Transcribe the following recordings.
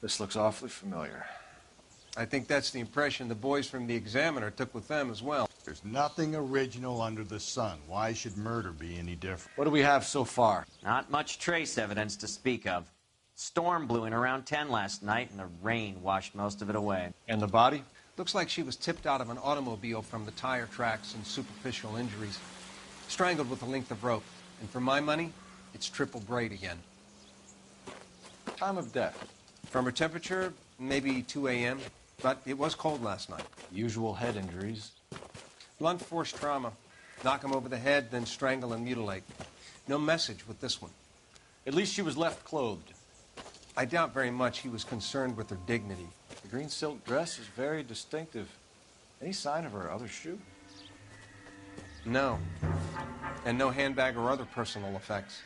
This looks awfully familiar. I think that's the impression the boys from the Examiner took with them as well. There's nothing original under the sun. Why should murder be any different? What do we have so far? Not much trace evidence to speak of. Storm blew in around 10 last night, and the rain washed most of it away. And the body? Looks like she was tipped out of an automobile from the tire tracks and superficial injuries. Strangled with a length of rope. And for my money, it's triple braid again. Time of death? From her temperature, maybe 2 a.m., but it was cold last night. Usual head injuries. Blunt force trauma. Knock him over the head, then strangle and mutilate. No message with this one. At least she was left clothed. I doubt very much he was concerned with her dignity. The green silk dress is very distinctive. Any sign of her other shoe? No. And no handbag or other personal effects.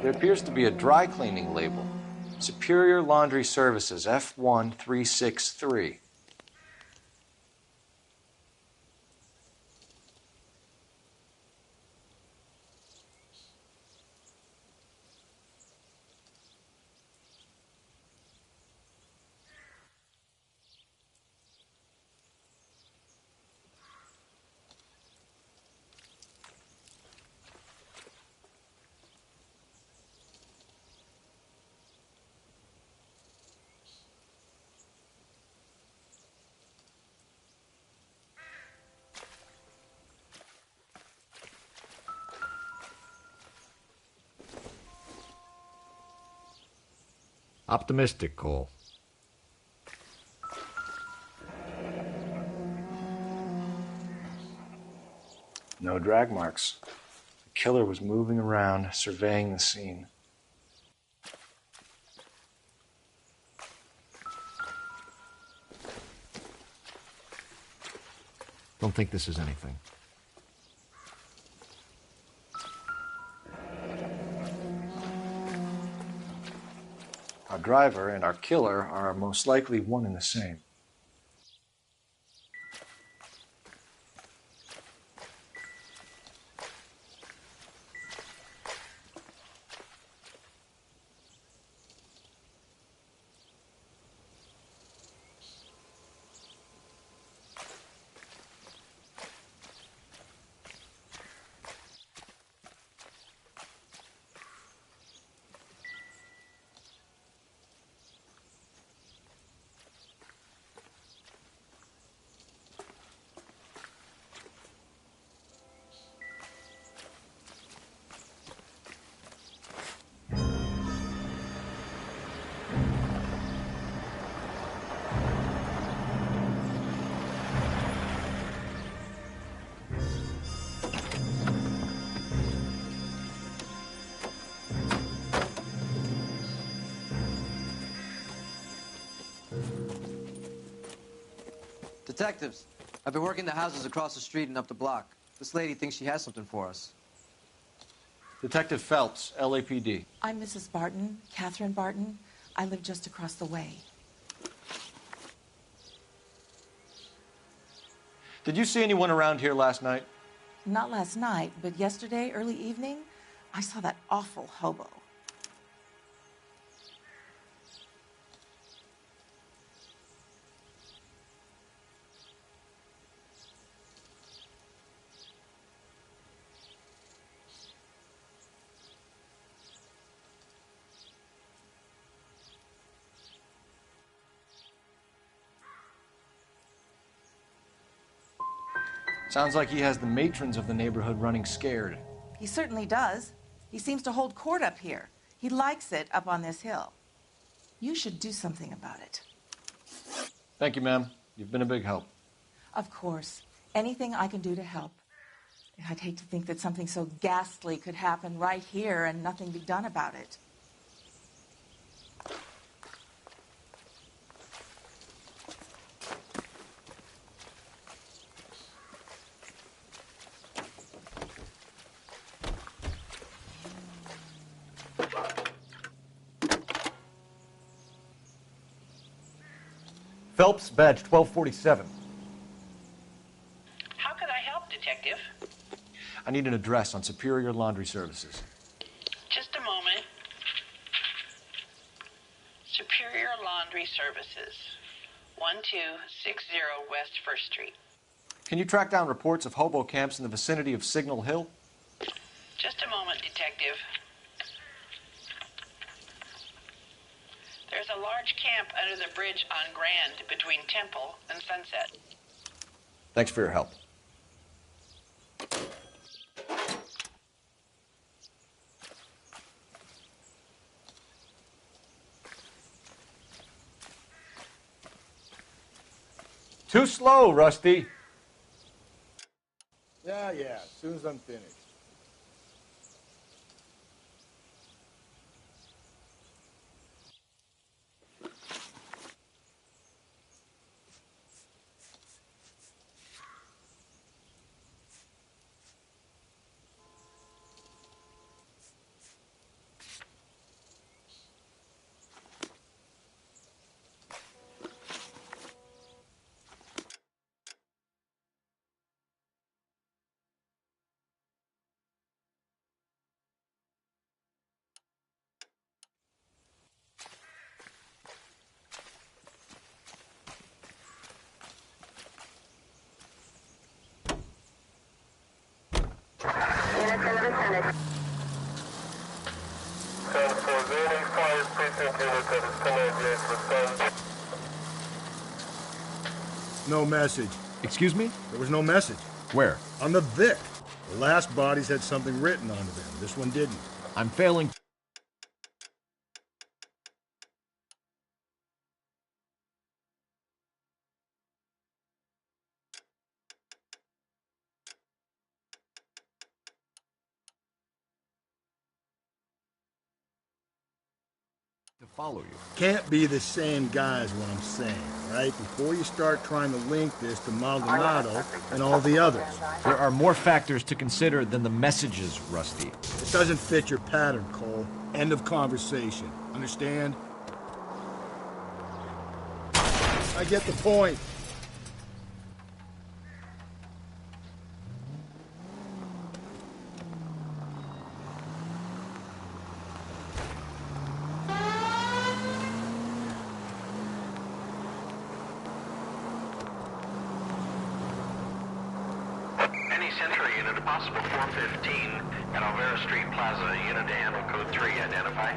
There appears to be a dry cleaning label. Superior Laundry Services, F1363. Optimistic, Cole. No drag marks. The killer was moving around, surveying the scene. Don't think this is anything. Our driver and our killer are most likely one and the same. Detectives, I've been working the houses across the street and up the block. This lady thinks she has something for us. Detective Phelps, LAPD. I'm Mrs. Barton, Catherine Barton. I live just across the way. Did you see anyone around here last night? Not last night, but yesterday, early evening, I saw that awful hobo. Sounds like he has the matrons of the neighborhood running scared. He certainly does. He seems to hold court up here. He likes it up on this hill. You should do something about it. Thank you, ma'am. You've been a big help. Of course. Anything I can do to help. I'd hate to think that something so ghastly could happen right here and nothing be done about it. Phelps, badge 1247. How could I help, Detective? I need an address on Superior Laundry Services. Just a moment. Superior Laundry Services, 1260 West 1st Street. Can you track down reports of hobo camps in the vicinity of Signal Hill? Just a moment, Detective. There's a large camp under the bridge on Grand between Temple and Sunset. Thanks for your help. Too slow, Rusty. Yeah, as soon as I'm finished. No message. Excuse me? There was no message. Where? On the Vic. The last bodies had something written onto them. This one didn't. I'm failing. To follow you. Can't be the same guy is what I'm saying, right? Before you start trying to link this to Maldonado and all the others. There are more factors to consider than the messages, Rusty. It doesn't fit your pattern, Cole. End of conversation. Understand? I get the point. Any Central unit, a possible 415 at Alvera Street Plaza, unit to handle code 3, identify.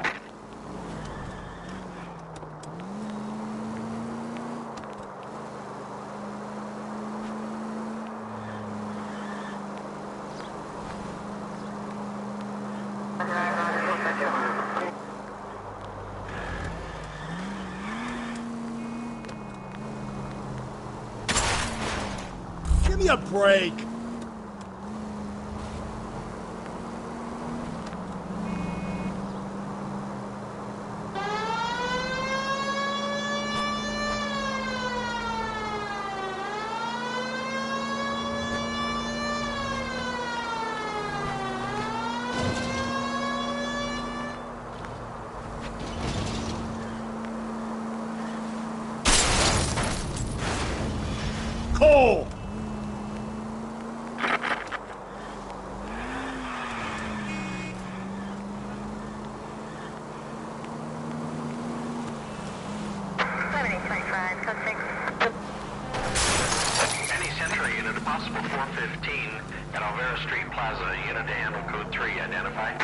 Give me a break. Cole! Any Central unit, a possible 415 at Alvera Street Plaza, unit to handle code 3, identify.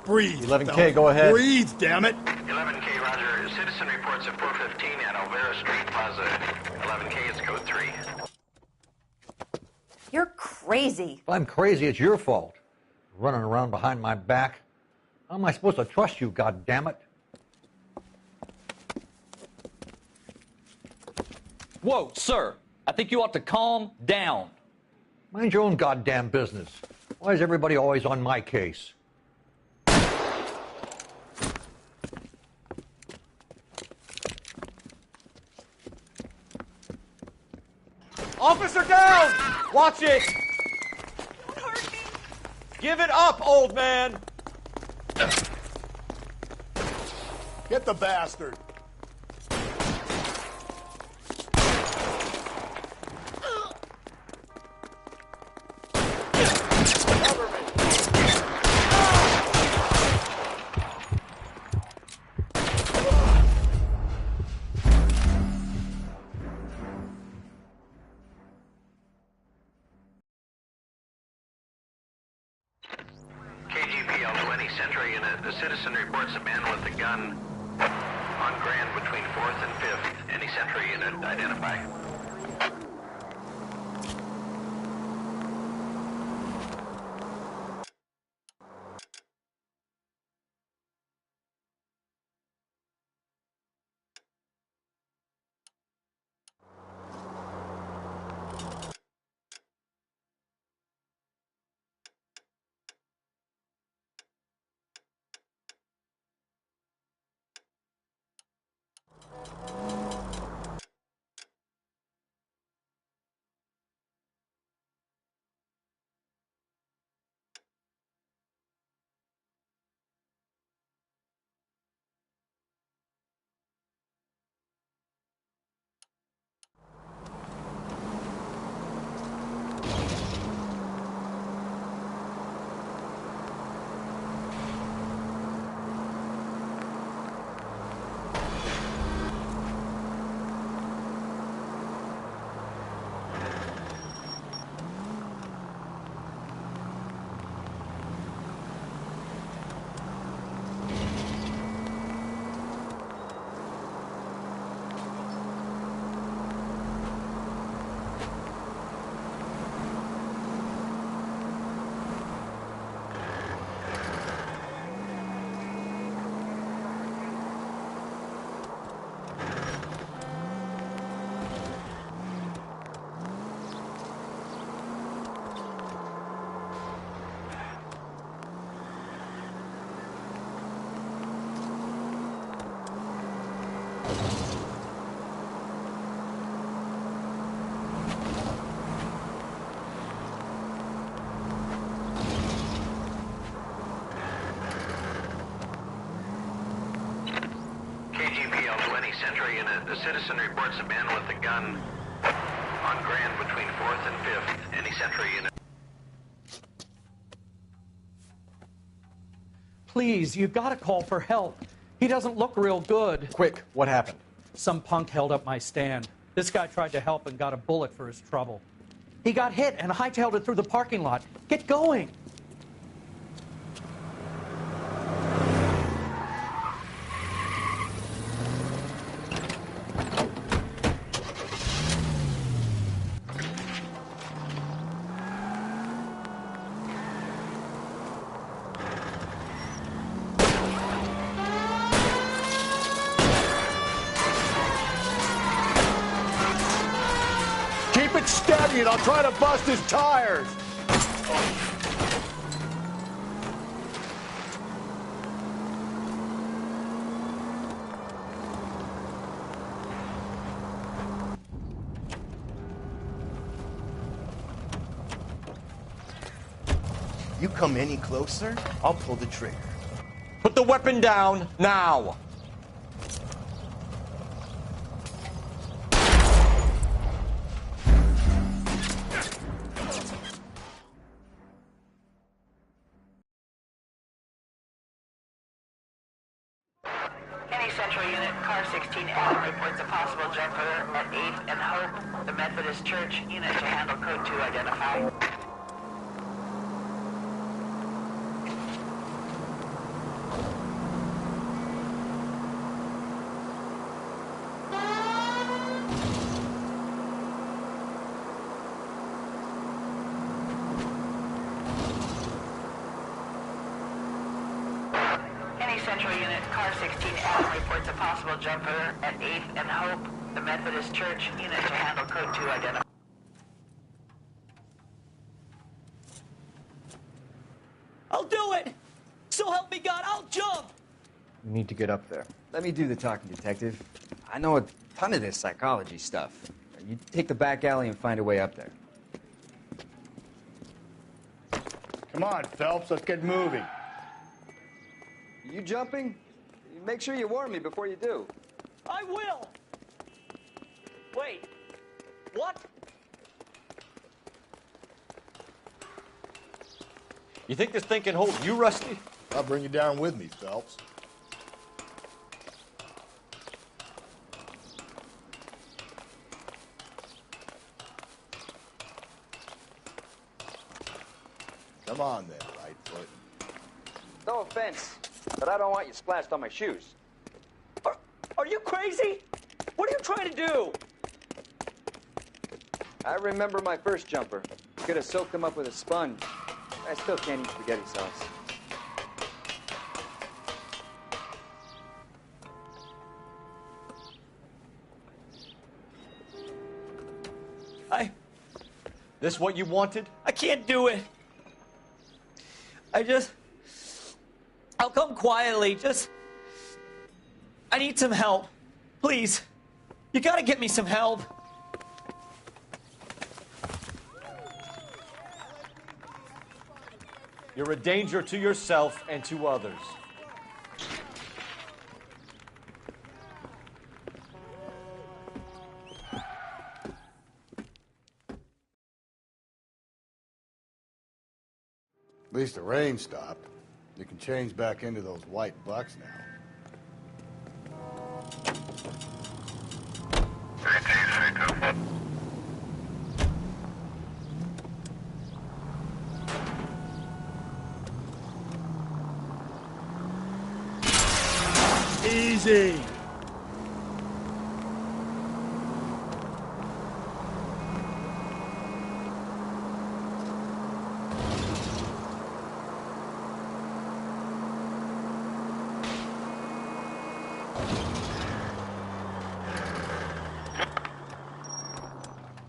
Breathe. 11K, go ahead. Breathe, damn it. 11K, roger. Citizen reports at 415 at Alvera Street Plaza. 11K is code 3. You're crazy. If I'm crazy, it's your fault. Running around behind my back. How am I supposed to trust you, goddammit? Whoa, sir. I think you ought to calm down. Mind your own goddamn business. Why is everybody always on my case? Officer down! Watch it! Don't hurt me. Give it up, old man! Get the bastard. KGPL 20 Central Unit. The citizen reports a man with a gun on Grand between 4th and 5th. Any Central Unit, identify. KGPL 20 Central Unit. The citizen reports a man with a gun on Grand between 4th and 5th. Any Central Unit. Please, you gotta call for help. He doesn't look real good. Quick, what happened? Some punk held up my stand. This guy tried to help and got a bullet for his trouble. He got hit and hightailed it through the parking lot. Get going! Keep it steady and I'll try to bust his tires. You come any closer, I'll pull the trigger. Put the weapon down, now! Any Central Unit, car 16 Adam reports a possible jumper at 8th and Hope, the Methodist Church. Unit to handle code 2, identify. Any Central Unit, car 16 Adam reports a possible jumper at 8th and Hope, the Methodist Church. Unit to handle code 2, identify. I'll do it! So help me God, I'll jump! You need to get up there. Let me do the talking, Detective. I know a ton of this psychology stuff. You take the back alley and find a way up there. Come on, Phelps, let's get moving. You jumping? Make sure you warn me before you do. I will! Wait, what? You think this thing can hold you, Rusty? I'll bring you down with me, Phelps. Come on then, Lightfoot. No offense, but I don't want you splashed on my shoes. Are you crazy? What are you trying to do? I remember my first jumper. Could have soaked them up with a sponge. I still can't eat spaghetti sauce. This what you wanted? I can't do it. I'll come quietly. I need some help. Please. You gotta get me some help. You're a danger to yourself and to others. At least the rain stopped. You can change back into those white bucks now. Easy!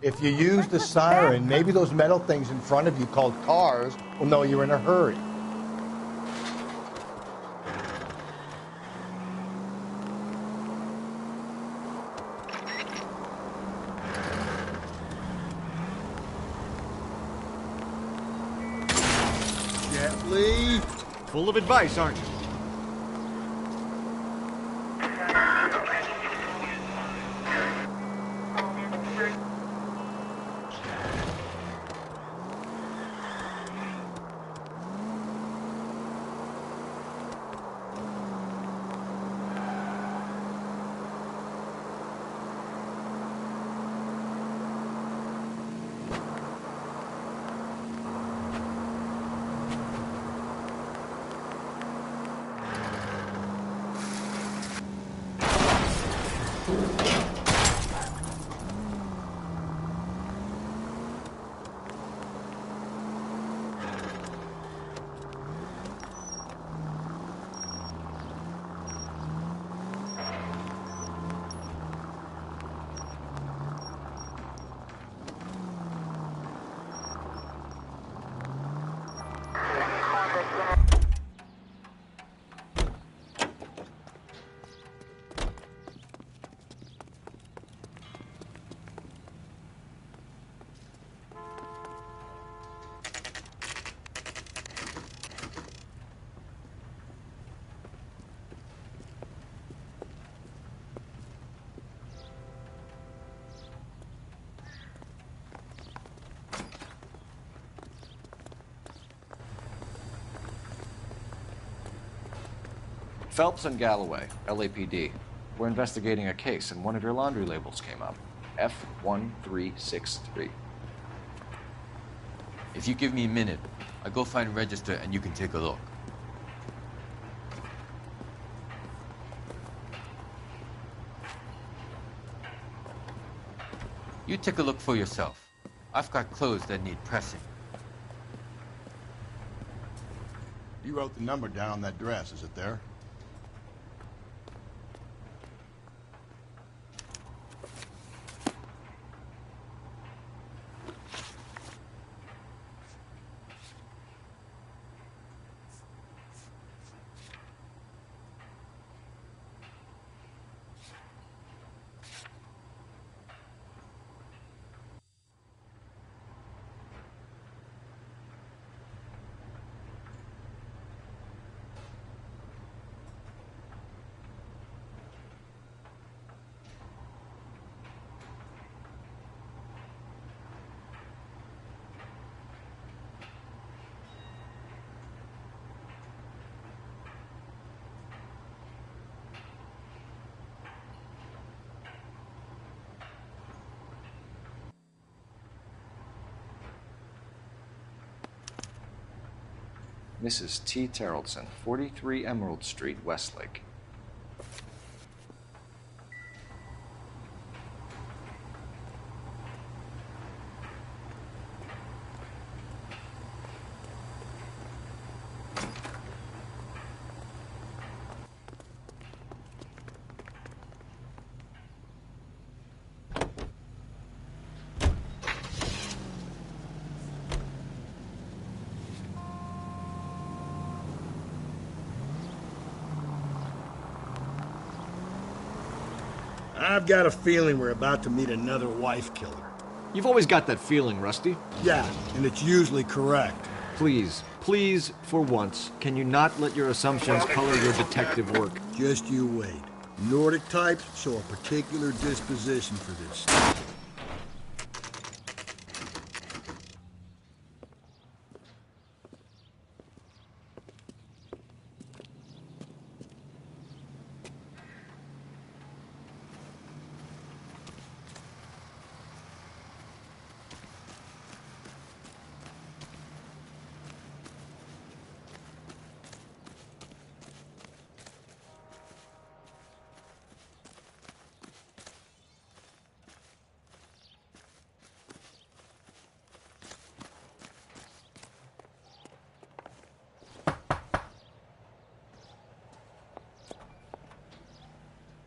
If you use the siren, maybe those metal things in front of you called cars will know you're in a hurry. Gently. Full of advice, aren't you? Phelps and Galloway, LAPD. We're investigating a case, and one of your laundry labels came up. F1363. If you give me a minute, I'll go find a register and you can take a look. You take a look for yourself. I've got clothes that need pressing. You wrote the number down on that dress, is it there? Mrs. T. Terrellson, 43 Emerald Street, Westlake. I've got a feeling we're about to meet another wife killer. You've always got that feeling, Rusty. Yeah, and it's usually correct. Please, please, for once, can you not let your assumptions color your detective work? Just you wait. Nordic types show a particular disposition for this stuff.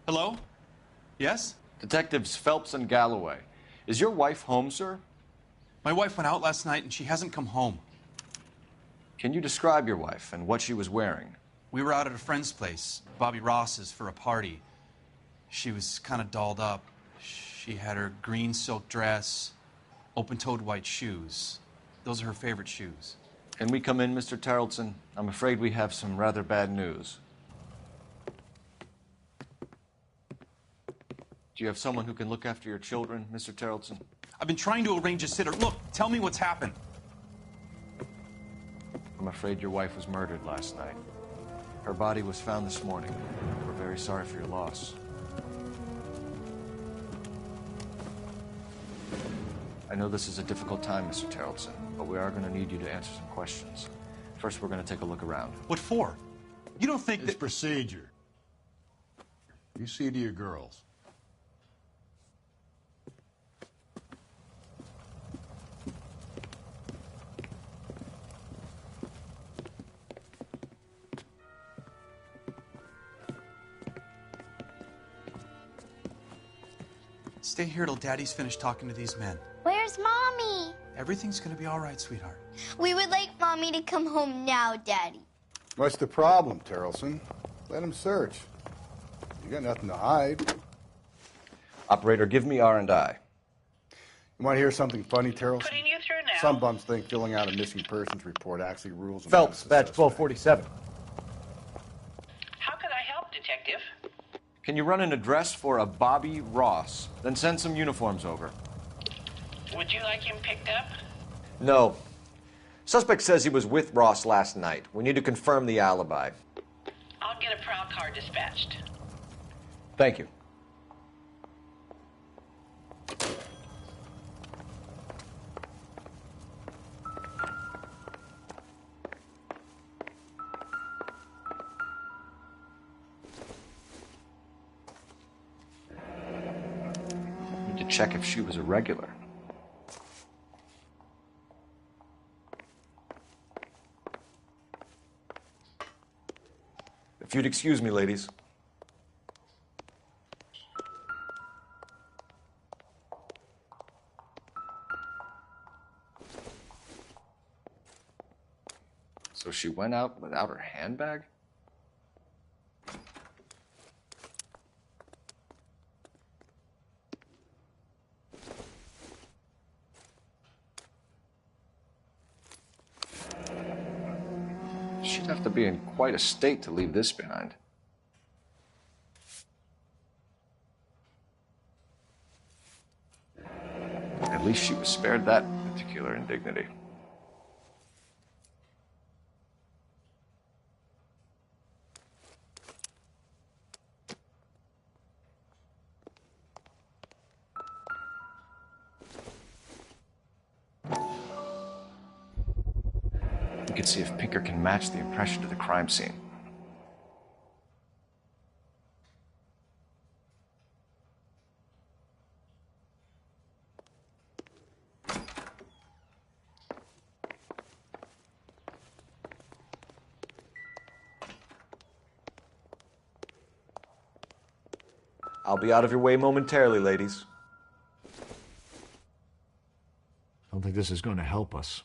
Hello? Yes? Detectives Phelps and Galloway. Is your wife home, sir? My wife went out last night and she hasn't come home. Can you describe your wife and what she was wearing? We were out at a friend's place, Bobby Ross's, for a party. She was kind of dolled up. She had her green silk dress, open-toed white shoes. Those are her favorite shoes. Can we come in, Mr. Tarleton? I'm afraid we have some rather bad news. Do you have someone who can look after your children, Mr. Tarleton? I've been trying to arrange a sitter. Look, tell me what's happened. I'm afraid your wife was murdered last night. Her body was found this morning. We're very sorry for your loss. I know this is a difficult time, Mr. Tarleton, but we are going to need you to answer some questions. First, we're going to take a look around. What for? You don't think It's procedure. You see to your girls. Stay here till Daddy's finished talking to these men. Where's Mommy? Everything's gonna be all right, sweetheart. We would like Mommy to come home now, Daddy. What's the problem, Terrelson? Let him search. You got nothing to hide. Operator, give me R&I. You want to hear something funny, Terrelson? Putting you through now. Some bums think filling out a missing persons report actually rules them Phelps, out as a badge suspect. 1247. How could I help, Detective? Can you run an address for a Bobby Ross? Then send some uniforms over. Would you like him picked up? No. Suspect says he was with Ross last night. We need to confirm the alibi. I'll get a prowl car dispatched. Thank you. Need to check if she was a regular. If you'd excuse me, ladies. So she went out without her handbag? She'd have to be in quite a state to leave this behind. At least she was spared that particular indignity. We could see if Pinker can match the impression to the crime scene. I'll be out of your way momentarily, ladies. I don't think this is going to help us.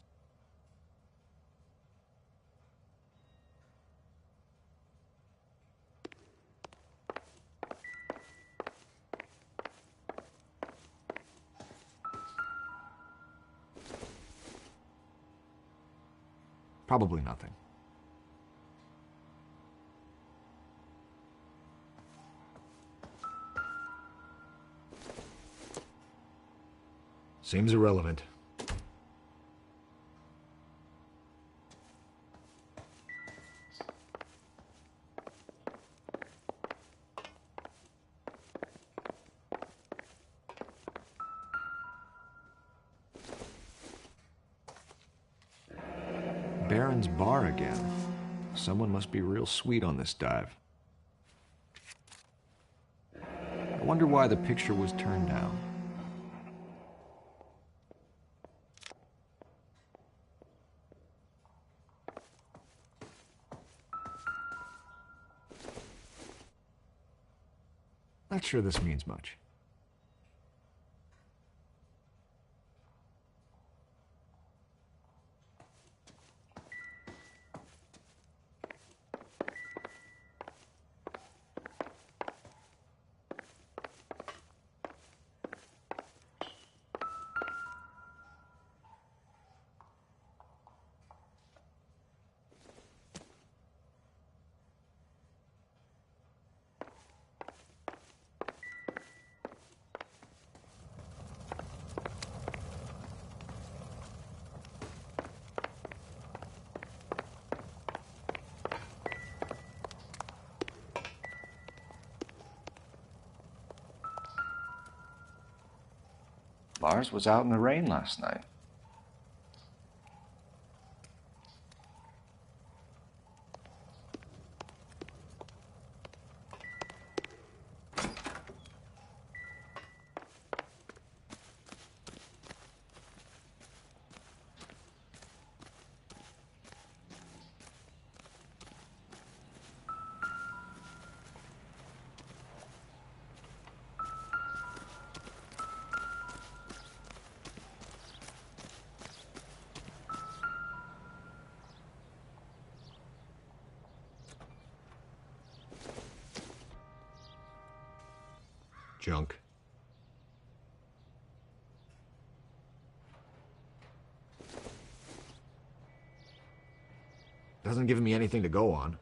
Probably nothing. Seems irrelevant. Baron's bar again. Someone must be real sweet on this dive. I wonder why the picture was turned down. Not sure this means much. Lars was out in the rain last night. Junk. Doesn't give me anything to go on.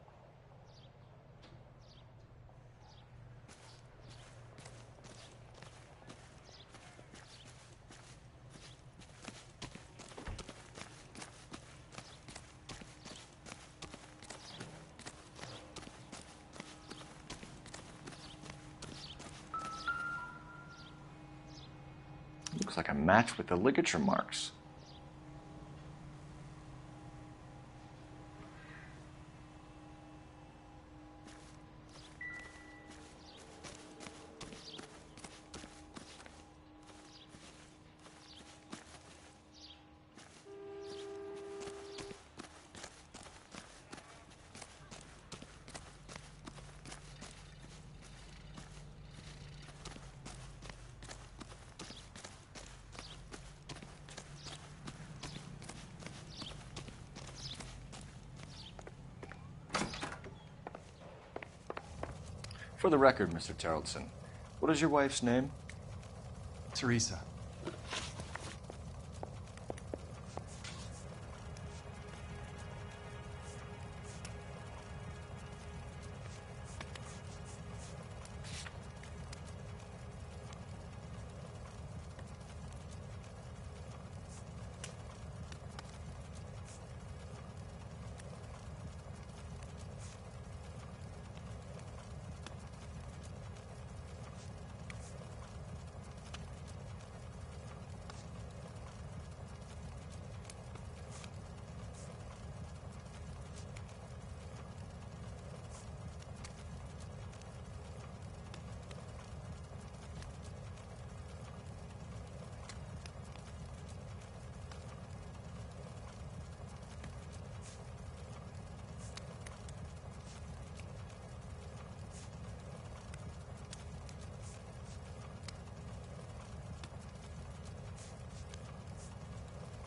Looks like a match with the ligature marks. For the record, Mr. Terrelson, what is your wife's name? Teresa.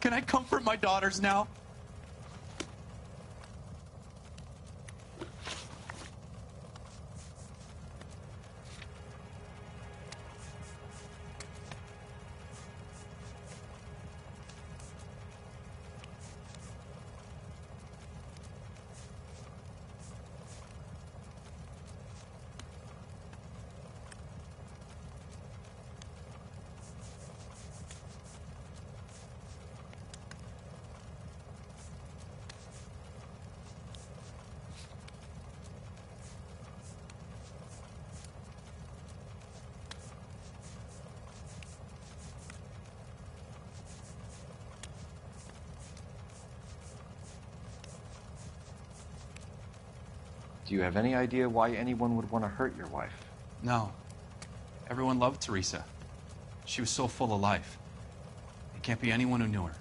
Can I comfort my daughters now? Do you have any idea why anyone would want to hurt your wife? No. Everyone loved Teresa. She was so full of life. It can't be anyone who knew her.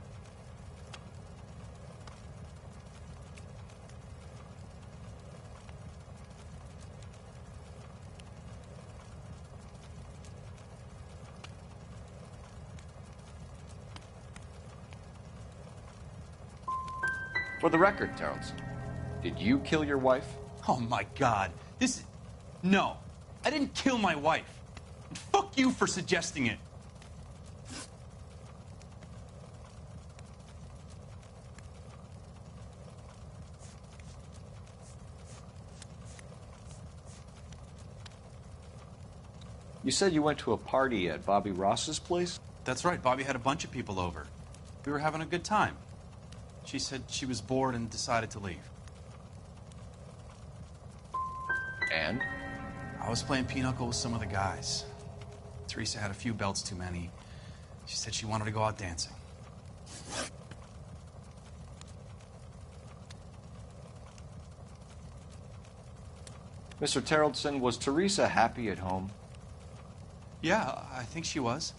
For the record, Terrence, did you kill your wife? Oh my God. No. I didn't kill my wife. And fuck you for suggesting it. You said you went to a party at Bobby Ross's place? That's right. Bobby had a bunch of people over. We were having a good time. She said she was bored and decided to leave. And? I was playing pinochle with some of the guys. Teresa had a few belts too many. She said she wanted to go out dancing. Mr. Terrelson, was Teresa happy at home? Yeah, I think she was.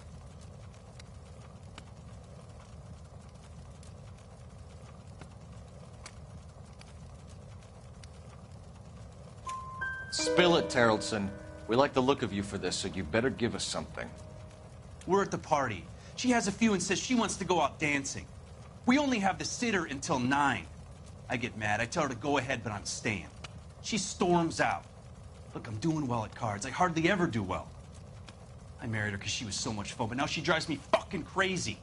Spill it, Terrelson. We like the look of you for this, so you better give us something. We're at the party. She has a few and says she wants to go out dancing. We only have the sitter until 9. I get mad. I tell her to go ahead, but I'm staying. She storms out. Look, I'm doing well at cards. I hardly ever do well. I married her because she was so much fun, but now she drives me fucking crazy.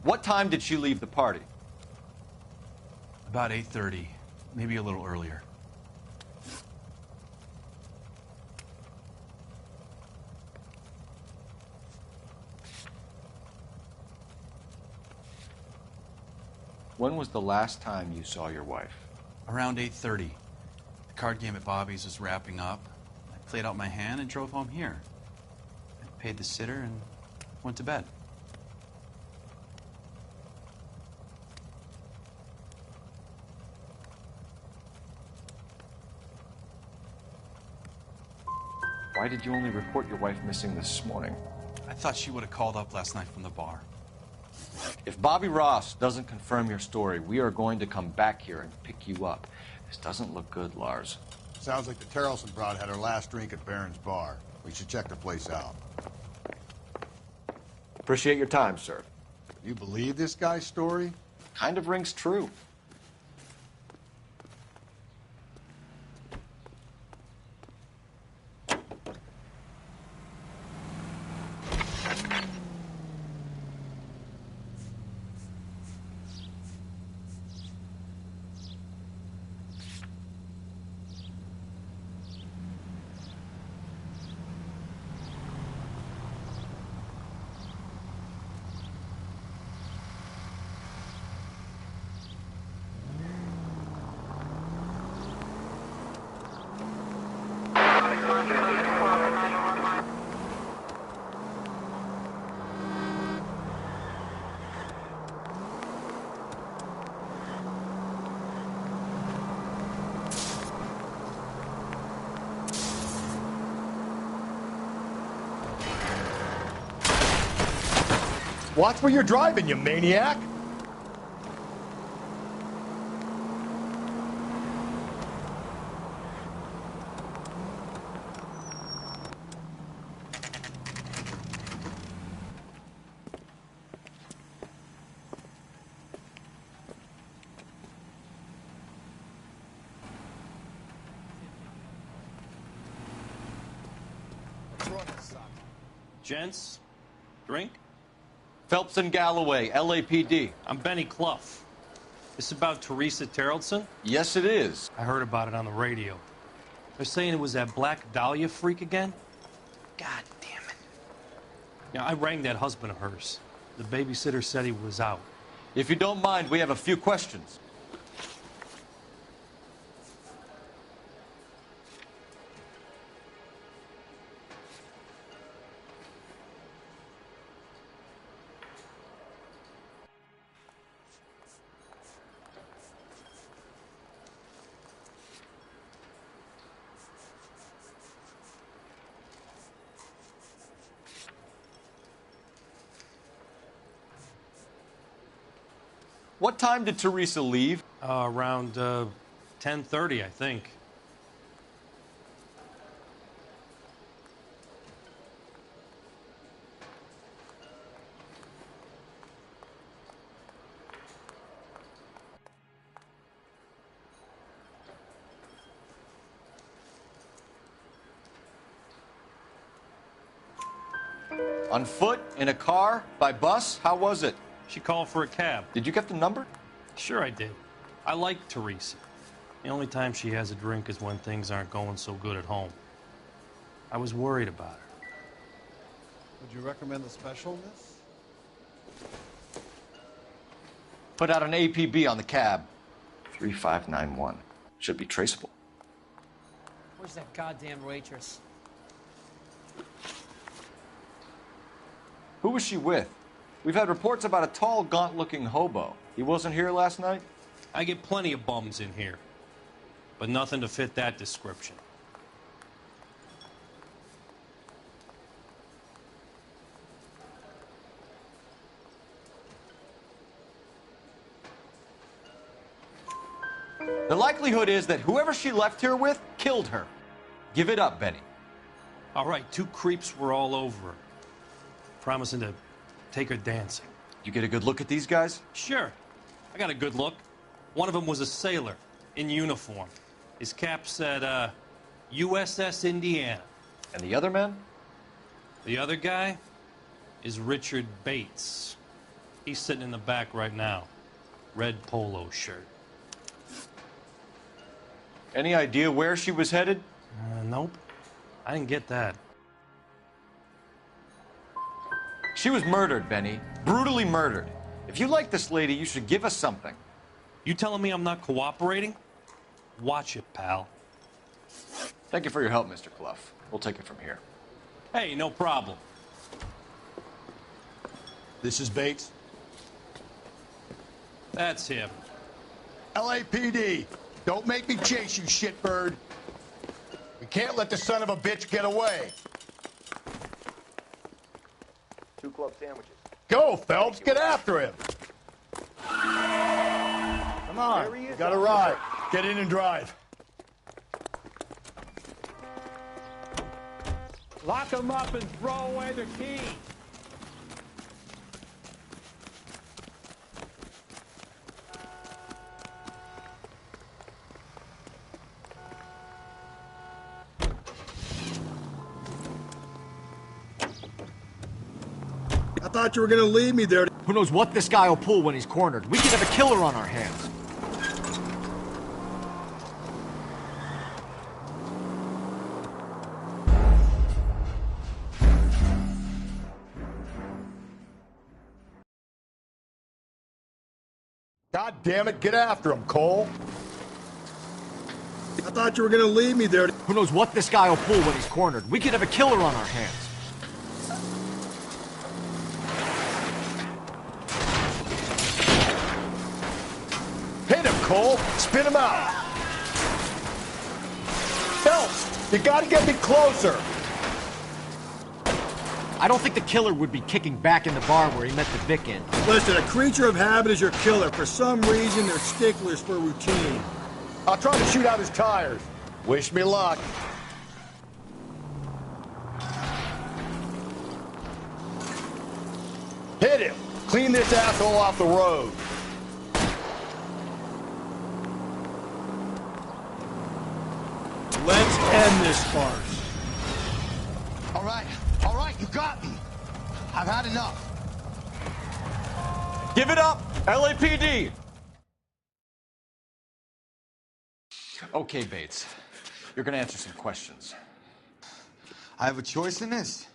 What time did she leave the party? About 8:30, maybe a little earlier. When was the last time you saw your wife? Around 8:30. The card game at Bobby's was wrapping up. I played out my hand and drove home here. I paid the sitter and went to bed. Why did you only report your wife missing this morning? I thought she would have called up last night from the bar. If Bobby Ross doesn't confirm your story, we are going to come back here and pick you up. This doesn't look good, Lars. Sounds like the Terrelson broad had her last drink at Barron's bar. We should check the place out. Appreciate your time, sir. You believe this guy's story? Kind of rings true. Watch where you're driving, you maniac! Gents, drink? Phelps and Galloway, LAPD. I'm Benny Clough. This about Teresa Terrellson? Yes, it is. I heard about it on the radio. They're saying it was that Black Dahlia freak again? God damn it. Yeah, I rang that husband of hers. The babysitter said he was out. If you don't mind, we have a few questions. What time did Teresa leave? Around 10:30, I think. On foot? In a car? By bus? How was it? She called for a cab. Did you get the number? Sure I did. I like Teresa. The only time she has a drink is when things aren't going so good at home. I was worried about her. Would you recommend the specialness? Put out an APB on the cab. 3591. Should be traceable. Where's that goddamn waitress? Who was she with? We've had reports about a tall, gaunt-looking hobo. He wasn't here last night? I get plenty of bums in here, but nothing to fit that description. The likelihood is that whoever she left here with killed her. Give it up, Benny. All right, two creeps were all over her, promising to take her dancing. You get a good look at these guys? Sure. I got a good look. One of them was a sailor in uniform. His cap said, USS Indiana. And the other man? The other guy is Richard Bates. He's sitting in the back right now. Red polo shirt. Any idea where she was headed? Nope. I didn't get that. She was murdered, Benny. Brutally murdered. If you like this lady, you should give us something. You telling me I'm not cooperating? Watch it, pal. Thank you for your help, Mr. Clough. We'll take it from here. Hey, no problem. This is Bates. That's him. LAPD, don't make me chase you, shitbird. We can't let the son of a bitch get away. 2 club sandwiches. Go, Phelps, get after him. Come on, You got a ride. Get in and drive. Lock him up and throw away the key. I thought you were gonna leave me there. Who knows what this guy will pull when he's cornered? We could have a killer on our hands. God damn it, get after him, Cole. I thought you were gonna leave me there. Who knows what this guy will pull when he's cornered? We could have a killer on our hands. Hit him, Cole. Spin him out. Phelps, you gotta get me closer. I don't think the killer would be kicking back in the bar where he met the Vic in. Listen, a creature of habit is your killer. For some reason, they're sticklers for routine. I'll try to shoot out his tires. Wish me luck. Hit him. Clean this asshole off the road. Let's end this farce. All right, you got me. I've had enough. Give it up, LAPD! Okay, Bates. You're gonna answer some questions. I have a choice in this?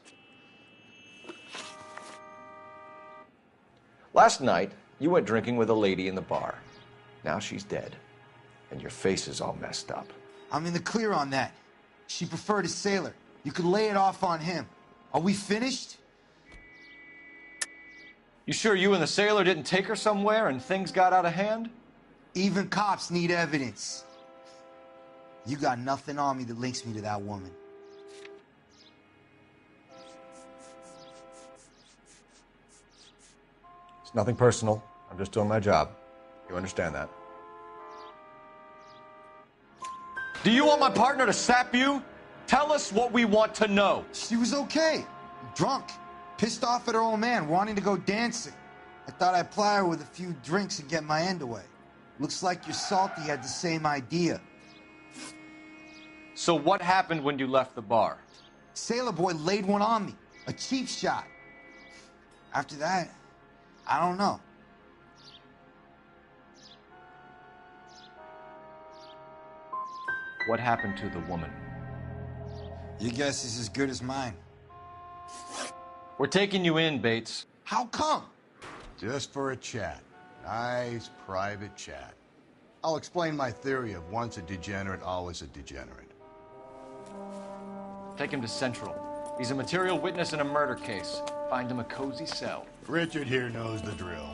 Last night, you went drinking with a lady in the bar. Now she's dead, and your face is all messed up. I'm in the clear on that. She preferred a sailor. You could lay it off on him. Are we finished? You sure you and the sailor didn't take her somewhere and things got out of hand? Even cops need evidence. You got nothing on me that links me to that woman. It's nothing personal. I'm just doing my job. You understand that? Do you want my partner to sap you? Tell us what we want to know. She was okay. Drunk. Pissed off at her old man, wanting to go dancing. I thought I'd ply her with a few drinks and get my end away. Looks like your Salty had the same idea. So what happened when you left the bar? Sailor boy laid one on me. A cheap shot. After that, I don't know. What happened to the woman? Your guess is as good as mine. We're taking you in, Bates. How come? Just for a chat. Nice, private chat. I'll explain my theory of once a degenerate, always a degenerate. Take him to Central. He's a material witness in a murder case. Find him a cozy cell. Richard here knows the drill.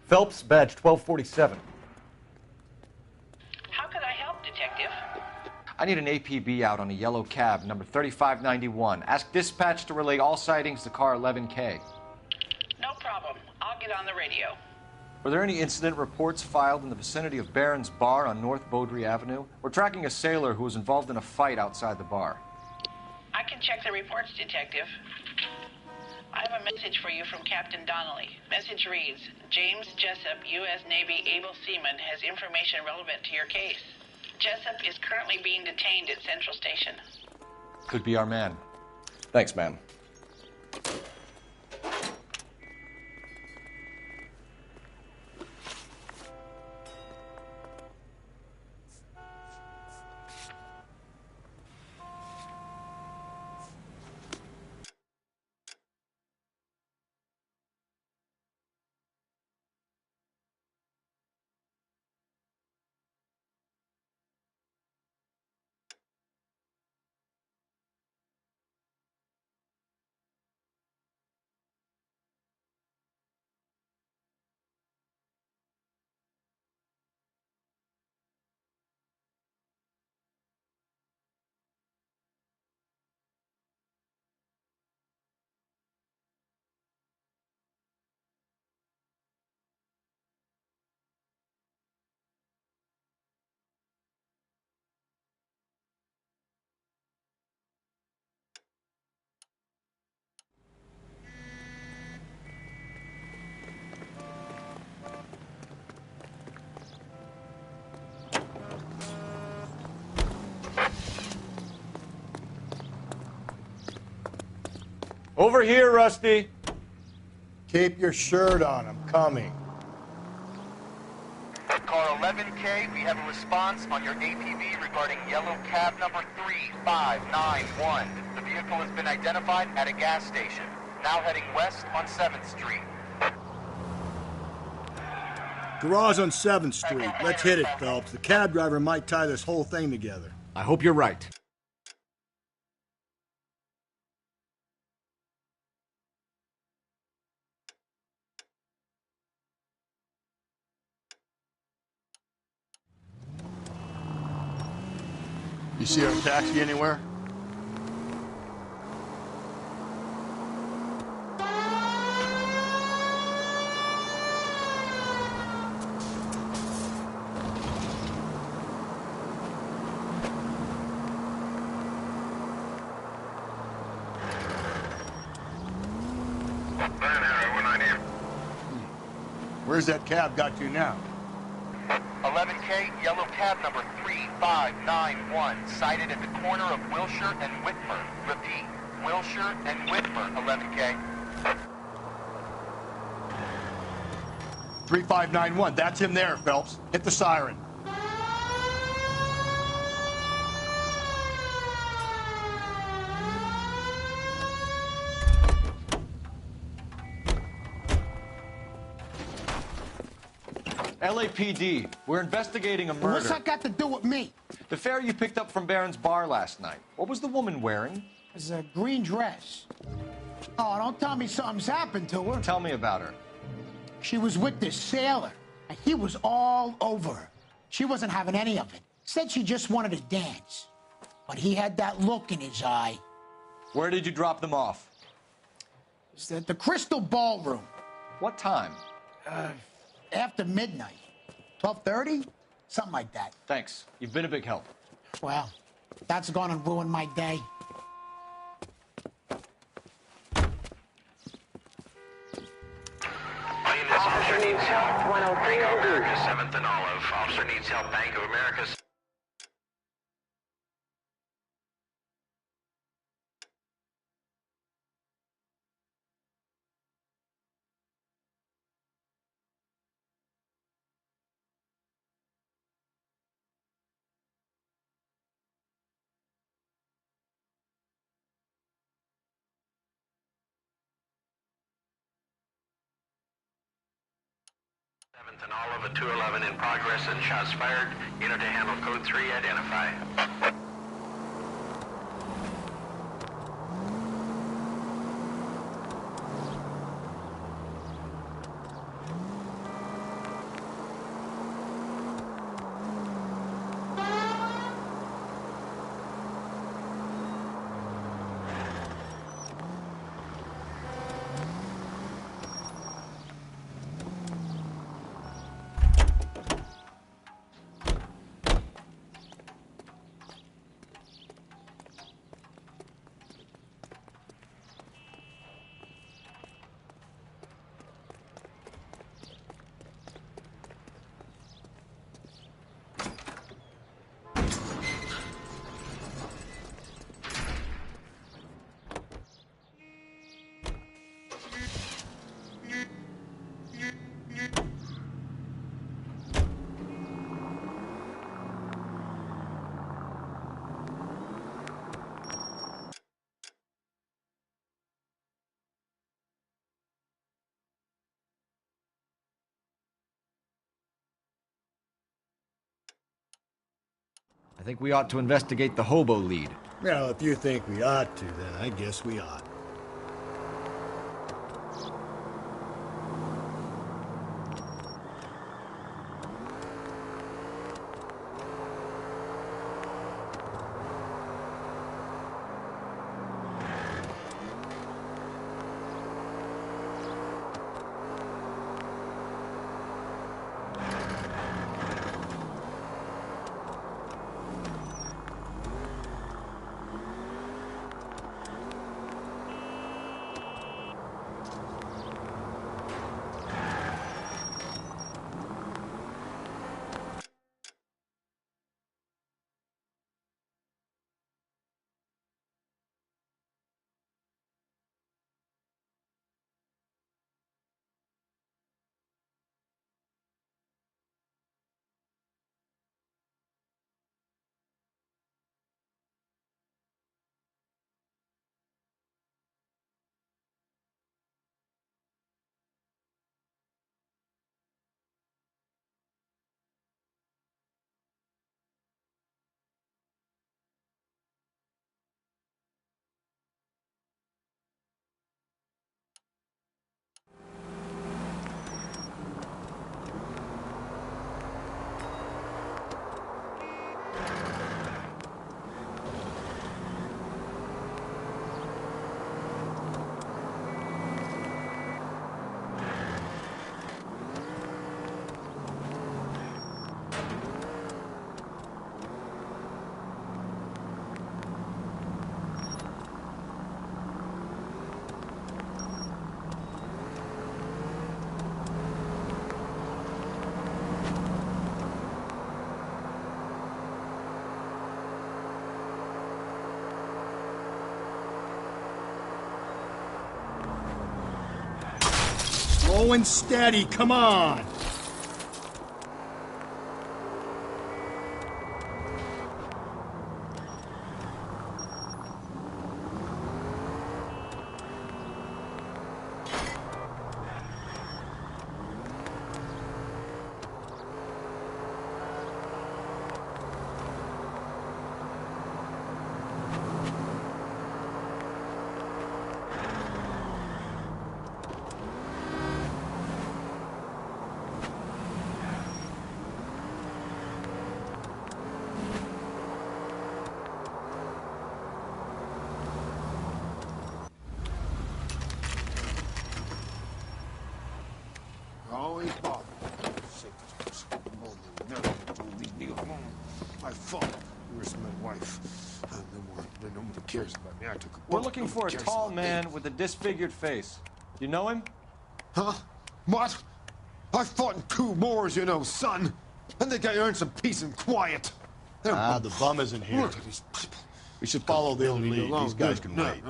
Phelps, badge 1247. How can I help, Detective? I need an APB out on a yellow cab, number 3591. Ask dispatch to relay all sightings to car 11K. No problem. I'll get on the radio. Were there any incident reports filed in the vicinity of Barron's Bar on North Beaudry Avenue? We're tracking a sailor who was involved in a fight outside the bar. I can check the reports, Detective. I have a message for you from Captain Donnelly. Message reads, James Jessup, U.S. Navy able seaman, has information relevant to your case. Jessup is currently being detained at Central Station. Could be our man. Thanks, ma'am. Over here, Rusty. Keep your shirt on. I'm coming. Car 11K, we have a response on your APB regarding yellow cab number 3591. The vehicle has been identified at a gas station. Now heading west on 7th Street. Garage on 7th Street. Let's hit it, Phelps. The cab driver might tie this whole thing together. I hope you're right. You see our taxi anywhere? Where's that cab got to now? 11K, yellow cab number 3591, sighted at the corner of Wilshire and Whitmer. Repeat, Wilshire and Whitmer, 11K. 3591, that's him there, Phelps. Hit the siren. LAPD, we're investigating a murder. What's that got to do with me? The fare you picked up from Barron's bar last night. What was the woman wearing? It's a green dress. Oh, don't tell me something's happened to her. Tell me about her. She was with this sailor, and he was all over her. She wasn't having any of it. Said she just wanted to dance. But he had that look in his eye. Where did you drop them off? It's at the Crystal Ballroom. What time? After midnight. 12:30? Something like that. Thanks. You've been a big help. Well, that's gonna ruin my day. Officer needs help. 103 Bank of America, 7th and Olive. Officer needs help. Bank of America. And Olive, a 211 in progress and shots fired. Unit to handle code 3, identify. I think we ought to investigate the hobo lead. Well, if you think we ought to, then I guess we ought. Slow and steady, come on! Always bother. Leave me alone. I fought. Where's my wife? Nobody cares about me. I took a We're bullet. looking Nobody for a cares tall about me. man with a disfigured face. You know him? Huh? What? I fought in 2 wars, you know, son. I think I earned some peace and quiet. The bum isn't here. Look at these people. We should follow the other lead. These guys can wait.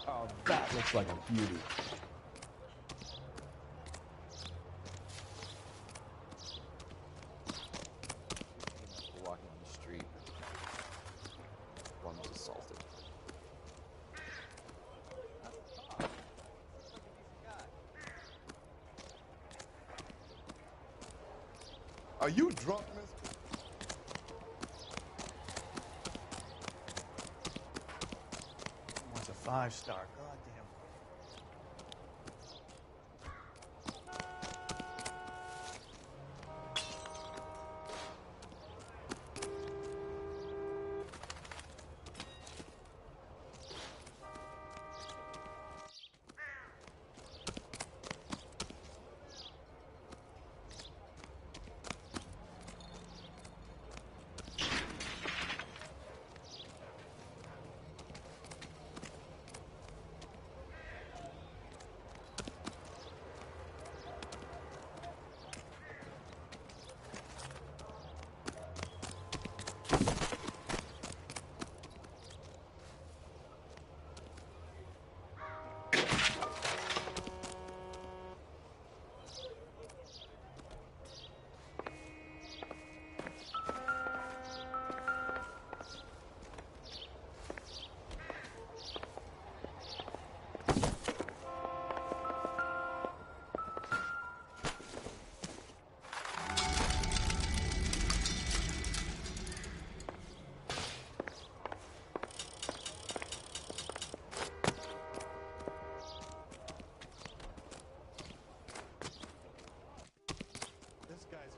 Wow, that looks like a beauty. Walking on the street. One was assaulted. Are you drunk, mister? What's a 5-star? Goddamn.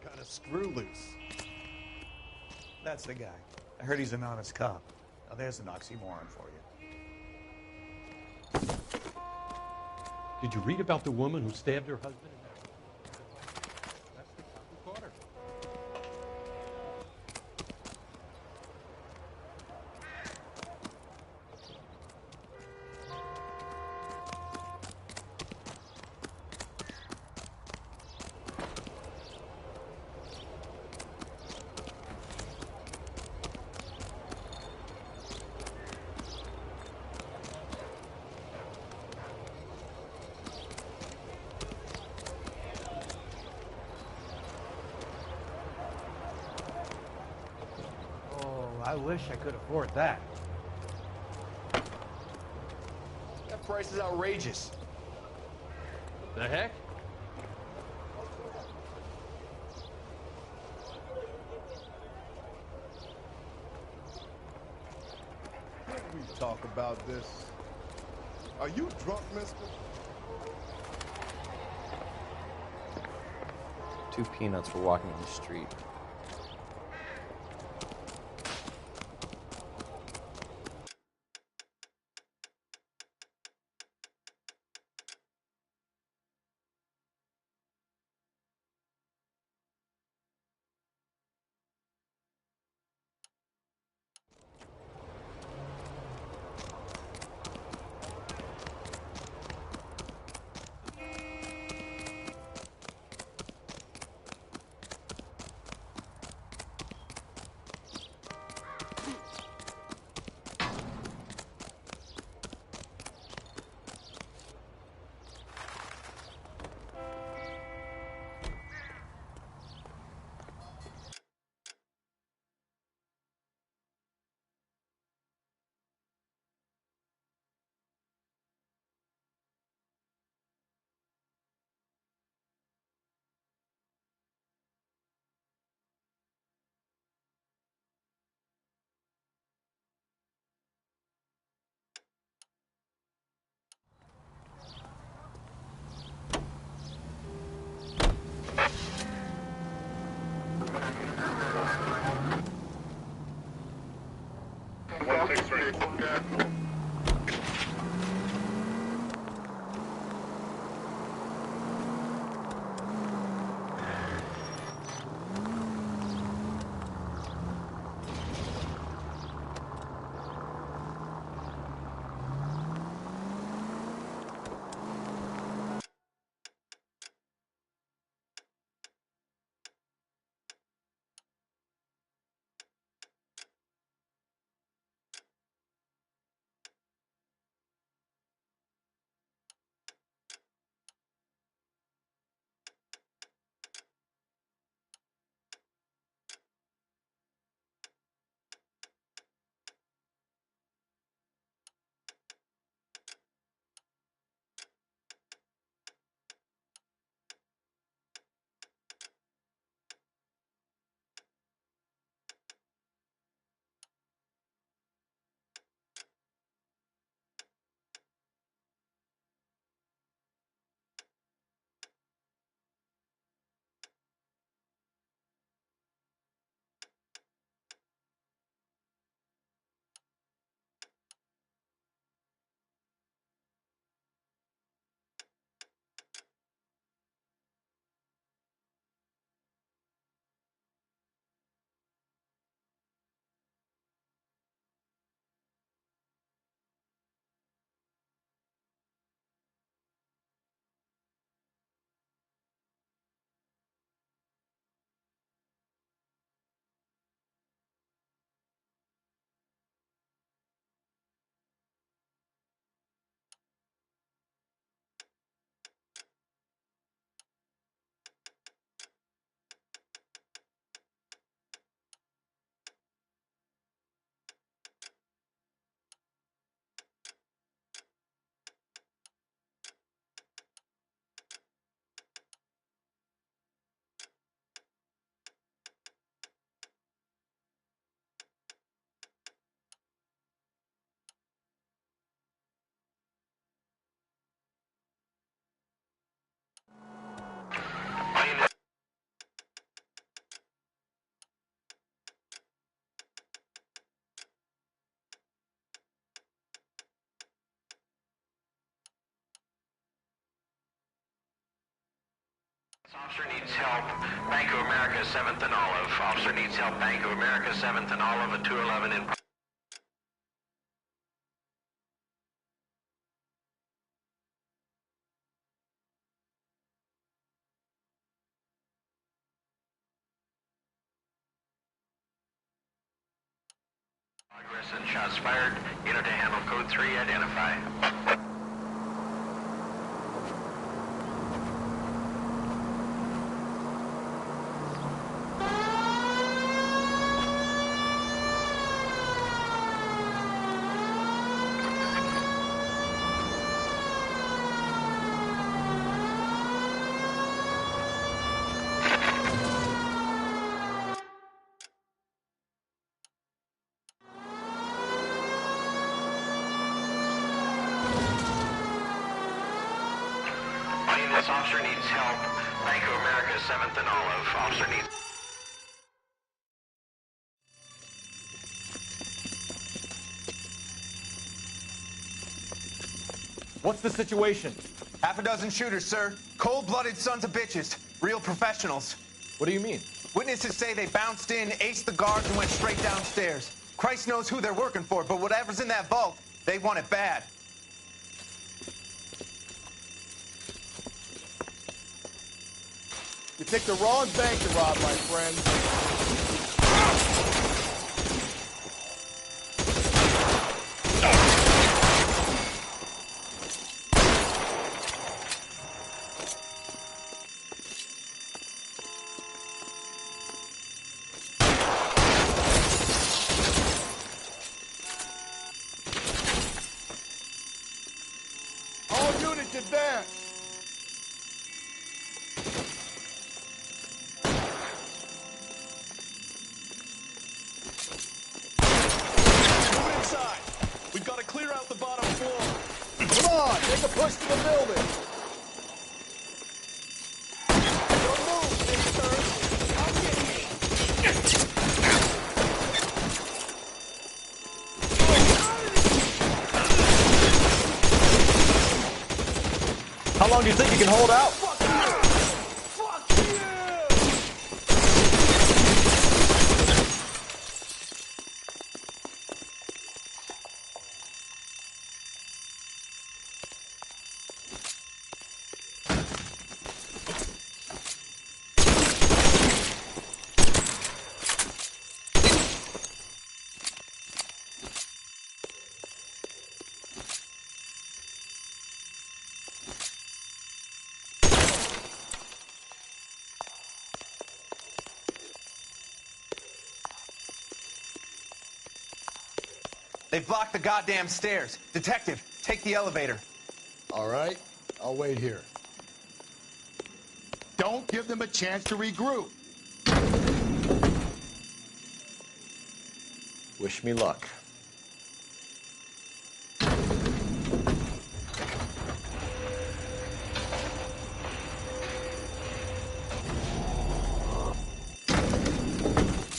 Got a screw loose. That's the guy. I heard he's an honest cop. Now there's an oxymoron for you. Did you read about the woman who stabbed her husband in that? That's the cop who caught her. I wish I could afford that. That price is outrageous. The heck? Can we talk about this? Are you drunk, mister? 2 peanuts for walking on the street. Officer needs help. Bank of America, 7th and Olive. Officer needs help. Bank of America, 7th and Olive at 211 in progress and shots fired. Unit to handle code 3, identify. This officer needs help. Bank of America, 7th and Olive. Officer needs... What's the situation? Half a dozen shooters, sir. Cold-blooded sons of bitches. Real professionals. What do you mean? Witnesses say they bounced in, aced the guards, and went straight downstairs. Christ knows who they're working for, but whatever's in that vault, they want it bad. You picked the wrong bank to rob, my friend. All units advance. We've got to clear out the bottom floor. Come on, take a push to the building. Don't move, mister. I'll get you. long do you think you can hold out? They've blocked the goddamn stairs. Detective, take the elevator. All right, I'll wait here. Don't give them a chance to regroup. Wish me luck.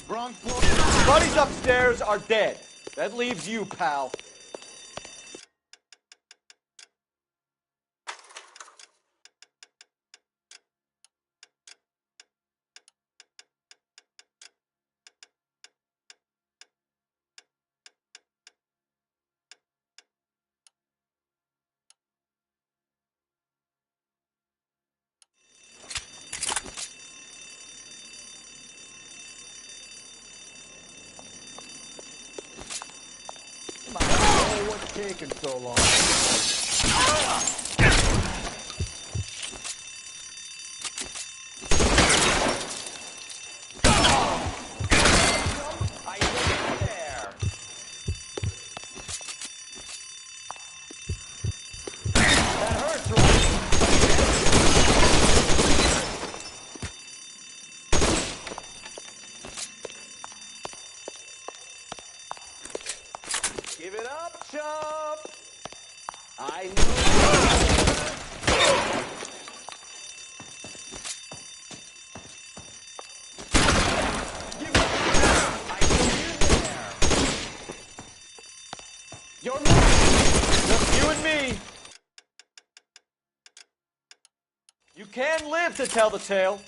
Wrong floor. Buddies upstairs are dead. That leaves you, pal. Oh, what's taking so long? Give it up, chump! I know. You're not. Just you and me. You can live to tell the tale.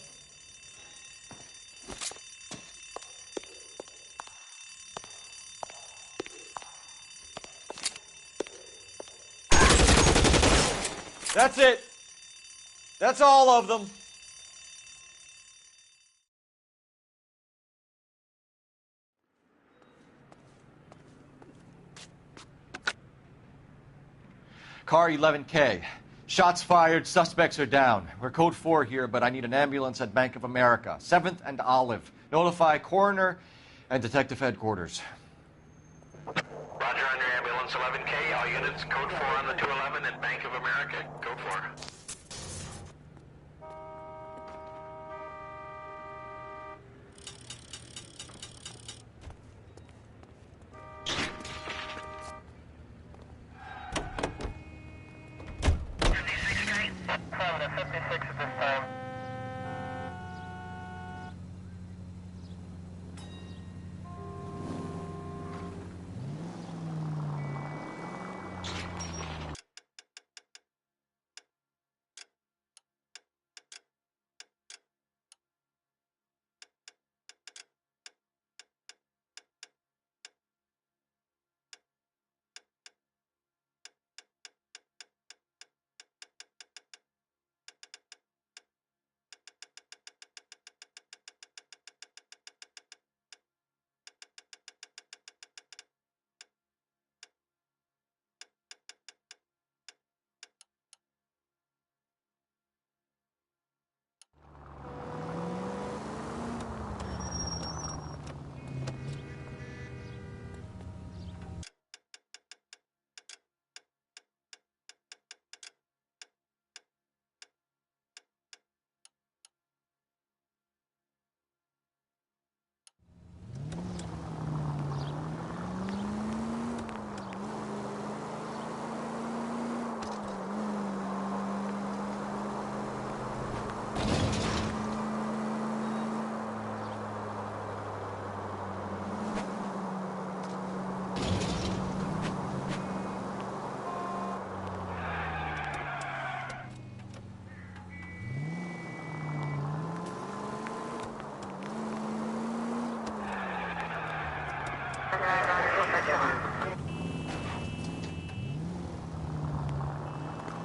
That's it. That's all of them. Car 11K. Shots fired, suspects are down. We're code 4 here, but I need an ambulance at Bank of America. 7th and Olive. Notify coroner and detective headquarters. Roger on your ambulance 11K. All units, code 4 on the 211 at Bank of America. Code 4.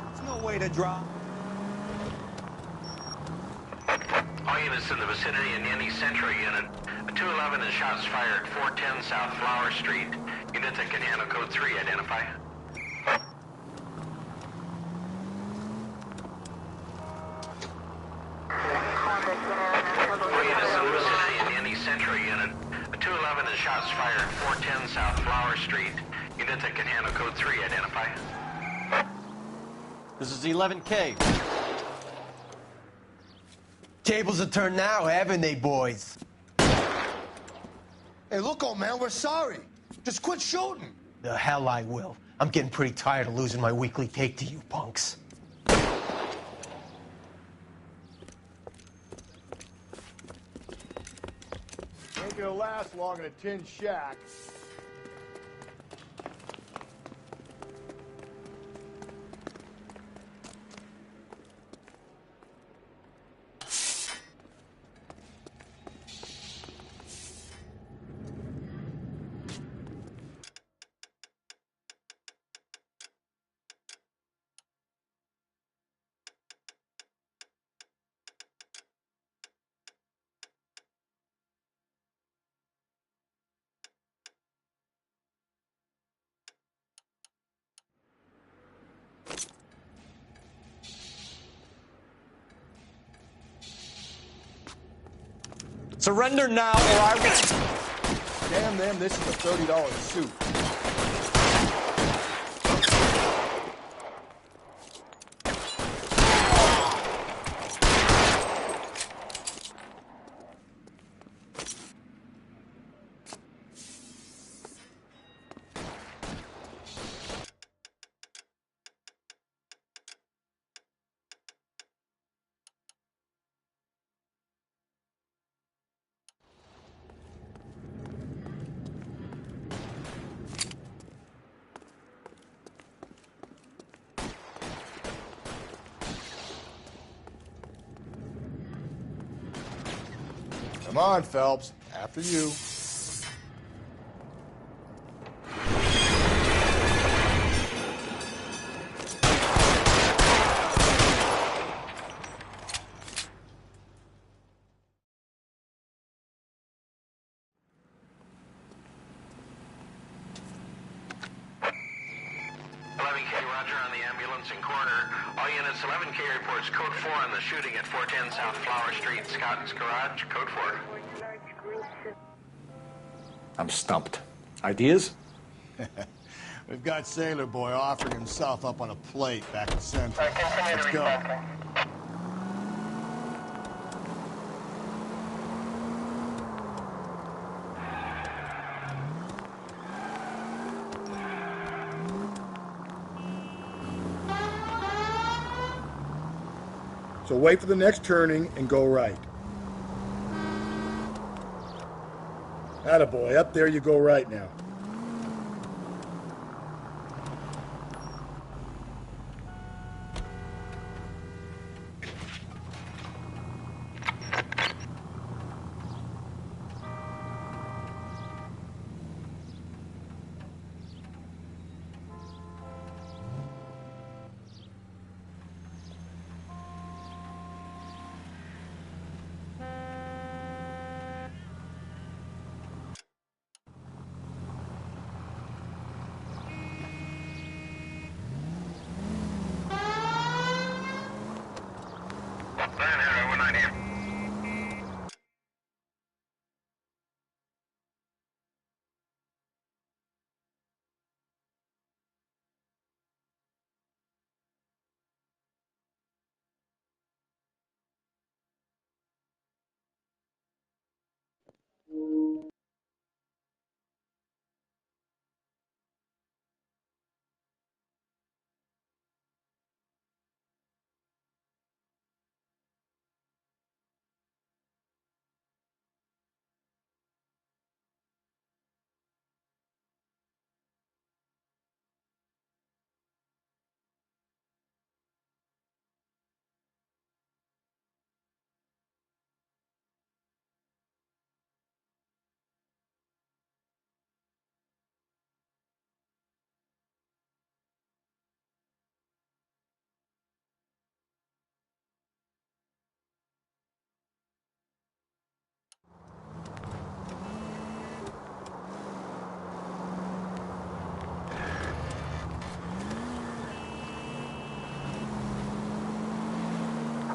There's no way to drop. All units in the vicinity in any Central unit. A 211 and shots fired, 410 South Flower Street. Units that can handle code 3, identify. All units in the vicinity in any Central unit. A 211 and shots fired, 410 South Flower Street. Units that can handle code 3, identify. This is 11K. Tables are turned now, haven't they, boys? Hey, look, old man, we're sorry. Just quit shooting. The hell I will. I'm getting pretty tired of losing my weekly take to you punks. Ain't gonna last long in a tin shack. Surrender now, or I will... Damn them, this is a $30 suit. Come on, Phelps. After you. Roger on the ambulance and coroner. All units, 11K reports code 4 on the shooting at 410 South Flower Street, Scott's Garage, code 4. I'm stumped. Ideas? We've got Sailor Boy offering himself up on a plate back in Central. Let's go. So wait for the next turning and go right. Attaboy, up there you go right now.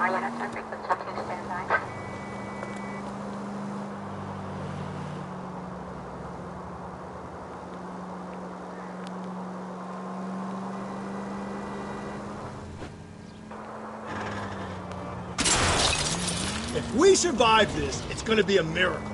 All units are frequency 2 standby. If we survive this, it's gonna be a miracle.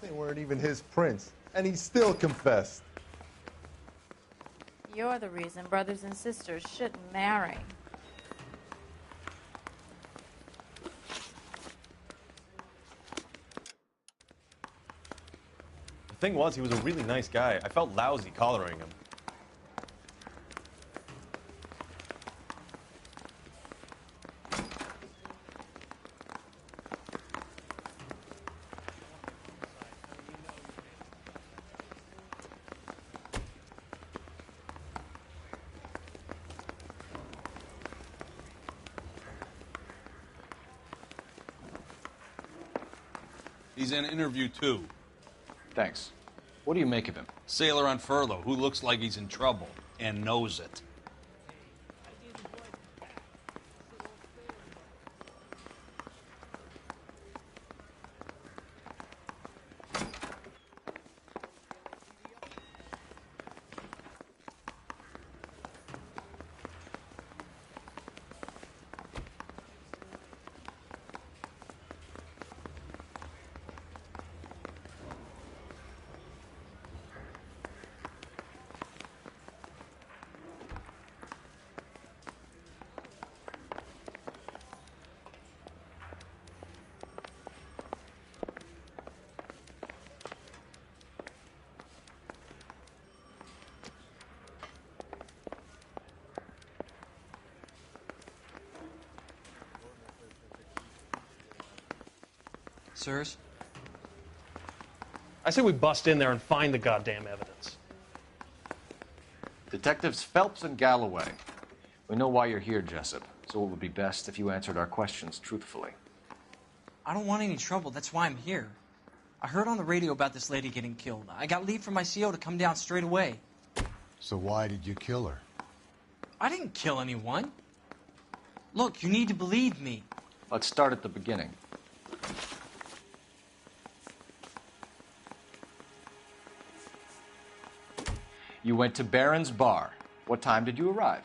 They weren't even his prints, and he still confessed. You're the reason brothers and sisters shouldn't marry. The thing was, he was a really nice guy. I felt lousy collaring him. He's in interview 2. Thanks. What do you make of him? Sailor on furlough who looks like he's in trouble and knows it. Sirs? I say we bust in there and find the goddamn evidence. Detectives Phelps and Galloway. We know why you're here, Jessup, so it would be best if you answered our questions truthfully. I don't want any trouble. That's why I'm here. I heard on the radio about this lady getting killed. I got leave from my CO to come down straight away. So why did you kill her? I didn't kill anyone. Look, you need to believe me. Let's start at the beginning. You went to Barron's Bar. What time did you arrive?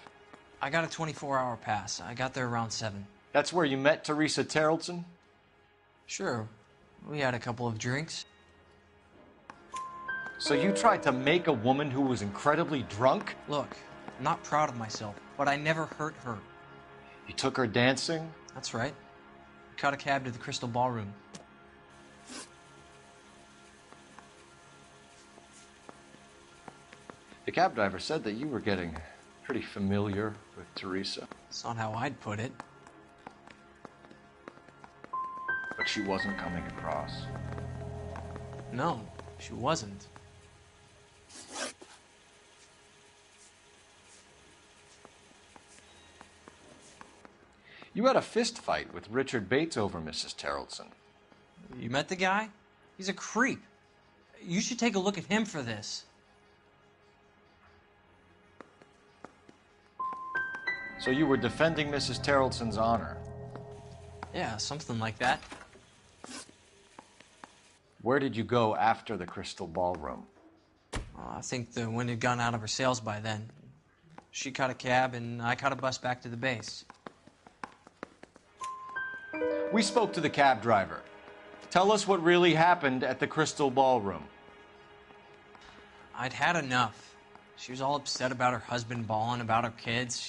I got a 24-hour pass. I got there around 7. That's where you met Teresa Terrellson? Sure. We had a couple of drinks. So you tried to make a woman who was incredibly drunk? Look, I'm not proud of myself, but I never hurt her. You took her dancing? That's right. I caught a cab to the Crystal Ballroom. The cab driver said that you were getting pretty familiar with Teresa. That's not how I'd put it. But she wasn't coming across. No, she wasn't. You had a fist fight with Richard Bates over Mrs. Terrellson. You met the guy? He's a creep. You should take a look at him for this. So you were defending Mrs. Terrellson's honor? Yeah, something like that. Where did you go after the Crystal Ballroom? I think the wind had gone out of her sails by then. She caught a cab, and I caught a bus back to the base. We spoke to the cab driver. Tell us what really happened at the Crystal Ballroom. I'd had enough. She was all upset about her husband bawling about her kids.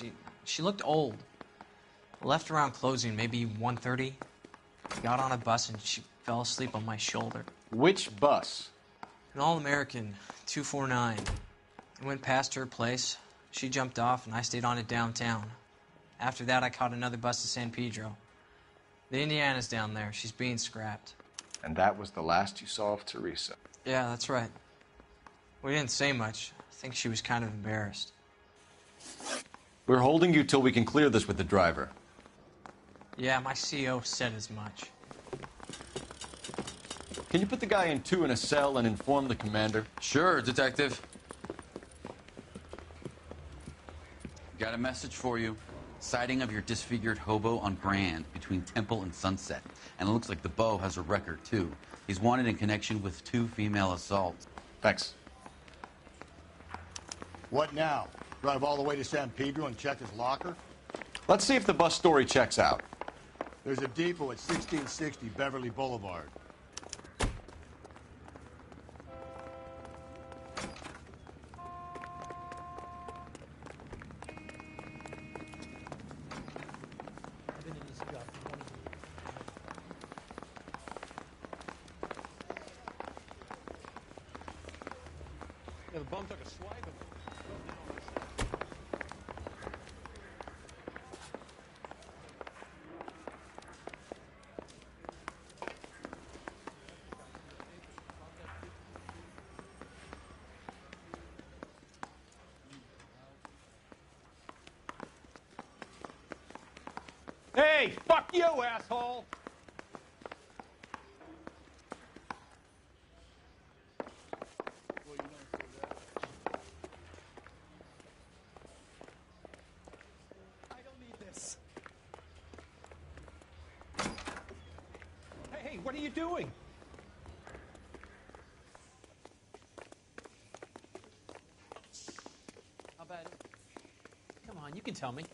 She looked old. Left around closing, maybe 1:30. Got on a bus and she fell asleep on my shoulder. Which bus? An All-American 249. I went past her place. She jumped off, and I stayed on it downtown. After that, I caught another bus to San Pedro. The Indiana's down there. She's being scrapped. And that was the last you saw of Teresa? Yeah, that's right. We didn't say much. I think she was kind of embarrassed. We're holding you till we can clear this with the driver. Yeah, my CO said as much. Can you put the guy in 2 in a cell and inform the commander? Sure, Detective. Got a message for you. Sighting of your disfigured hobo on Grand between Temple and Sunset. And it looks like the Beau has a record, too. He's wanted in connection with 2 female assaults. Thanks. What now? Drive all the way to San Pedro and check his locker? Let's see if the bus story checks out. There's a depot at 1660 Beverly Boulevard. Yeah, the bum took a swag of it. Hey, fuck you, asshole! Hey, what are you doing? How about it? Come on, you can tell me.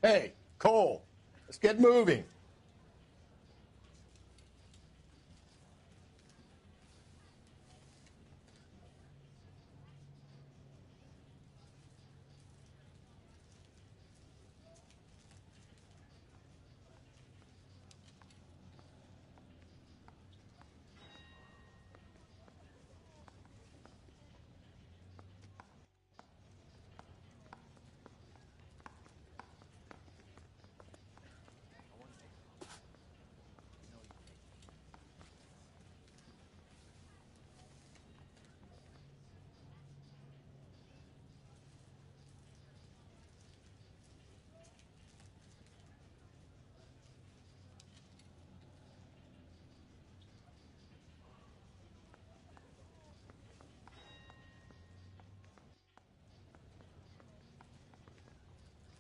Hey, Cole, let's get moving.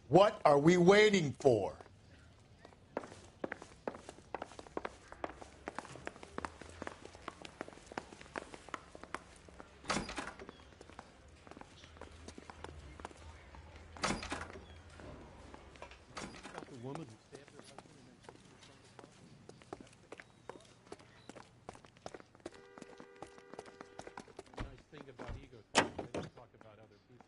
What are we waiting for? The woman who stabbed her husband and then took her from the car? The nice thing about ego trips, they don't talk about other people.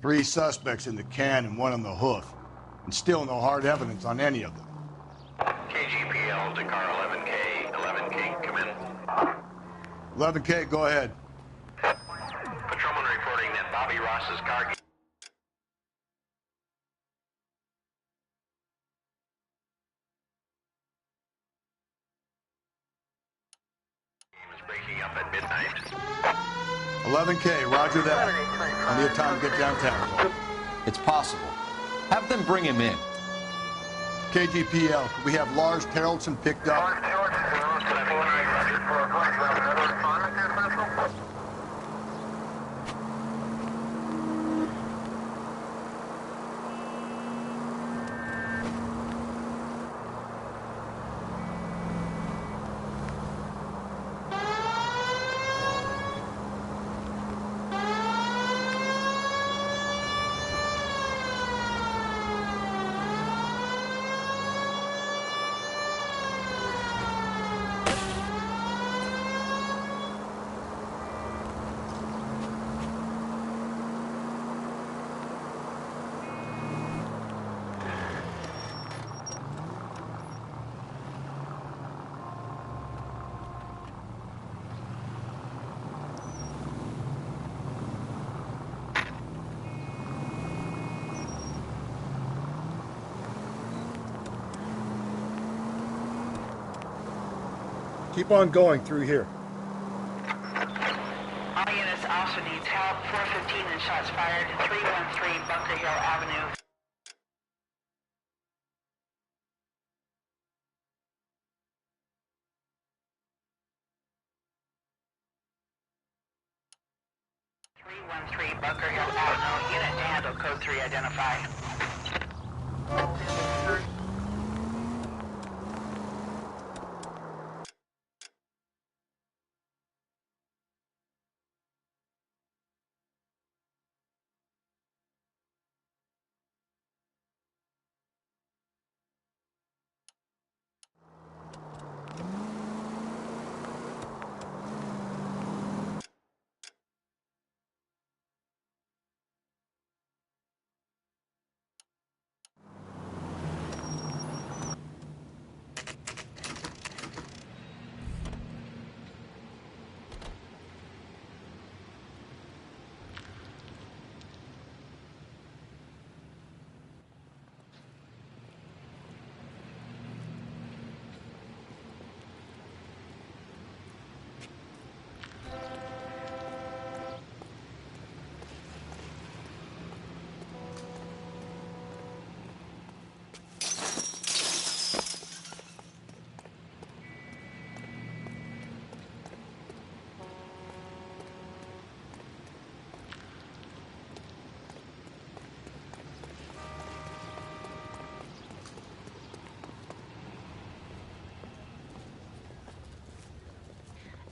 3 suspects in the can and 1 on the hoof. And still no hard evidence on any of them. KGPL to car 11K. 11K, come in. 11K, go ahead. Patrolman reporting that Bobby Ross's car is breaking up at midnight. 11K, roger that. Plenty of time to get downtown. It's possible. Have them bring him in. KGPL, could we have Lars Haraldson picked up? Keep on going through here. All units also needs help. 415 and shots fired. 313 Bunker Hill Avenue. Bunker Hill Avenue. Unit to handle code 3 identify.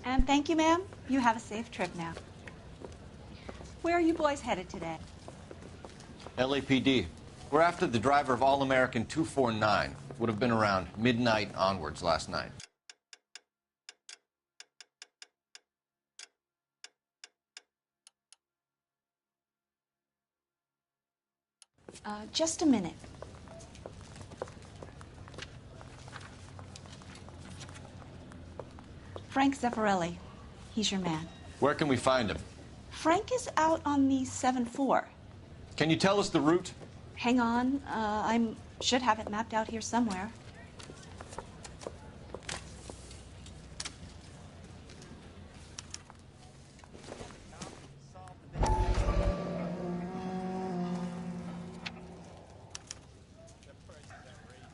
And thank you, ma'am. You have a safe trip now. Where are you boys headed today? LAPD. We're after the driver of All-American 249. Would have been around midnight onwards last night. Just a minute. Frank Zeffirelli. He's your man. Where can we find him? Frank is out on the 7-4. Can you tell us the route? Hang on. I should have it mapped out here somewhere.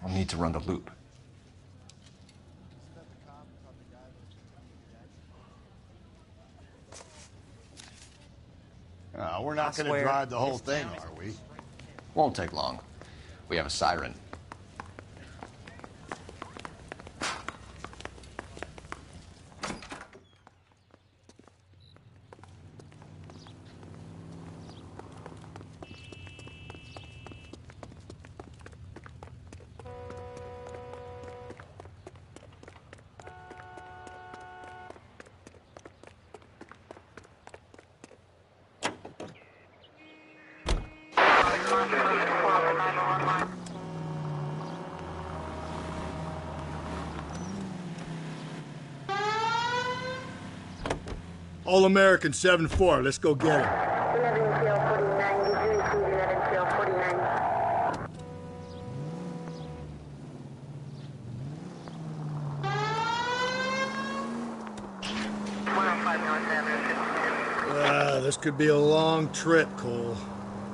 I'll need to run the loop. We're not going to drive the whole thing, are we? Won't take long. We have a siren. All-American 7-4. Let's go get him. This could be a long trip, Cole.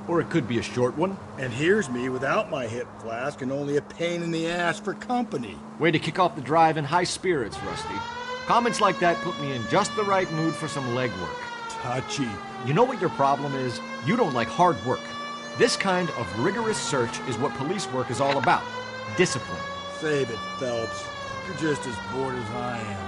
Or it could be a short one. And here's me without my hip flask and only a pain in the ass for company. Way to kick off the drive in high spirits, Rusty. Comments like that put me in just the right mood for some legwork. Touchy. You know what your problem is? You don't like hard work. This kind of rigorous search is what police work is all about. Discipline. Save it, Phelps. You're just as bored as I am.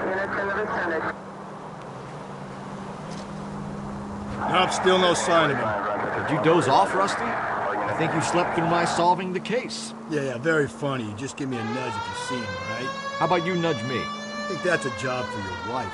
Units in the vicinity. Nope, still no sign of him. Did you doze off, Rusty? I think you slept through my solving the case. Yeah, very funny. You just give me a nudge if you see him, right? How about you nudge me? I think that's a job for your wife.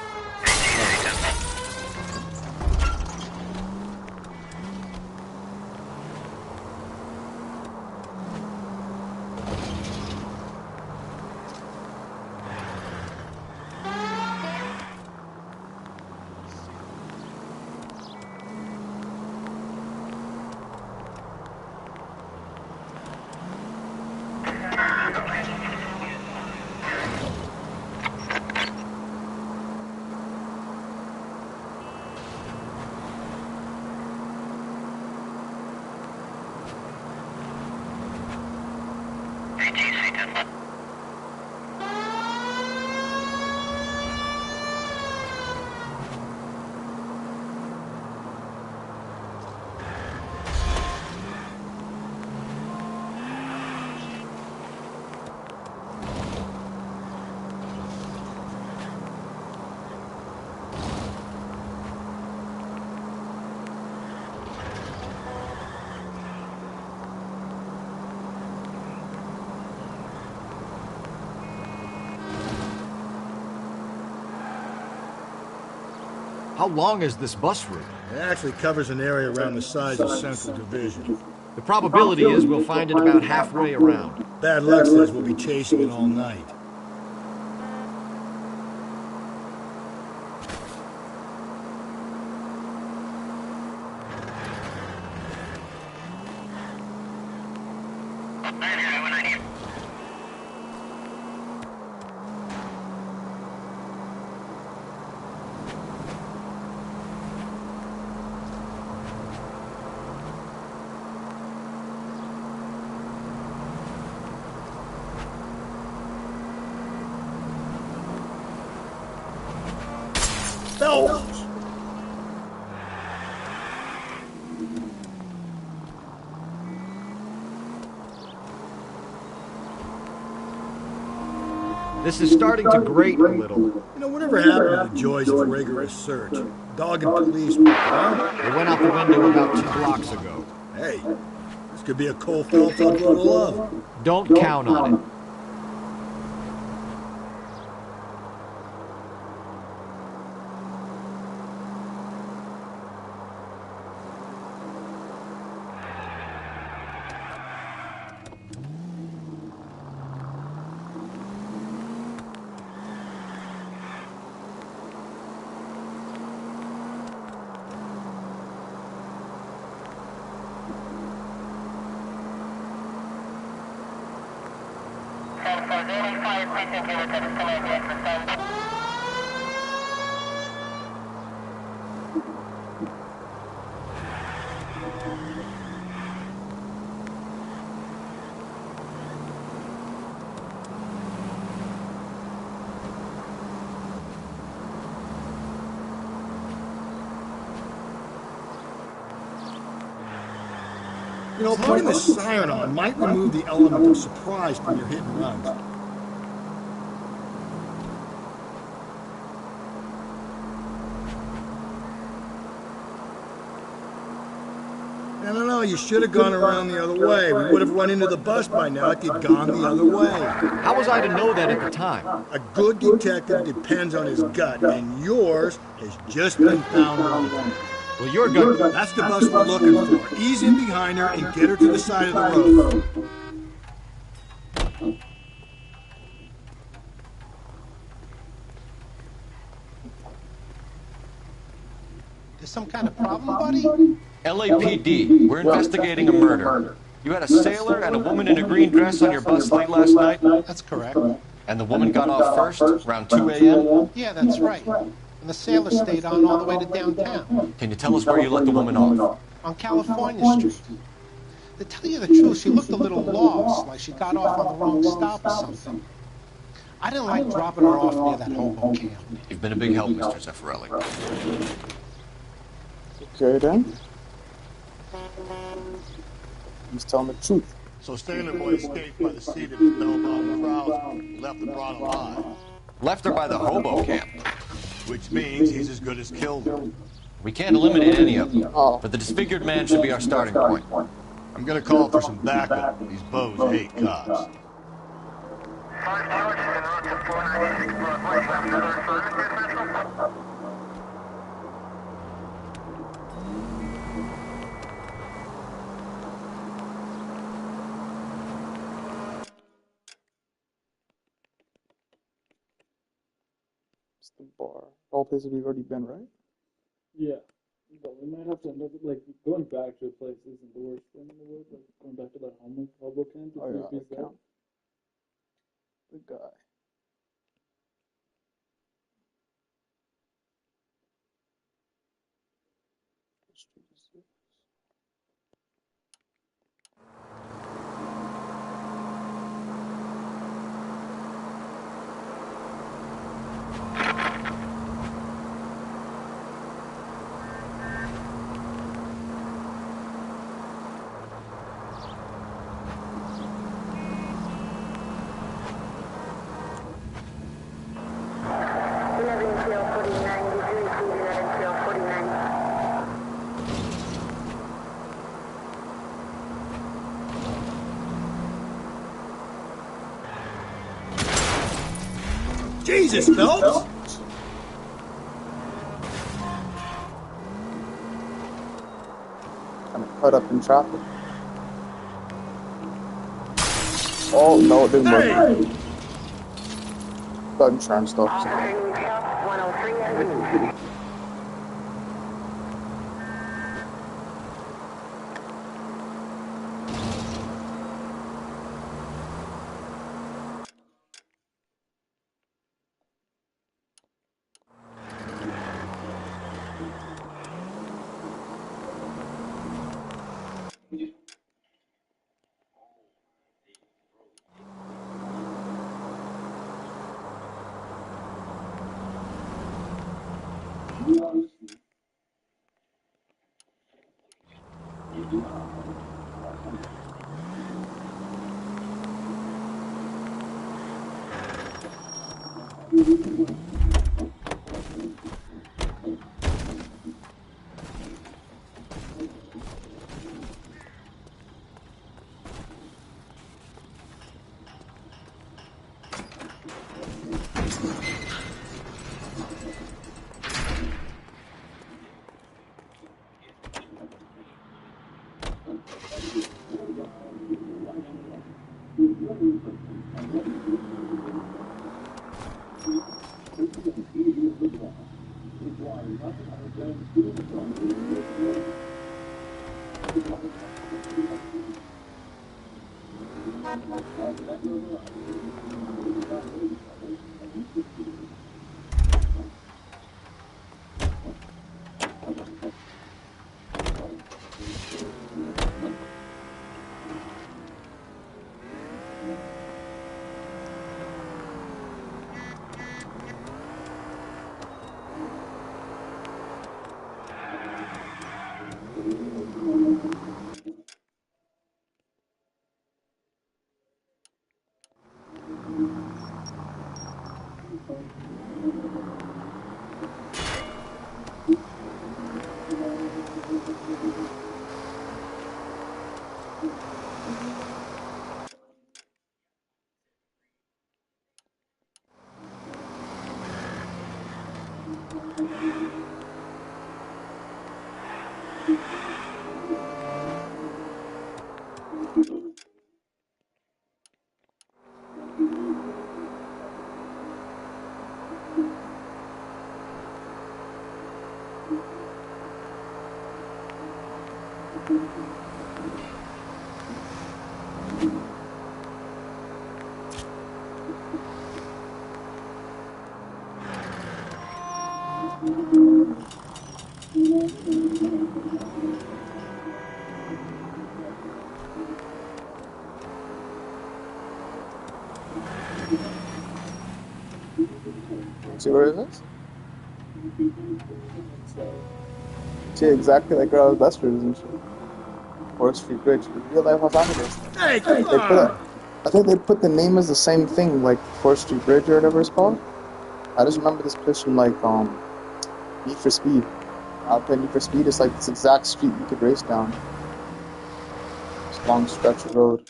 How long is this bus route? It actually covers an area around the size of Central Division. The probability is we'll find it about halfway around. Bad luck says we'll be chasing it all night. No! This is starting to grate a little. You know, whatever happened to the joys of rigorous search? Dog and policeman, huh? They went out the window about 2 blocks ago. Hey, this could be a cold felt upload of love. Don't count on it. You know, putting the siren on might remove the element of surprise from your hit and runs. I don't know, you should have gone around the other way. We would have run into the bus by now if you'd gone the other way. How was I to know that at the time? A good detective depends on his gut, and yours has just been found wrong. Well, your gut... That's the bus we're looking for. Ease in behind her and get her to the side of the road. There's some kind of problem, buddy? LAPD, we're investigating a murder. You had a sailor and a woman in a green dress on your bus late last night? That's correct. And the woman got off first, around 2 a.m.? Yeah, that's right. And the sailor stayed on all the way to downtown. Can you tell us where you let the woman off? On California Street. To tell you the truth, she looked a little lost, like she got off on the wrong stop or something. I didn't like dropping her off near that hobo camp. You've been a big help, Mr. Zeffirelli. Okay, then. He's telling the truth. So Sailor Boy escaped by the seat of his bell-bottom trousers and left the broad alive. Left her by the hobo camp. Which means he's as good as killed her. We can't eliminate any of them, but the disfigured man should be our starting point. I'm gonna call for some backup. These bows hate cops. It's the bar. All places we've already been, right? Yeah. But we might have to end up, like, going back to a place isn't the worst thing in the world. Like, going back to that hobo camp to Oh, see yeah, if he's there. account. The guy. What street is this? Jesus, Phelps! Kind of caught up in traffic. Oh, no, it didn't work. Got insurance though. See where it is? See, exactly like where Buster's and shit. 4th Street Bridge. Real life Los Angeles. Hey, I think they put the name as the same thing, like 4th Street Bridge or whatever it's called. I just remember this place from like Need for Speed. I play Need for Speed. It's like this exact street you could race down. This long stretch of road.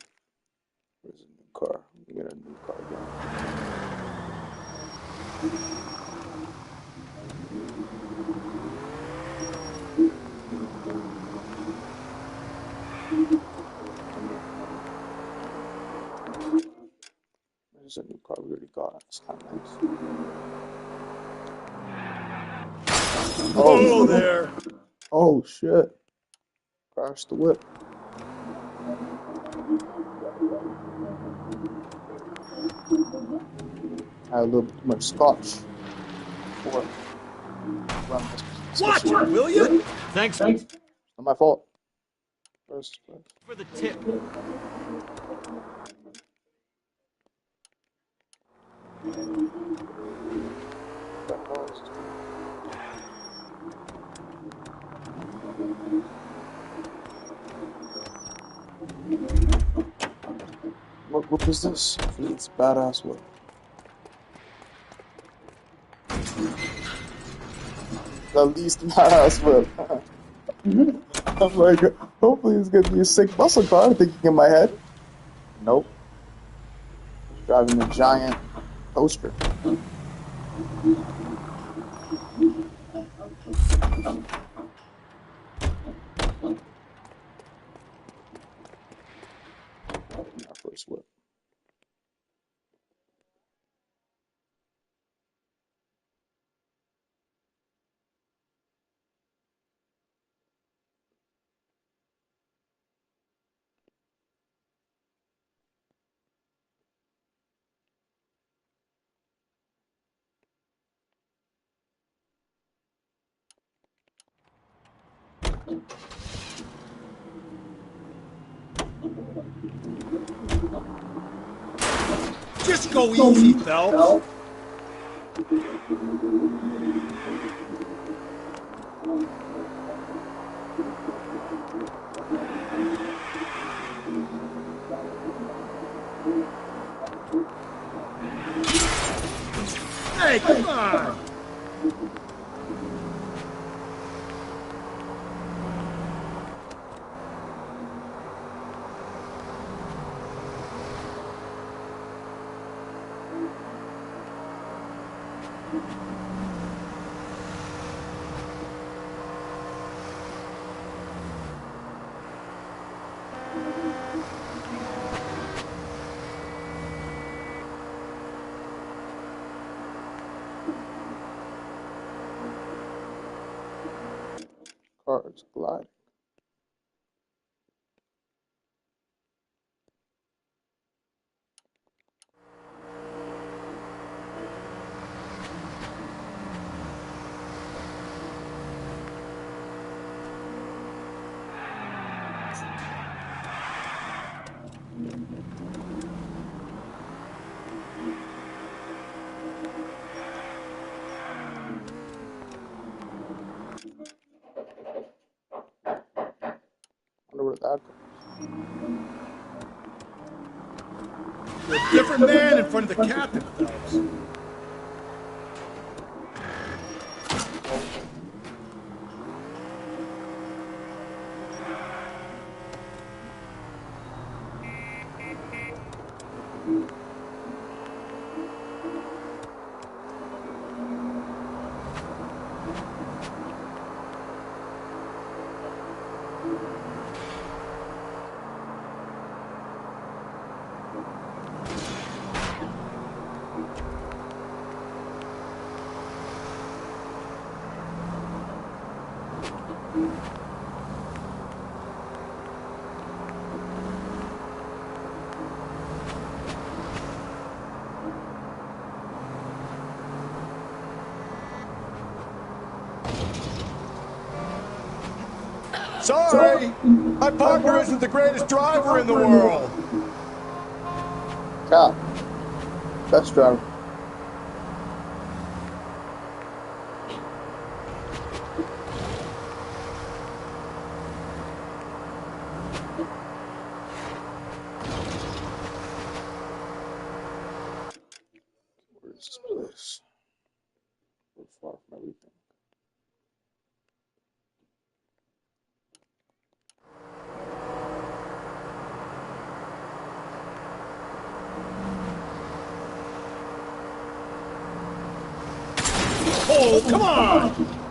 Where's a new car? We get a new car again. There's a new car we already got. It's kind of nice. Whoa there! Oh shit! Crash the whip. I had a little bit too much scotch before. Watch it, will you? Thanks. Not my fault. First. For the tip. What whip is this? It's badass whip. The least badass whip. I'm like, hopefully it's gonna be a sick muscle car. Thinking in my head. Nope. Driving a giant toaster. My first whip. Just go easy, Phelps. Hey, come on! Cars gliding. Wonder where that goes. You're a different man in front of the captain, Phelps. Sorry, my partner isn't the greatest driver in the world. Cap. Best driver. Where's this place? far from everything. Oh, come on!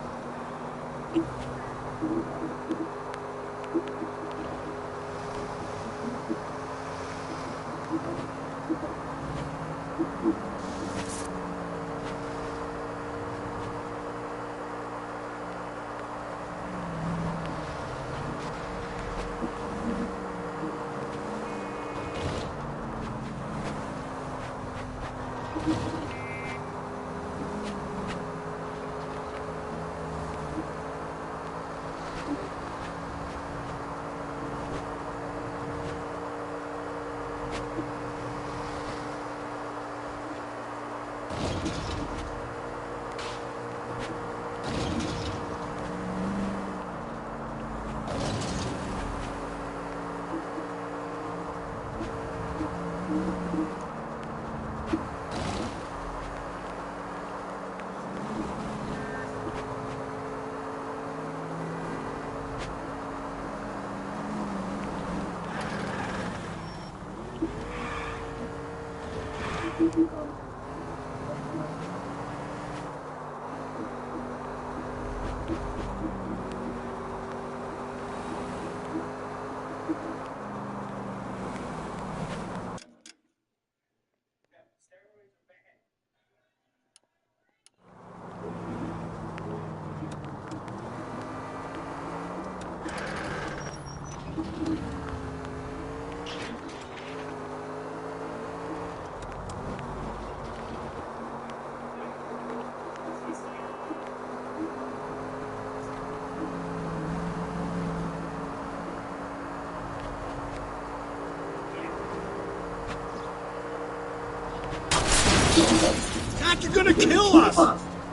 God, you're gonna kill us!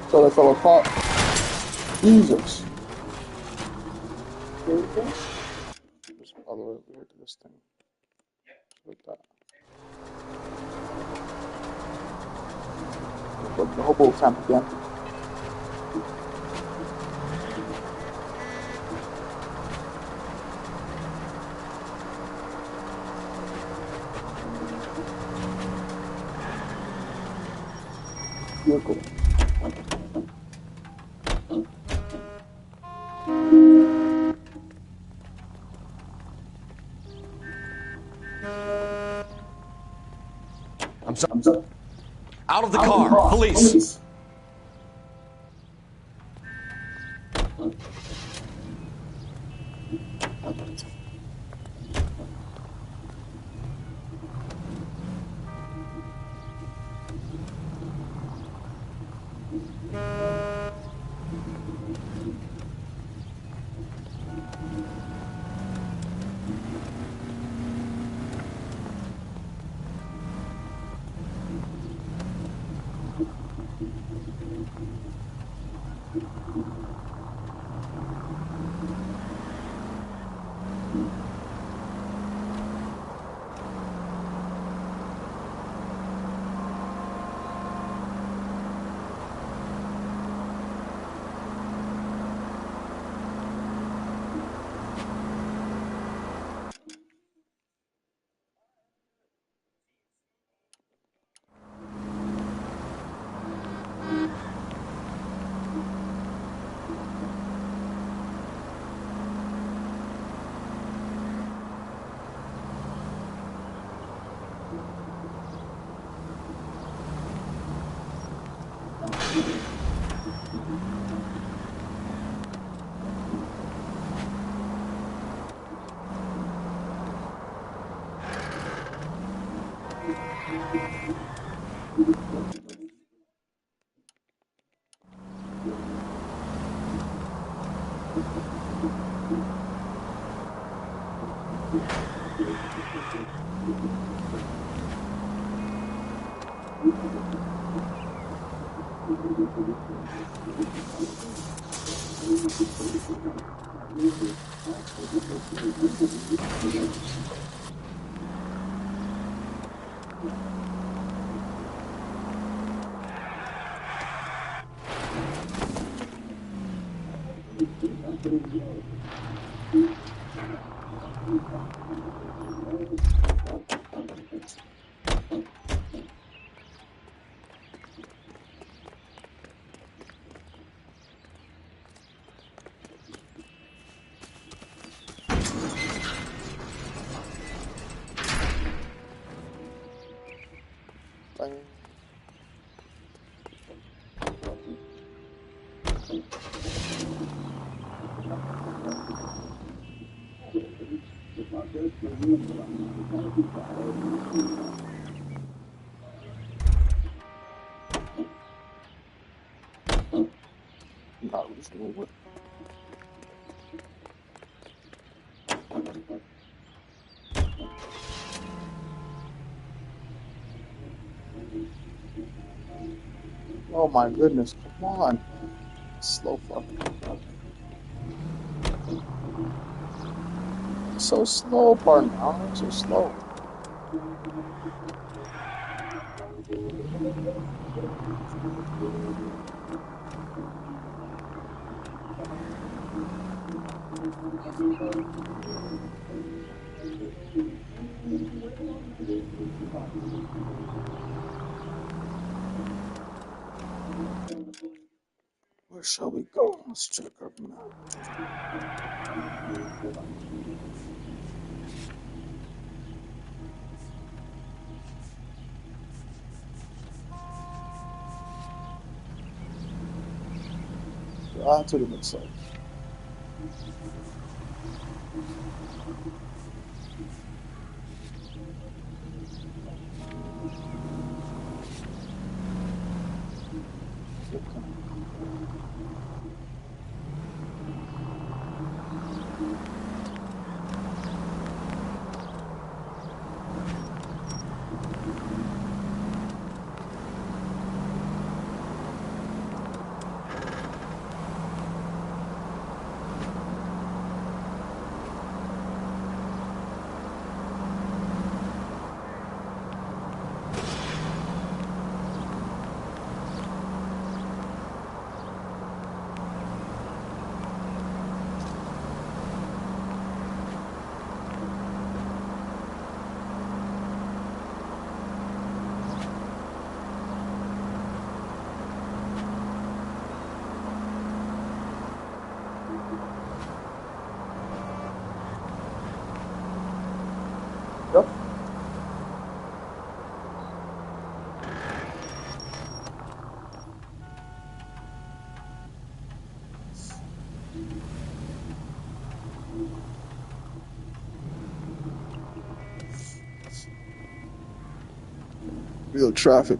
So they fell apart. Jesus. Here we go. Just all the way over here to this thing. Like that. Go to the hobo camp again. Vehicle. I'm sorry. Out of the car. Police. Not reasonable. Oh my goodness, come on. Slow fuck. So slow, partner. I'm so slow. Where shall we go? Let's check our map. That's what it looks like. Yep. Real traffic.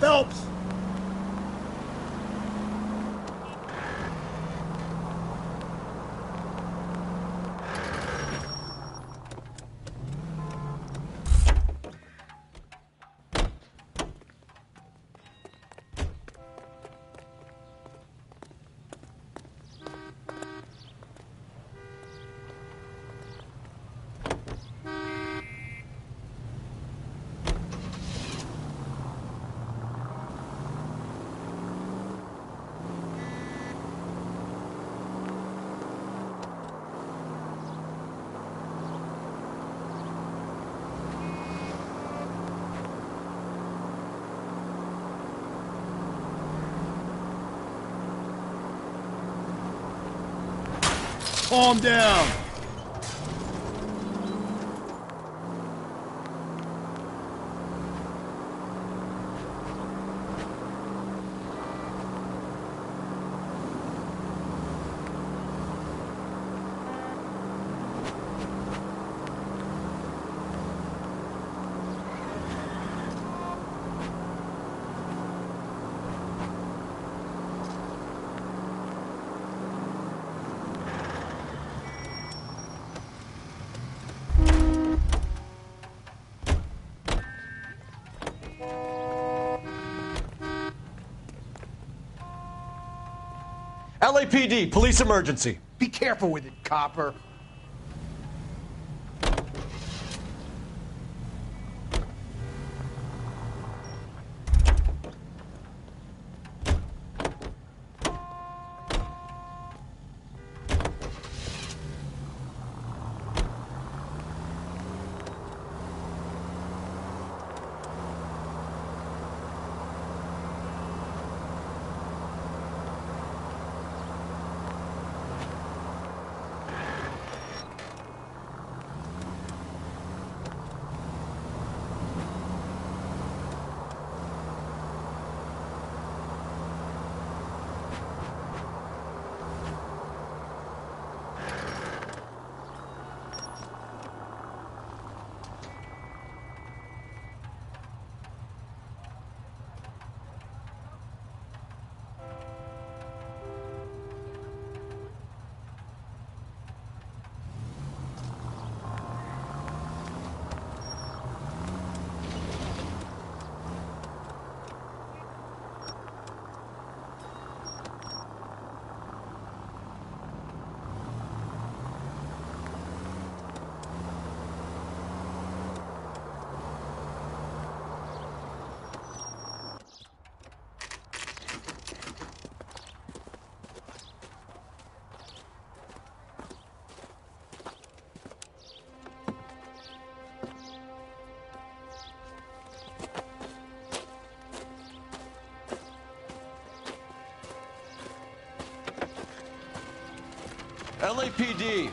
Phelps! calm down. LAPD, police emergency. Be careful with it, copper. LAPD,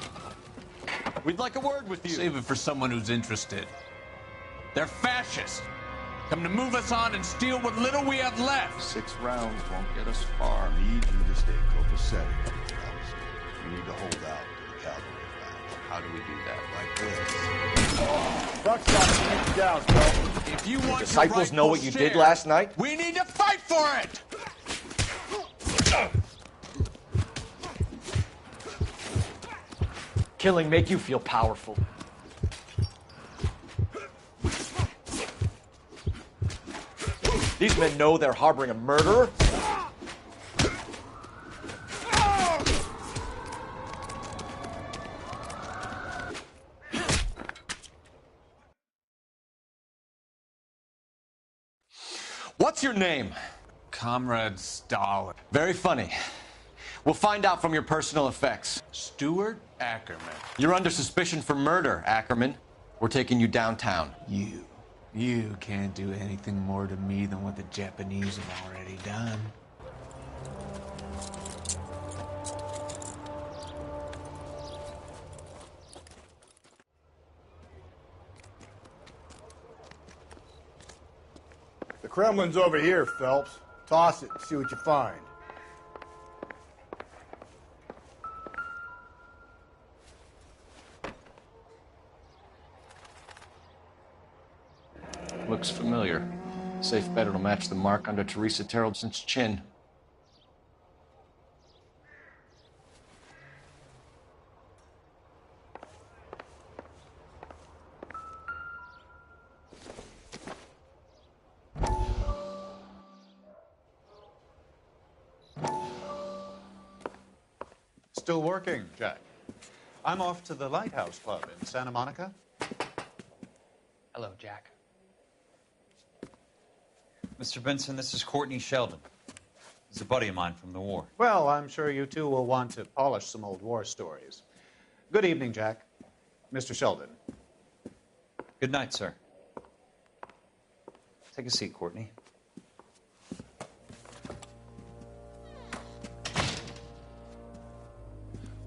we'd like a word with you. Save it for someone who's interested. They're fascists. Come to move us on and steal what little we have left. 6 rounds won't get us far. I need you to stay copacetic. We need to hold out to the cavalry advance. How do we do that? Like this. Truck stop, keep you down, bro. If you want Disciples know what you did last night? We need to fight for it! Killing make you feel powerful. These men know they're harboring a murderer. What's your name? Comrade Stalin. Very funny. We'll find out from your personal effects. Stuart Ackerman. You're under suspicion for murder, Ackerman. We're taking you downtown. You can't do anything more to me than what the Japanese have already done. The Kremlin's over here, Phelps. Toss it and see what you find. Looks familiar. Safe bet it'll match the mark under Teresa Terrelson's chin. Still working, Jack. I'm off to the Lighthouse Club in Santa Monica. Hello, Jack. Mr. Benson, this is Courtney Sheldon. He's a buddy of mine from the war. Well, I'm sure you two will want to polish some old war stories. Good evening, Jack. Mr. Sheldon. Good night, sir. Take a seat, Courtney.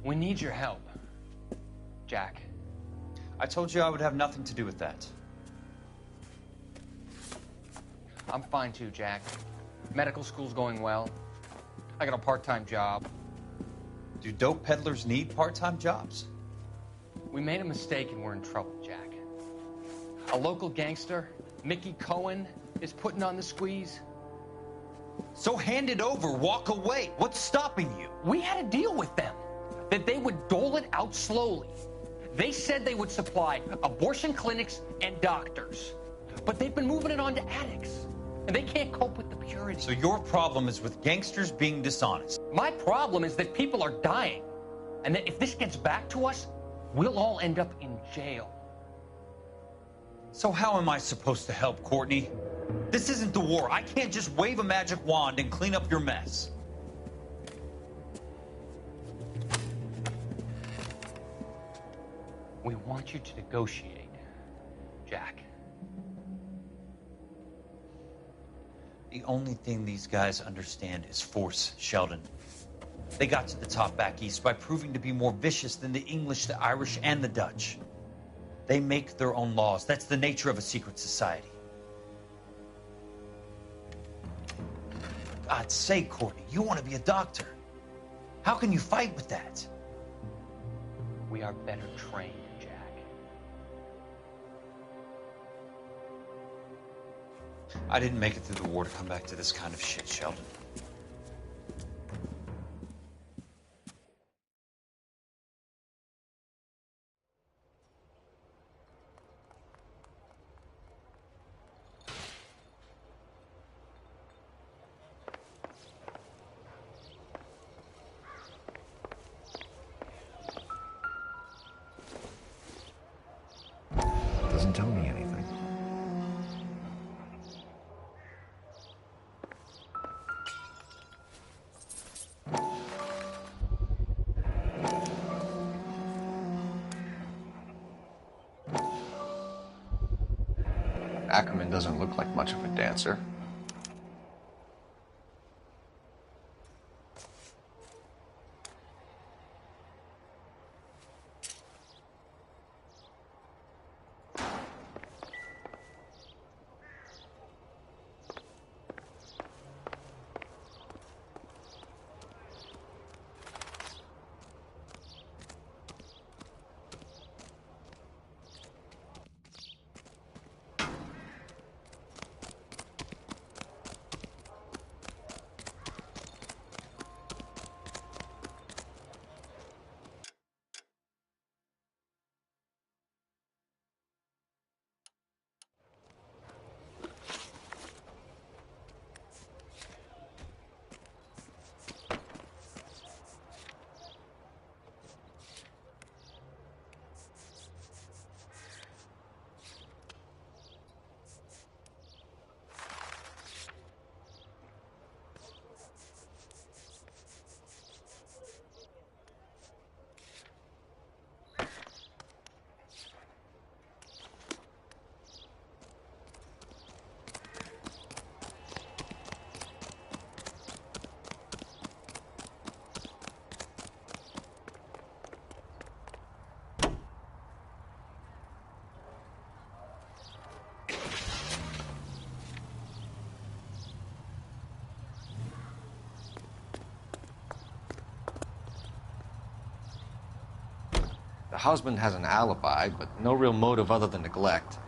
We need your help, Jack. I told you I would have nothing to do with that. I'm fine too, Jack. Medical school's going well. I got a part-time job. Do dope peddlers need part-time jobs? We made a mistake and we're in trouble, Jack. A local gangster, Mickey Cohen, is putting on the squeeze. So hand it over, walk away. What's stopping you? We had a deal with them that they would dole it out slowly. They said they would supply abortion clinics and doctors, but they've been moving it on to addicts, and they can't cope with the purity. So your problem is with gangsters being dishonest. My problem is that people are dying, and that if this gets back to us, we'll all end up in jail. So how am I supposed to help, Courtney? This isn't the war. I can't just wave a magic wand and clean up your mess. We want you to negotiate, Jack. The only thing these guys understand is force, Sheldon. They got to the top back east by proving to be more vicious than the English, the Irish, and the Dutch. They make their own laws. That's the nature of a secret society. God's sake, Courtney, you want to be a doctor. How can you fight with that? We are better trained, Jack. I didn't make it through the war to come back to this kind of shit, Sheldon. Doesn't tell me anything. Ackerman doesn't look like much of a dancer. The husband has an alibi, but no real motive other than neglect.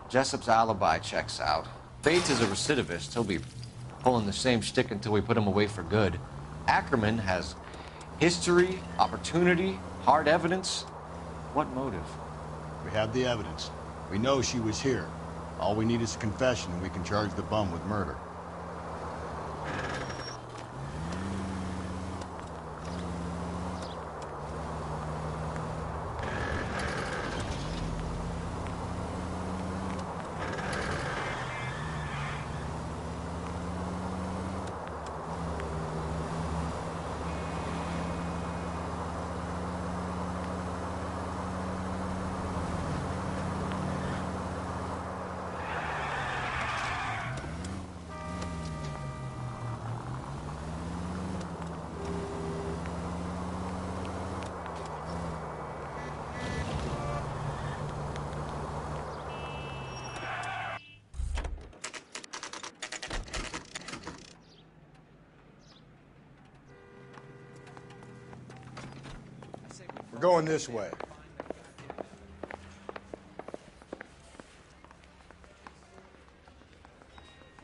Jessup's alibi checks out. Bates is a recidivist. He'll be pulling the same shtick until we put him away for good. Ackerman has history, opportunity, hard evidence. What motive? We have the evidence. We know she was here. All we need is a confession, and we can charge the bum with murder. We're going this way.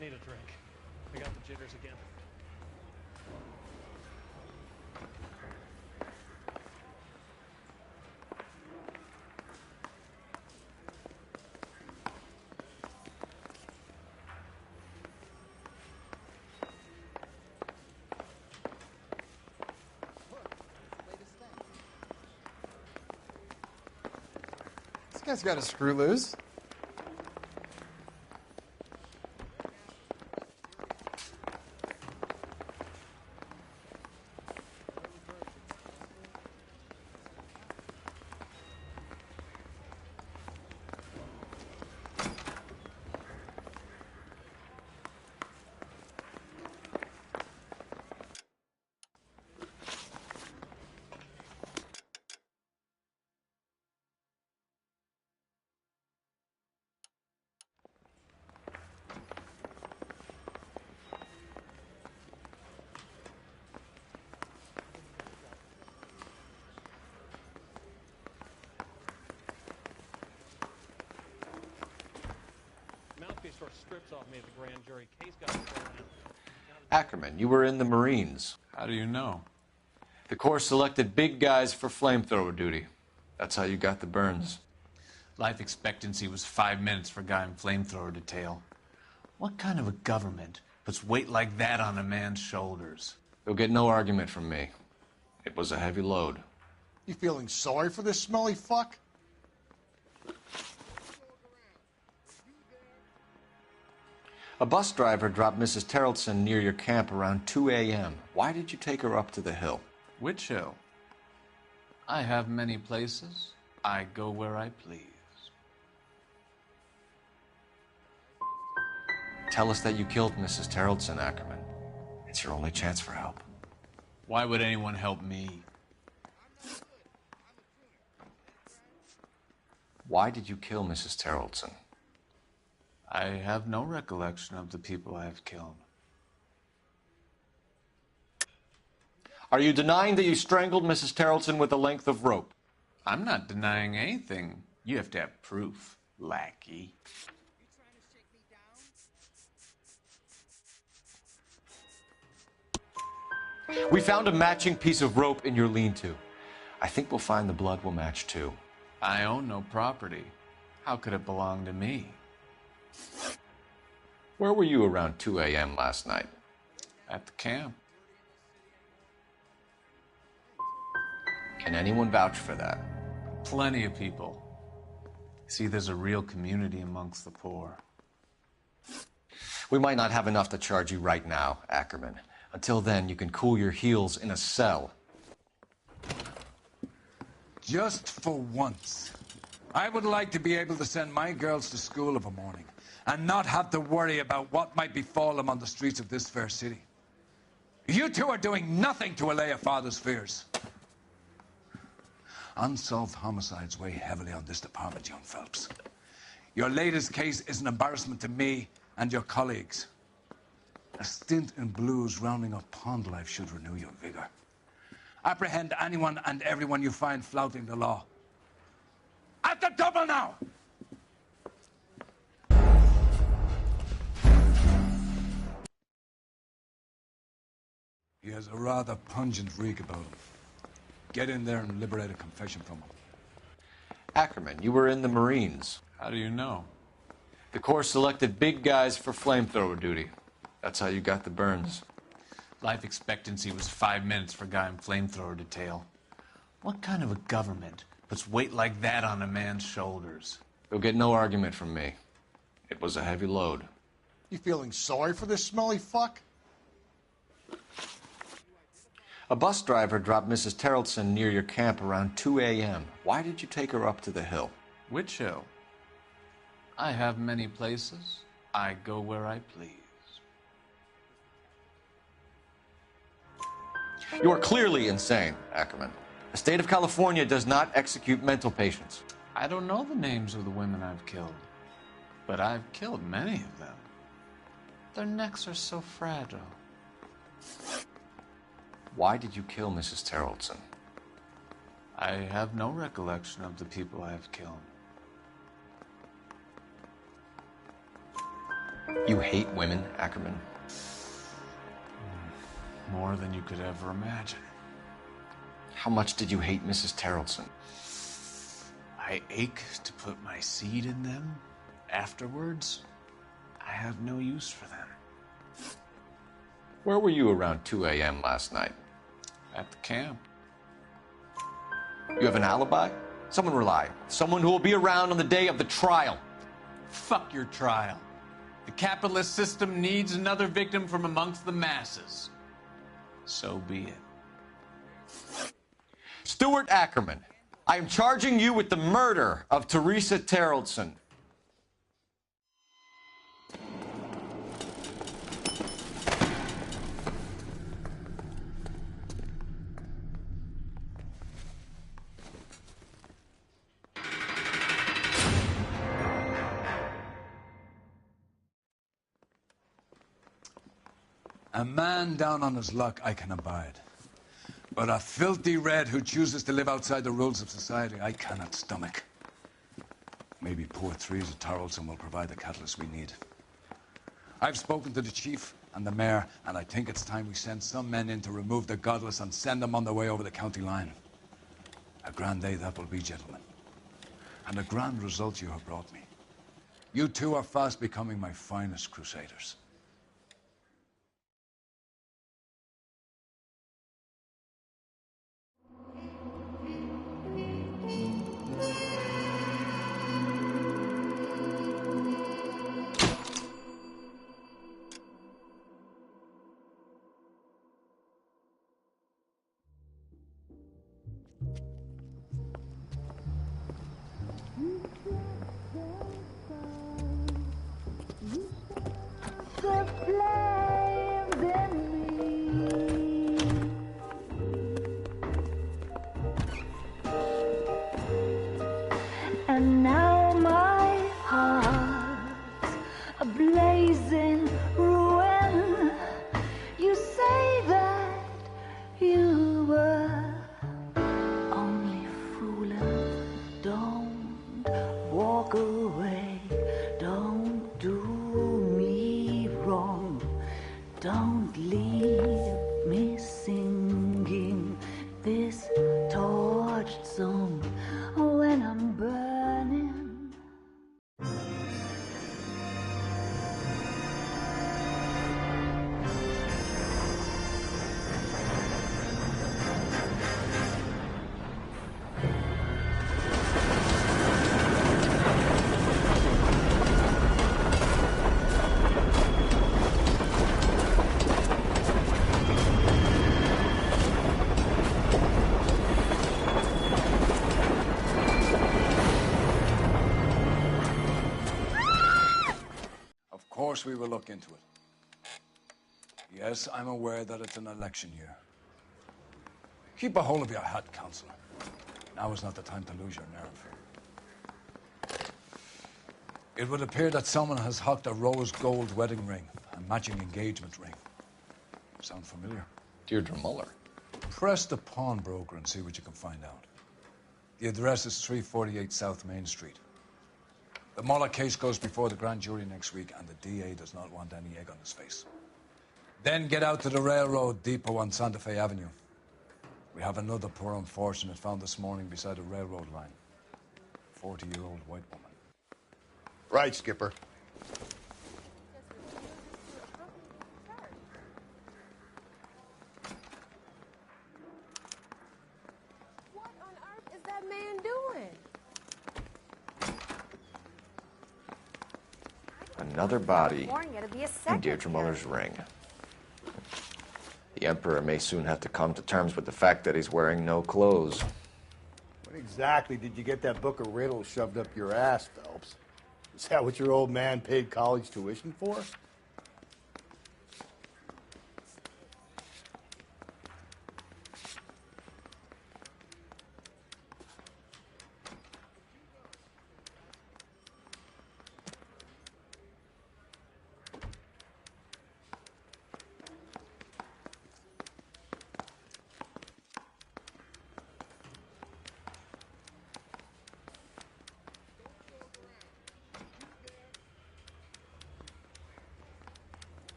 Need a drink. I got the jitters again. This guy's got a screw loose. Mouthpiece sort of strips off me at the grand jury. Case got thrown out. Ackerman, you were in the Marines. How do you know? The Corps selected big guys for flamethrower duty. That's how you got the burns. Life expectancy was 5 minutes for a guy in flamethrower detail. What kind of a government puts weight like that on a man's shoulders? You'll get no argument from me. It was a heavy load. You feeling sorry for this smelly fuck? A bus driver dropped Mrs. Terrelson near your camp around 2 a.m. Why did you take her up to the hill? Which hill? I have many places. I go where I please. Tell us that you killed Mrs. Terrelson, Ackerman. It's your only chance for help. Why would anyone help me? Why did you kill Mrs. Terrelson? I have no recollection of the people I have killed. Are you denying that you strangled Mrs. Terrelson with a length of rope? I'm not denying anything. You have to have proof, lackey. We found a matching piece of rope in your lean-to. I think we'll find the blood will match too. I own no property. How could it belong to me? Where were you around 2 a.m. last night? At the camp. Can anyone vouch for that? Plenty of people. See, there's a real community amongst the poor. We might not have enough to charge you right now, Ackerman. Until then, you can cool your heels in a cell. Just for once, I would like to be able to send my girls to school of a morning and not have to worry about what might befall them on the streets of this fair city. You two are doing nothing to allay a father's fears. Unsolved homicides weigh heavily on this department, young Phelps. Your latest case is an embarrassment to me and your colleagues. A stint in blues rounding up pond life should renew your vigor. Apprehend anyone and everyone you find flouting the law. At the double now! He has a rather pungent reek about him. Get in there and liberate a confession from him. Ackerman, you were in the Marines. How do you know? The Corps selected big guys for flamethrower duty. That's how you got the burns. Life expectancy was 5 minutes for a guy in flamethrower detail. What kind of a government puts weight like that on a man's shoulders? You'll get no argument from me. It was a heavy load. You feeling sorry for this smelly fuck? A bus driver dropped Mrs. Terrelson near your camp around 2 a.m. Why did you take her up to the hill? Which hill? I have many places. I go where I please. You are clearly insane, Ackerman. The state of California does not execute mental patients. I don't know the names of the women I've killed, but I've killed many of them. Their necks are so fragile. Why did you kill Mrs. Terrelson? I have no recollection of the people I have killed. You hate women, Ackerman? More than you could ever imagine. How much did you hate Mrs. Terrelson? I ache to put my seed in them. Afterwards, I have no use for them. Where were you around 2 a.m. last night? At the camp. You have an alibi? Someone rely. Someone who will be around on the day of the trial. Fuck your trial. The capitalist system needs another victim from amongst the masses. So be it. Stuart Ackerman, I am charging you with the murder of Teresa Terrelson. A man down on his luck I can abide. But a filthy red who chooses to live outside the rules of society, I cannot stomach. Maybe poor Teresa Terrelson will provide the catalyst we need. I've spoken to the chief and the mayor, and I think it's time we send some men in to remove the godless and send them on their way over the county line. A grand day that will be, gentlemen. And a grand result you have brought me. You two are fast becoming my finest crusaders. And now my heart's a blazing ruin. You say that you were only fooling. Don't walk away. Don't do me wrong. Don't leave me singing this torched song when I'm burning. Of course we will look into it. Yes, I'm aware that it's an election year. Keep a hold of your hat, Counselor. Now is not the time to lose your nerve. It would appear that someone has hocked a rose gold wedding ring and matching engagement ring. Sound familiar? Deirdre Muller. Press the pawnbroker and see what you can find out. The address is 348 South Main Street. The Muller case goes before the grand jury next week, and the DA does not want any egg on his face. Then get out to the railroad depot on Santa Fe Avenue. We have another poor unfortunate found this morning beside a railroad line. 40-year-old white woman. Right, Skipper. What on earth is that man doing? Another body Warning, it'll be a in second Deirdre here. Muller's ring. The Emperor may soon have to come to terms with the fact that he's wearing no clothes. When exactly did you get that book of riddles shoved up your ass, Phelps? Is that what your old man paid college tuition for?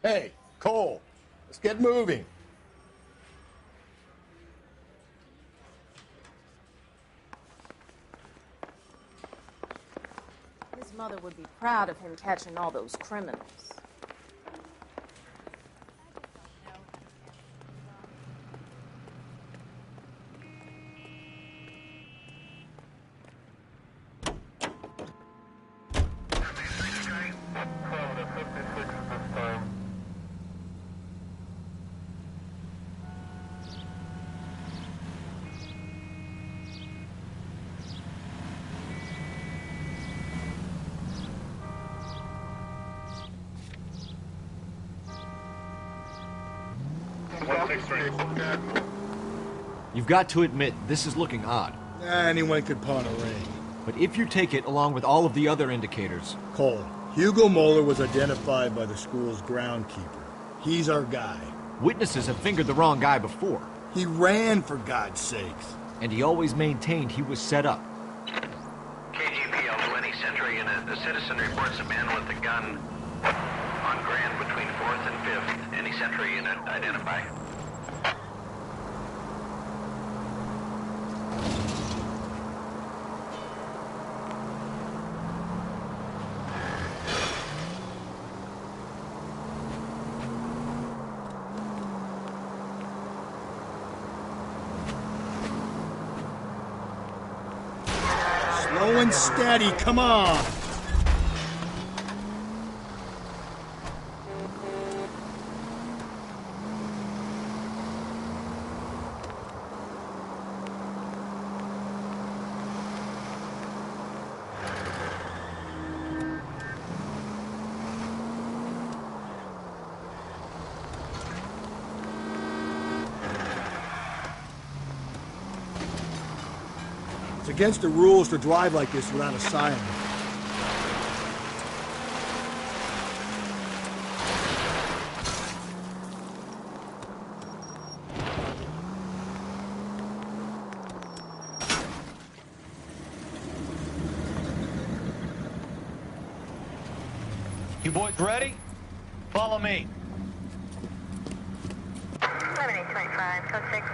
Hey, Cole, let's get moving. His mother would be proud of him catching all those criminals. You've got to admit, this is looking odd. Anyone could pawn a ring. But if you take it along with all of the other indicators... Cole, Hugo Moeller was identified by the school's groundkeeper. He's our guy. Witnesses have fingered the wrong guy before. He ran, for God's sakes. And he always maintained he was set up. KGPL 20 Century Unit. A citizen reports a man with a gun on Grand between 4th and 5th. Any Century Unit identify. Slow and steady, come on! It's against the rules to drive like this without a siren. You boys ready? Follow me. 7825, code 6.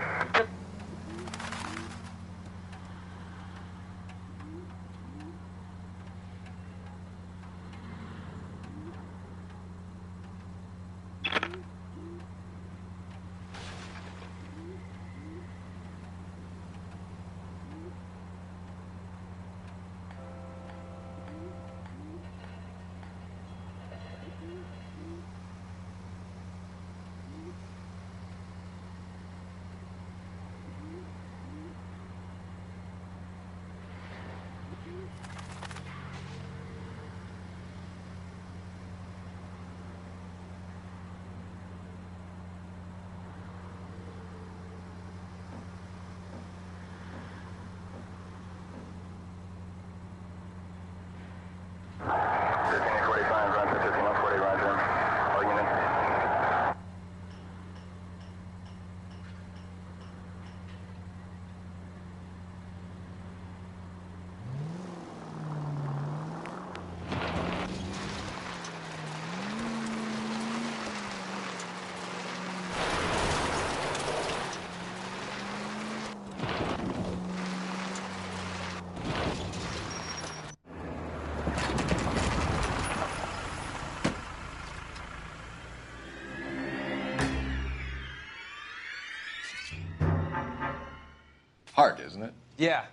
Hard, isn't it? Yeah.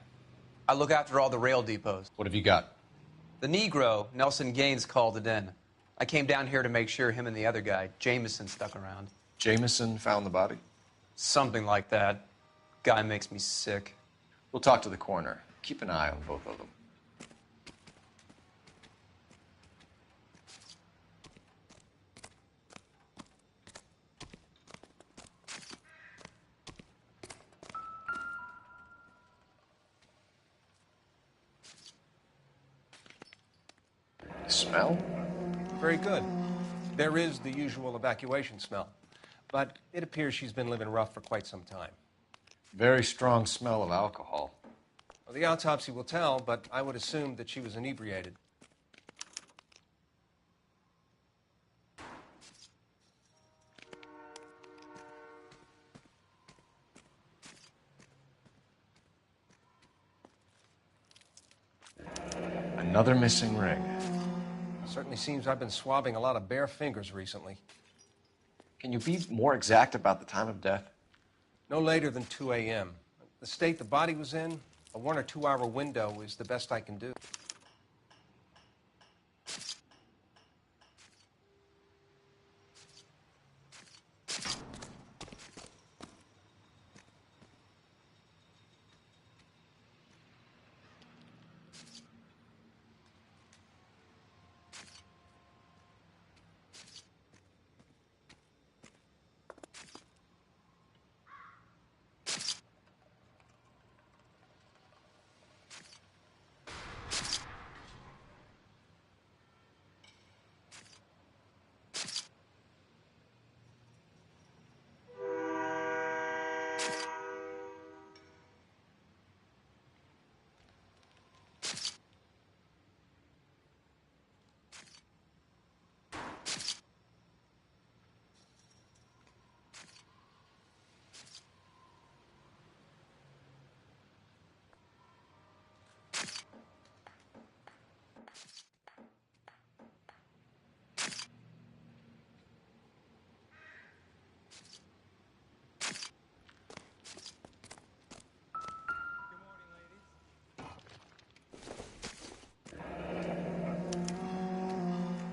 I look after all the rail depots. What have you got? The Negro, Nelson Gaines, called it in. I came down here to make sure him and the other guy, Jameson, stuck around. Jameson found the body? Something like that. Guy makes me sick. We'll talk to the coroner. Keep an eye on both of them. Smell? Very good. There is the usual evacuation smell, but it appears she's been living rough for quite some time. Very strong smell of alcohol. Well, the autopsy will tell, but I would assume that she was inebriated. Another missing ring. Certainly seems I've been swabbing a lot of bare fingers recently. Can you be more exact about the time of death? No later than 2 a.m. The state the body was in, a 1 or 2 hour window is the best I can do.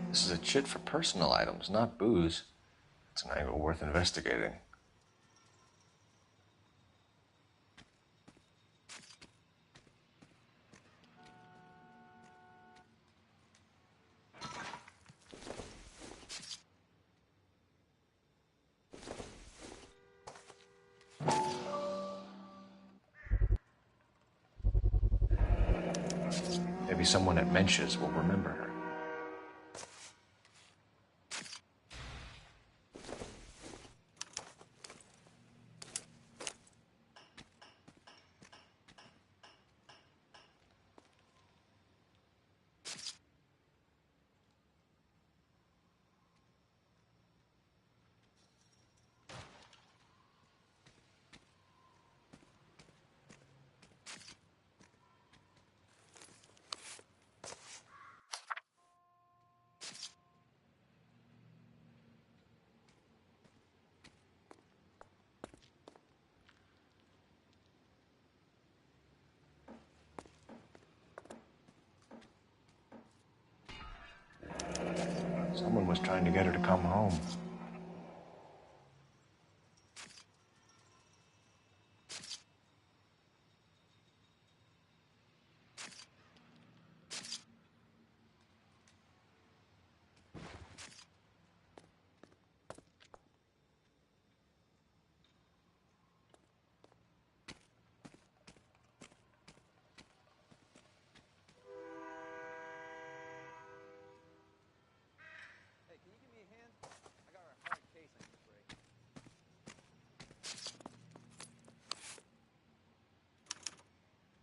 This is a chit for personal items, not booze. It's an angle worth investigating. Maybe someone at Mensch's will remember her. Someone was trying to get her to come home.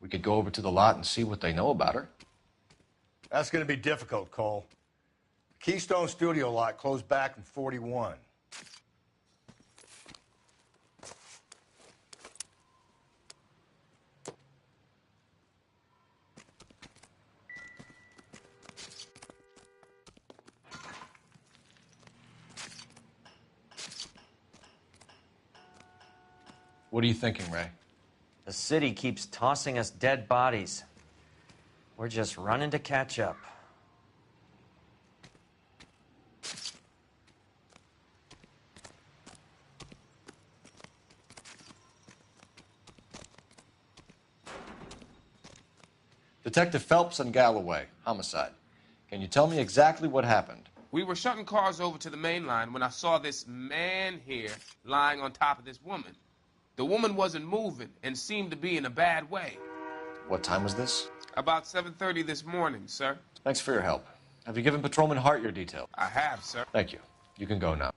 We could go over to the lot and see what they know about her. That's going to be difficult, Cole. The Keystone Studio lot closed back in '41. What are you thinking, Ray? The city keeps tossing us dead bodies. We're just running to catch up. Detective Phelps and Galloway, homicide. Can you tell me exactly what happened? We were shutting cars over to the main line when I saw this man here lying on top of this woman. The woman wasn't moving and seemed to be in a bad way. What time was this? About 7:30 this morning, sir. Thanks for your help. Have you given Patrolman Hart your detail? I have, sir. Thank you. You can go now.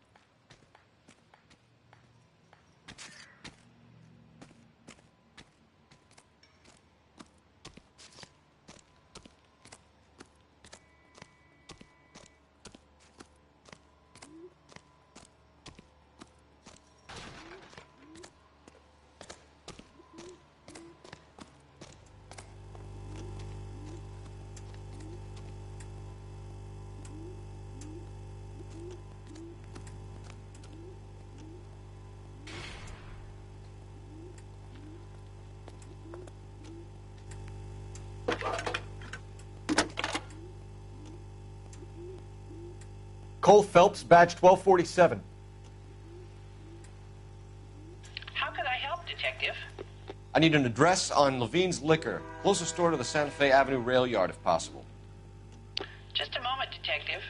Cole Phelps, badge 1247. How could I help, Detective? I need an address on Levine's Liquor. Closest store to the Santa Fe Avenue rail yard, if possible. Just a moment, Detective.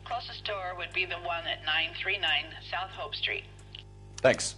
Closest store would be the one at 939 South Hope Street. Thanks.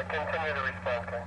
Continue to respond, okay?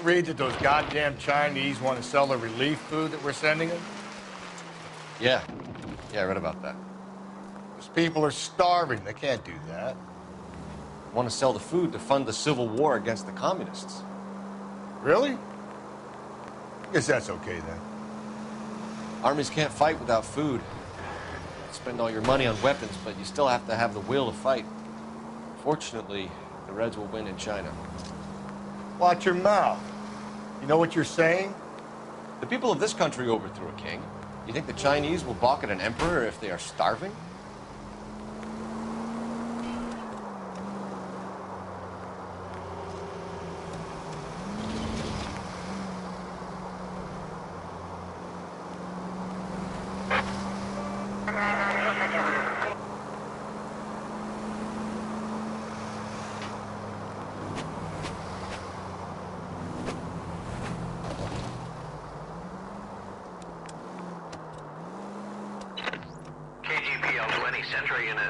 Read that those goddamn Chinese want to sell the relief food that we're sending them? Yeah. Yeah, I read about that. Those people are starving. They can't do that. They want to sell the food to fund the civil war against the communists. Really? Guess that's okay then. Armies can't fight without food. Spend all your money on weapons, but you still have to have the will to fight. Fortunately, the Reds will win in China. Watch your mouth. You know what you're saying? The people of this country overthrew a king. You think the Chinese will balk at an emperor if they are starving?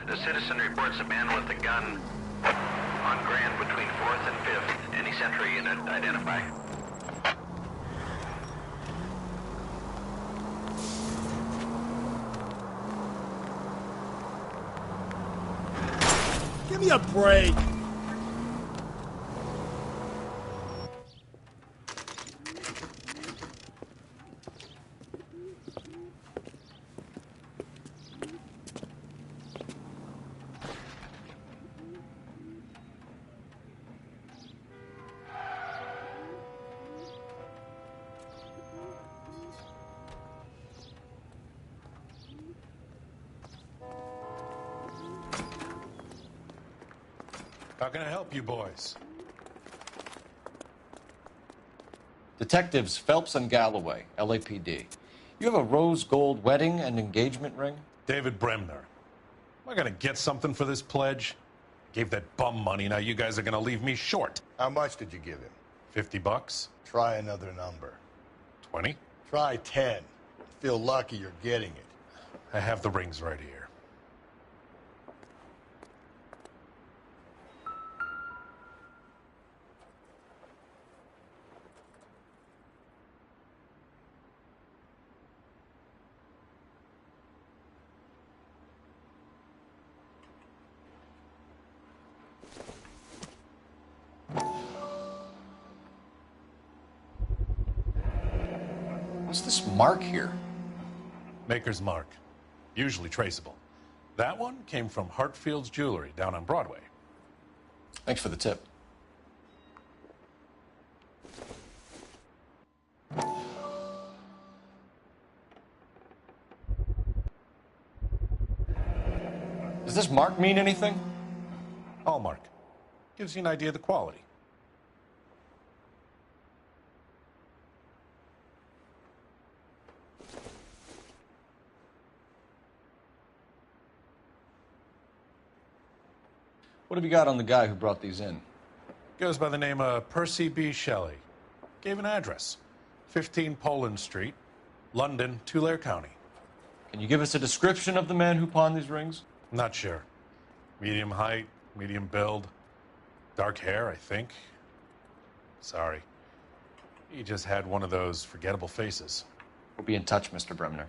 A citizen reports a man with a gun on Grand between 4th and 5th. Any Sentry unit identify. Give me a break. How can I help you boys? Detectives Phelps and Galloway, LAPD. You have a rose gold wedding and engagement ring? David Bremner. Am I going to get something for this pledge? Gave that bum money, now you guys are going to leave me short. How much did you give him? $50? Try another number. 20? Try 10. Feel lucky you're getting it. I have the rings right here. What's this mark here? Maker's mark. Usually traceable. That one came from Hartfield's Jewelry down on Broadway. Thanks for the tip. Does this mark mean anything? Hallmark. Gives you an idea of the quality. What have you got on the guy who brought these in? Goes by the name of Percy B. Shelley. Gave an address. 15 Poland Street, London, Tulare County. Can you give us a description of the man who pawned these rings? Not sure. Medium height, medium build. Dark hair, I think. Sorry. He just had one of those forgettable faces. We'll be in touch, Mr. Bremner.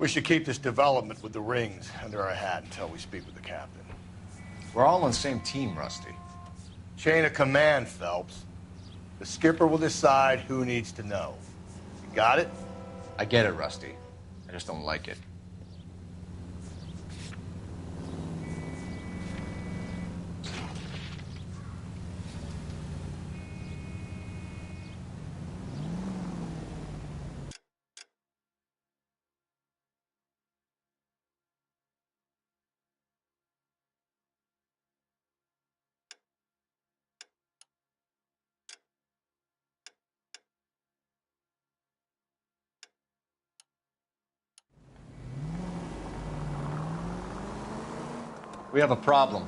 We should keep this development with the rings under our hat until we speak with the captain. We're all on the same team, Rusty. Chain of command, Phelps. The skipper will decide who needs to know. You got it? I get it, Rusty. I just don't like it. We have a problem.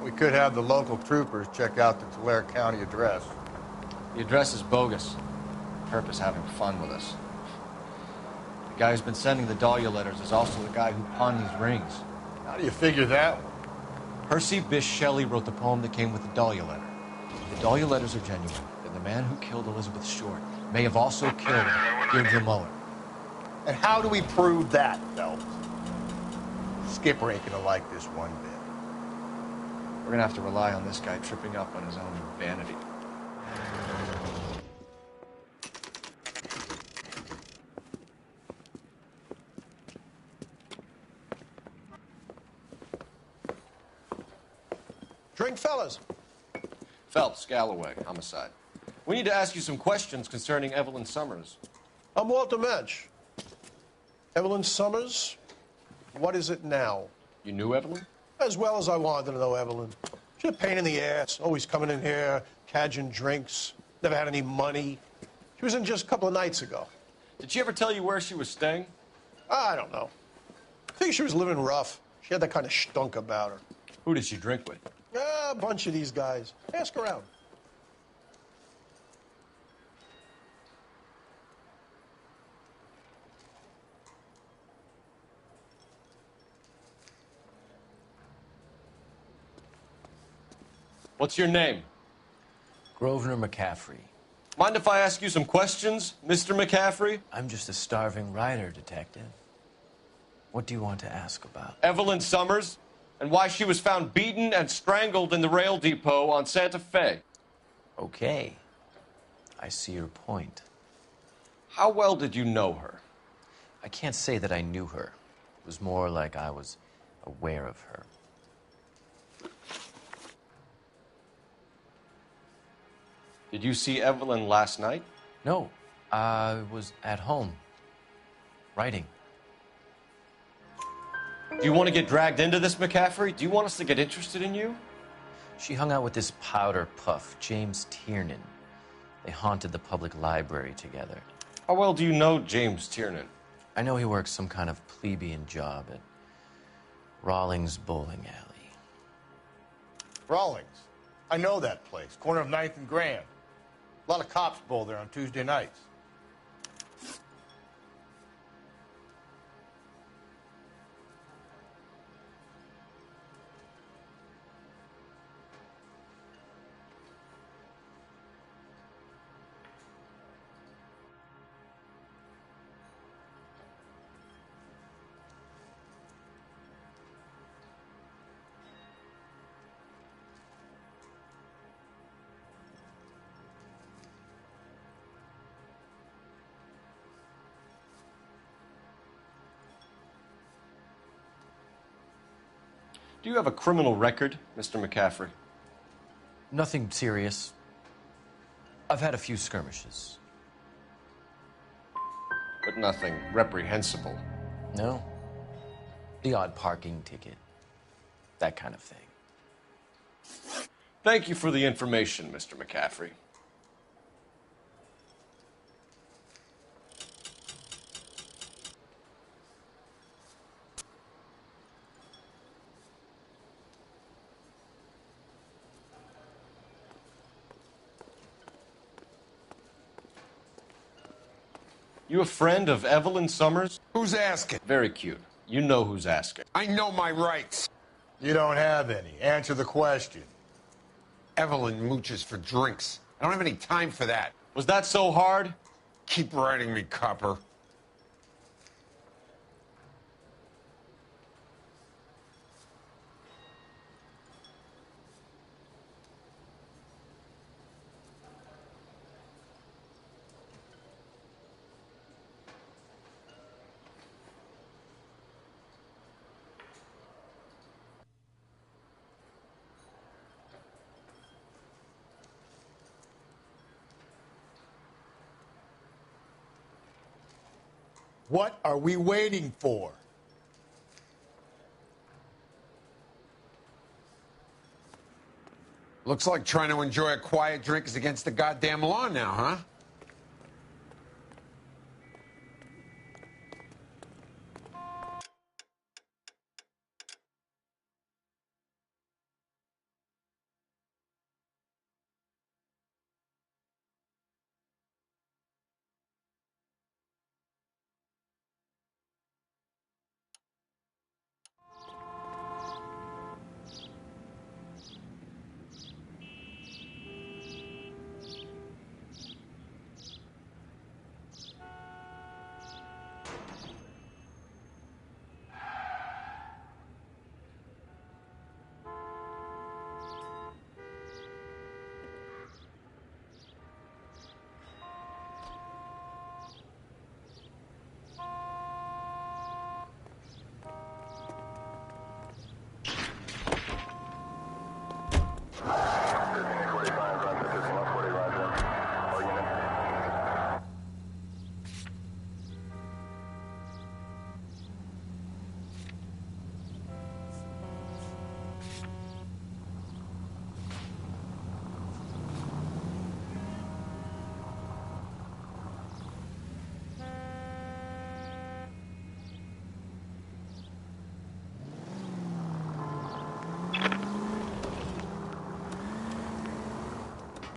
We could have the local troopers check out the Tulare County address. The address is bogus. Herb is having fun with us. The guy who's been sending the Dahlia letters is also the guy who pawned these rings. How do you figure that one? Percy Bysshe Shelley wrote the poem that came with the Dahlia letter. If the Dahlia letters are genuine, then the man who killed Elizabeth Short may have also killed Deirdre Muller. And how do we prove that, Phelps? Skipper ain't gonna like this one bit. We're gonna have to rely on this guy tripping up on his own vanity. Drink, fellas. Phelps, Galloway, homicide. We need to ask you some questions concerning Evelyn Summers. I'm Walter Mensch. Evelyn Summers, what is it now? You knew Evelyn? As well as I wanted to know Evelyn. She's a pain in the ass, always coming in here, cadging drinks, never had any money. She was in just a couple of nights ago. Did she ever tell you where she was staying? I don't know. I think she was living rough. She had that kind of stunk about her. Who did she drink with? A bunch of these guys. Ask around. What's your name? Grosvenor McCaffrey. Mind if I ask you some questions, Mr. McCaffrey? I'm just a starving writer, Detective. What do you want to ask about? Evelyn Summers, and why she was found beaten and strangled in the rail depot on Santa Fe. Okay. I see your point. How well did you know her? I can't say that I knew her. It was more like I was aware of her. Did you see Evelyn last night? No, I was at home, writing. Do you want to get dragged into this, McCaffrey? Do you want us to get interested in you? She hung out with this powder puff, James Tiernan. They haunted the public library together. How well do you know James Tiernan? I know he works some kind of plebeian job at Rawlings Bowling Alley. Rawlings. I know that place. Corner of 9th and Grand. A lot of cops bowl there on Tuesday nights. Do you have a criminal record, Mr. McCaffrey? Nothing serious. I've had a few skirmishes. But nothing reprehensible. No. The odd parking ticket. That kind of thing. Thank you for the information, Mr. McCaffrey. You a friend of Evelyn Summers? Who's asking? Very cute. You know who's asking. I know my rights. You don't have any. Answer the question. Evelyn mooches for drinks. I don't have any time for that. Was that so hard? Keep writing me, copper. What are we waiting for? Looks like trying to enjoy a quiet drink is against the goddamn law now, huh?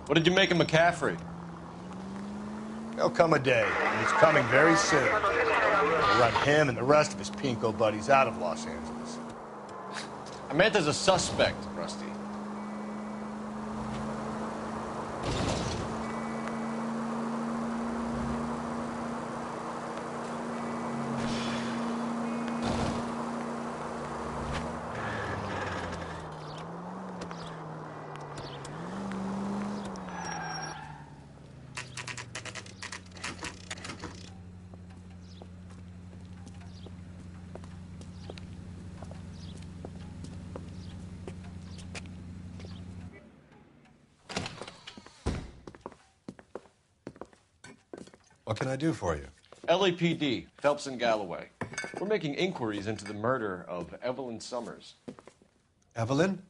What did you make of McCaffrey? There'll come a day, and it's coming very soon. We'll run him and the rest of his pinko buddies out of Los Angeles. I meant as a suspect, Rusty. What can I do for you? LAPD, Phelps and Galloway. We're making inquiries into the murder of Evelyn Summers. Evelyn?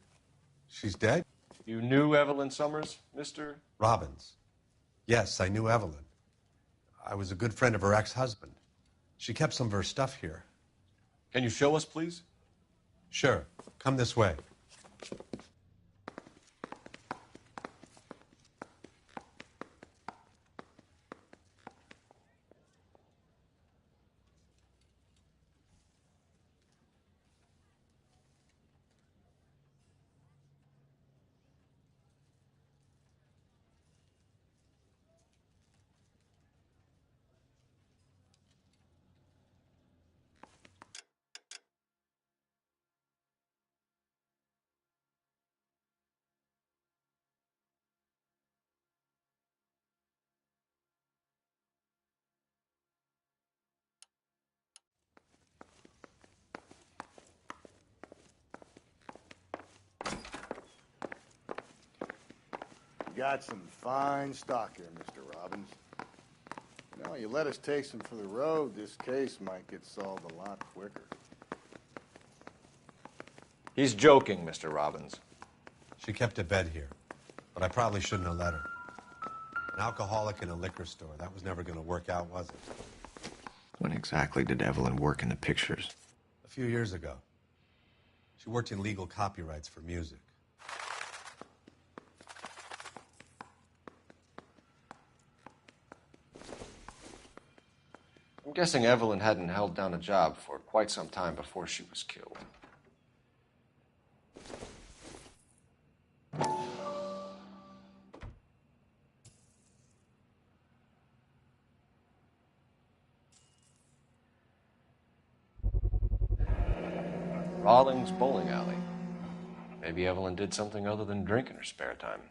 She's dead? You knew Evelyn Summers, Mr. Robbins. Yes, I knew Evelyn. I was a good friend of her ex-husband. She kept some of her stuff here. Can you show us, please? Sure. Come this way. You got some fine stock here, Mr. Robbins. Now, you let us take some for the road, this case might get solved a lot quicker. He's joking, Mr. Robbins. She kept a bed here, but I probably shouldn't have let her. An alcoholic in a liquor store. That was never going to work out, was it? When exactly did Evelyn work in the pictures? A few years ago. She worked in legal copyrights for music. I'm guessing Evelyn hadn't held down a job for quite some time before she was killed. Rawlings Bowling Alley. Maybe Evelyn did something other than drink in her spare time.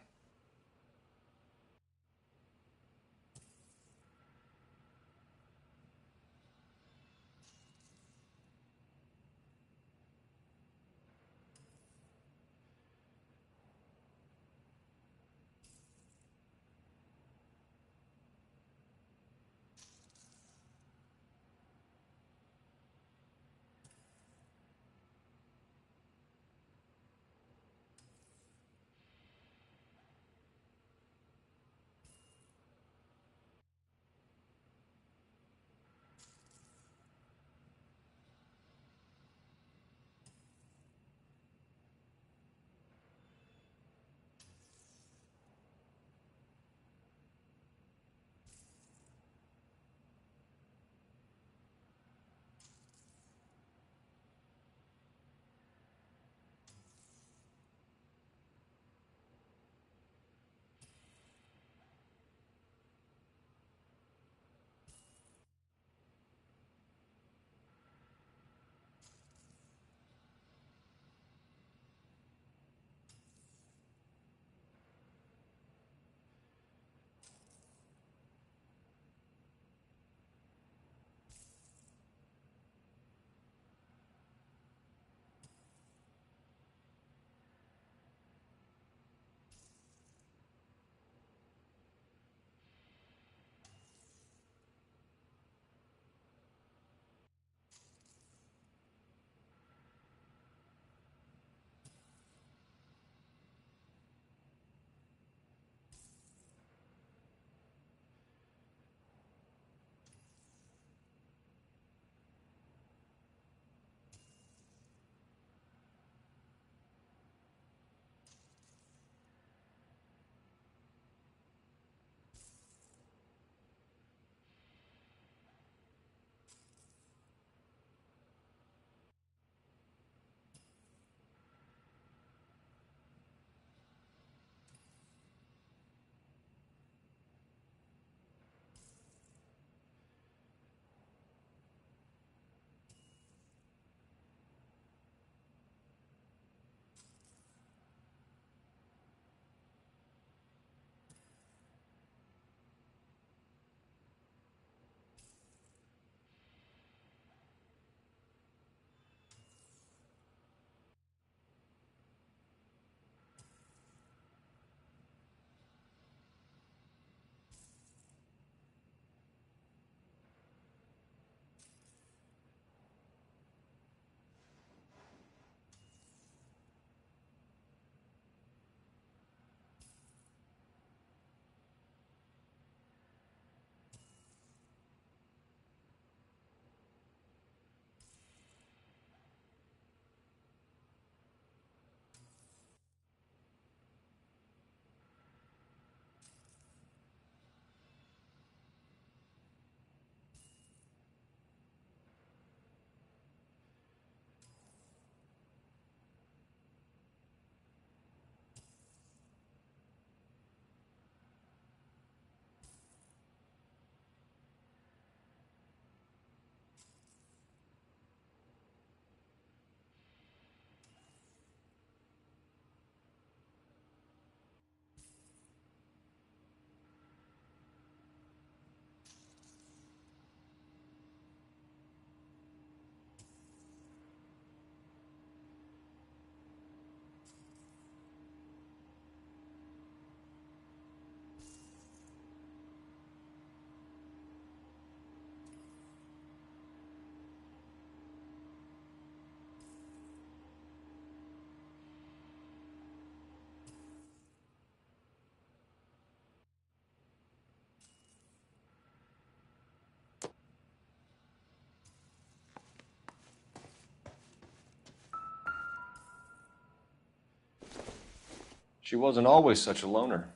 She wasn't always such a loner.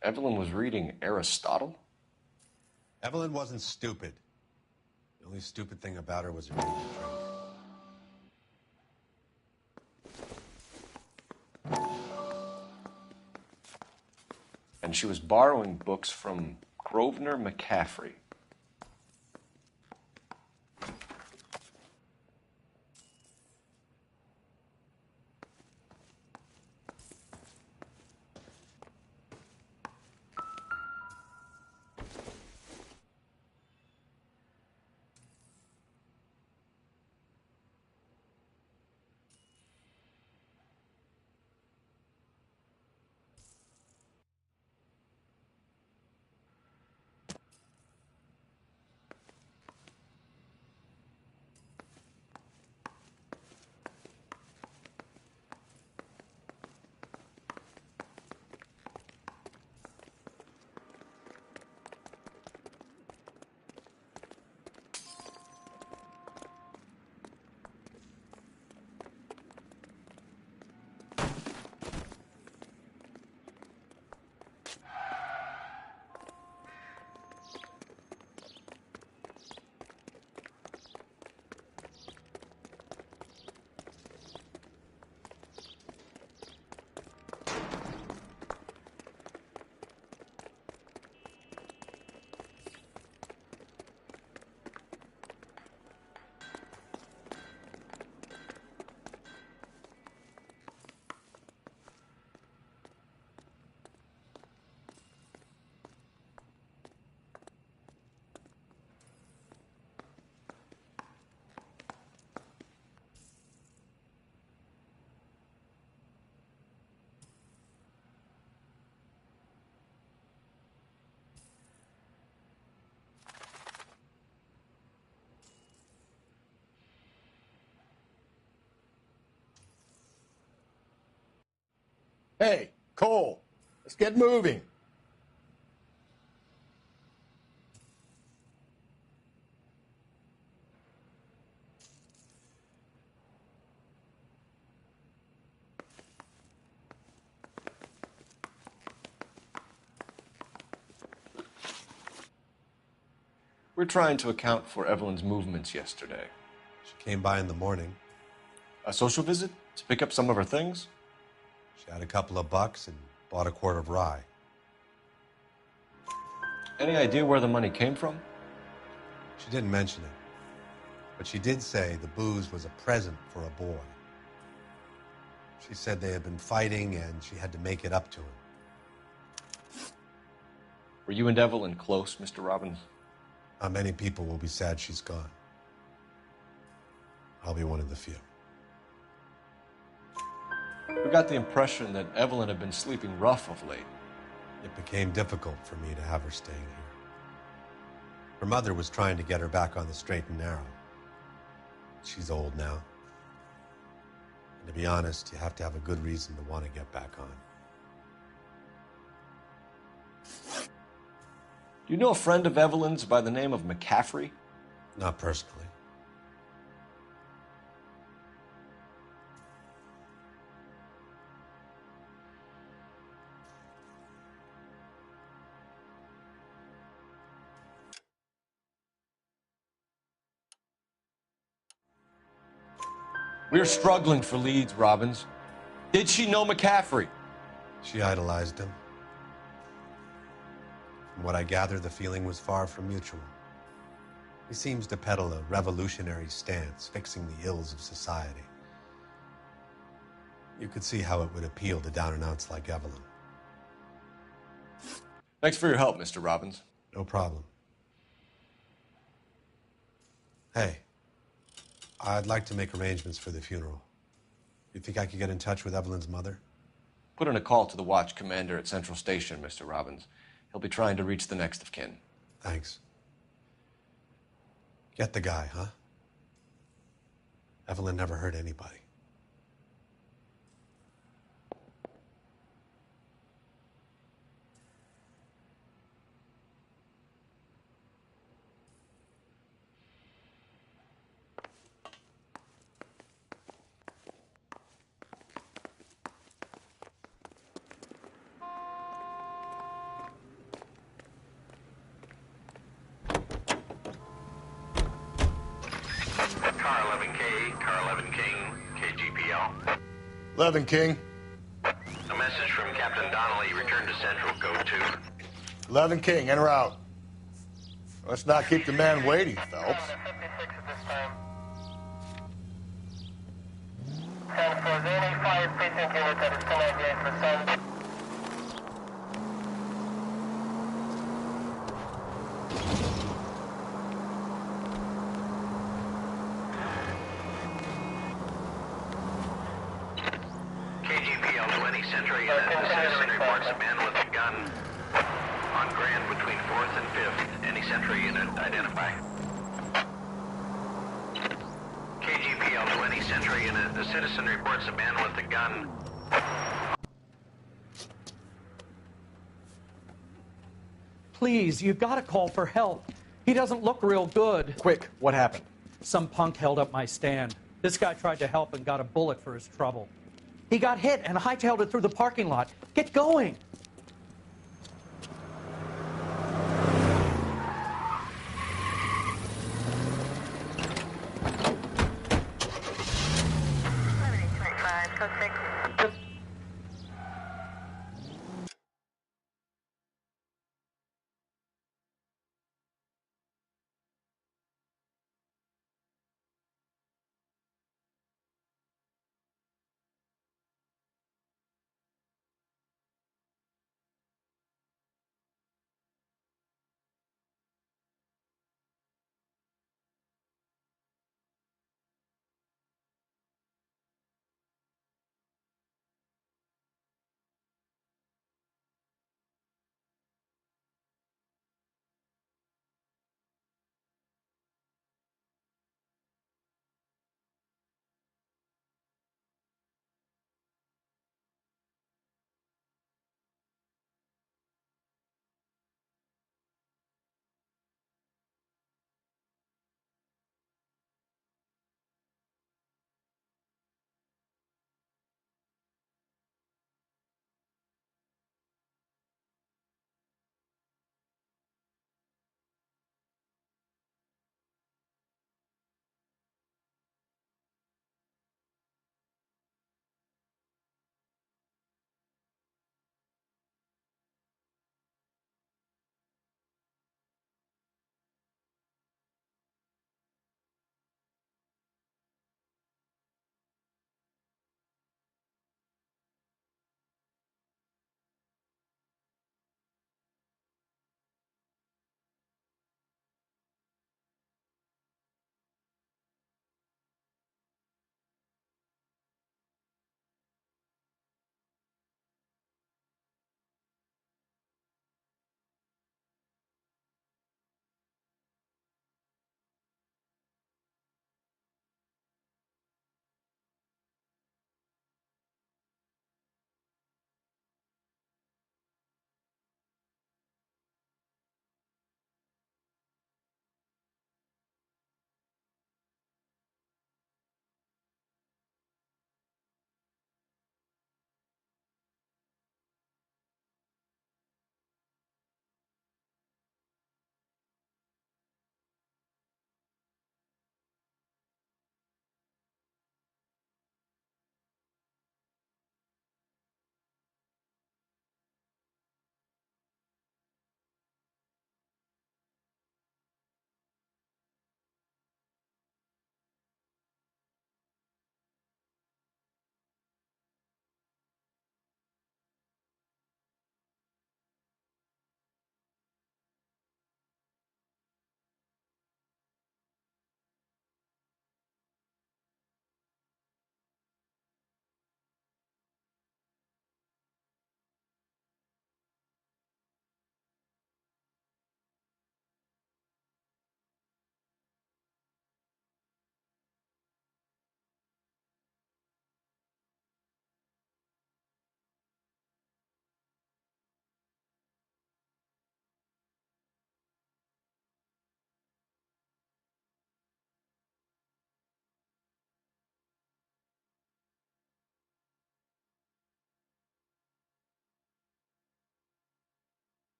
Evelyn was reading Aristotle? Evelyn wasn't stupid. The only stupid thing about her was her need to drink. And she was borrowing books from Grosvenor McCaffrey. Hey, Cole, let's get moving. We're trying to account for Evelyn's movements yesterday. She came by in the morning. A social visit? To pick up some of her things? She had a couple of bucks and bought a quart of rye. Any idea where the money came from? She didn't mention it. But she did say the booze was a present for a boy. She said they had been fighting and she had to make it up to him. Were you and Evelyn close, Mr. Robbins? Not many people will be sad she's gone. I'll be one of the few. We got the impression that Evelyn had been sleeping rough of late. It became difficult for me to have her staying here. Her mother was trying to get her back on the straight and narrow. She's old now. And to be honest, you have to have a good reason to want to get back on. Do you know a friend of Evelyn's by the name of McCaffrey? Not personally. We're struggling for leads, Robbins. Did she know McCaffrey? She idolized him. From what I gather, the feeling was far from mutual. He seems to peddle a revolutionary stance, fixing the ills of society. You could see how it would appeal to down-and-outs like Evelyn. Thanks for your help, Mr. Robbins. No problem. Hey, I'd like to make arrangements for the funeral. You think I could get in touch with Evelyn's mother? Put in a call to the watch commander at Central Station, Mr. Robbins. He'll be trying to reach the next of kin. Thanks. Get the guy, huh? Evelyn never hurt anybody. 11 King. A message from Captain Donnelly. Return to Central. Code 2. 11 King, en route. Let's not keep the man waiting, Phelps. KGPL 20 Century unit. The citizen reports a man with a gun on Grand between 4th and 5th. Any Century unit identify. KGPL 20 Century unit. The citizen reports a man with a gun. Please, you gotta call for help. He doesn't look real good. Quick, what happened? Some punk held up my stand. This guy tried to help and got a bullet for his trouble. He got hit and hightailed it through the parking lot. Get going!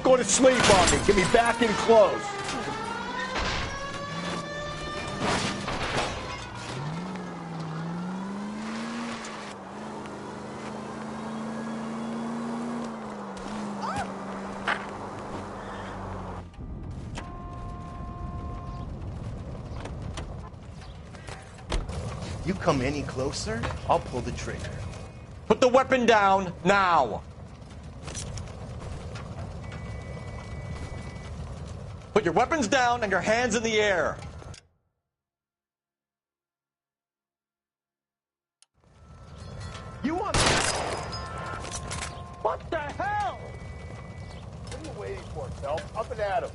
Don't go to sleep on me. Get me back in close. You come any closer, I'll pull the trigger. Put the weapon down now. Put your weapons down and your hands in the air. You want... What the hell? What are you waiting for, Phelps? Up and at him.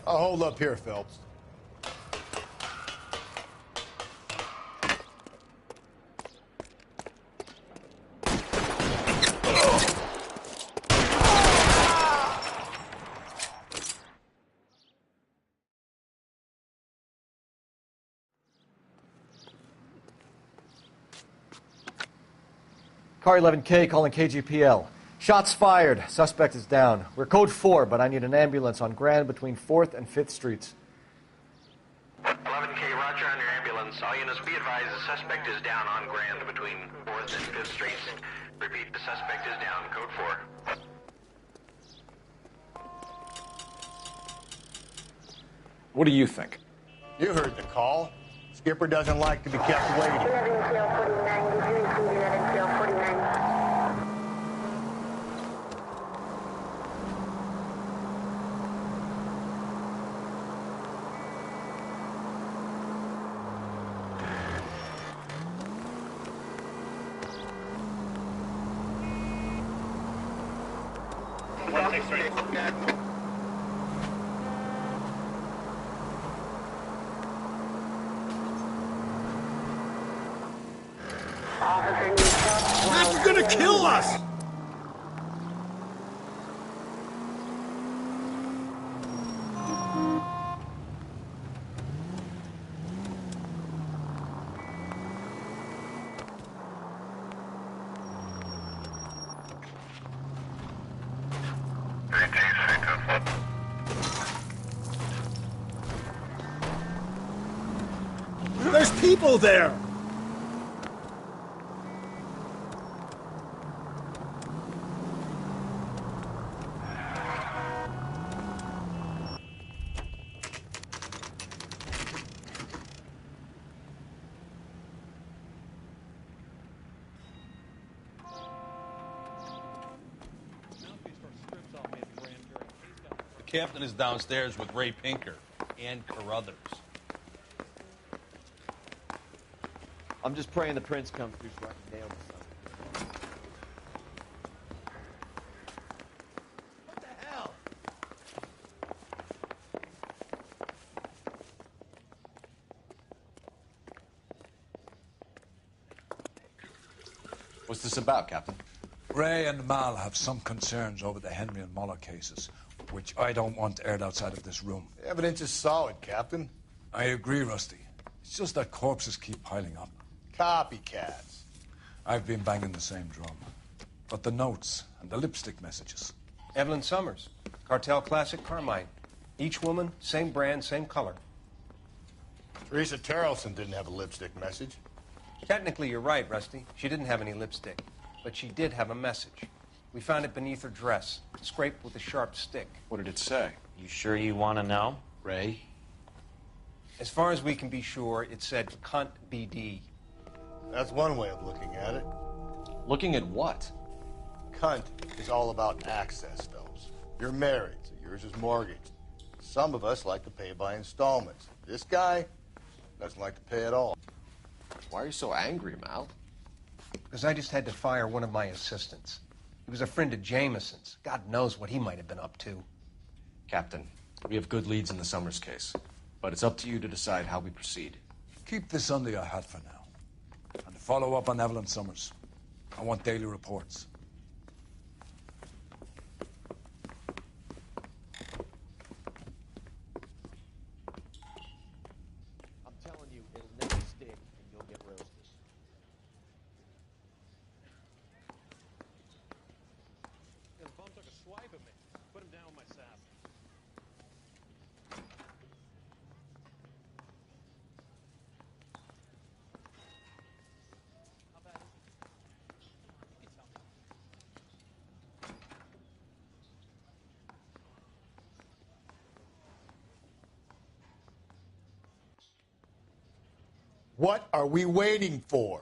I'll hold up here, Phelps. Car 11K calling KGPL. Shots fired. Suspect is down. We're code 4, but I need an ambulance on Grand between 4th and 5th Streets. 11K, roger on your ambulance. All units be advised the suspect is down on Grand between 4th and 5th Streets. Repeat, the suspect is down. Code 4. What do you think? You heard the call. Skipper doesn't like to be kept waiting. 11 That's gonna kill us! There's people there! The captain is downstairs with Ray Pinker and Carruthers. I'm just praying the prince comes through so I can nail this son. What the hell? What's this about, Captain? Ray and Mal have some concerns over the Henry and Muller cases, which I don't want aired outside of this room. The evidence is solid, Captain. I agree, Rusty. It's just that corpses keep piling up. Copycats. I've been banging the same drum. But the notes and the lipstick messages. Evelyn Summers, Cartel Classic Carmine. Each woman, same brand, same color. Teresa Terrelson didn't have a lipstick message. Technically, you're right, Rusty. She didn't have any lipstick. But she did have a message. We found it beneath her dress, scraped with a sharp stick. What did it say? You sure you want to know? Ray? As far as we can be sure, it said cunt BD. That's one way of looking at it. Looking at what? Cunt is all about access, Phelps. You're married, so yours is mortgaged. Some of us like to pay by installments. This guy doesn't like to pay at all. Why are you so angry, Mal? Because I just had to fire one of my assistants. He was a friend of Jameson's. God knows what he might have been up to. Captain, we have good leads in the Summers case, but it's up to you to decide how we proceed. Keep this under your hat for now. And follow up on Evelyn Summers. I want daily reports. I'm telling you, it'll never stick and you'll get roasted. down with my sap. How bad is it? You can tell me. What are we waiting for?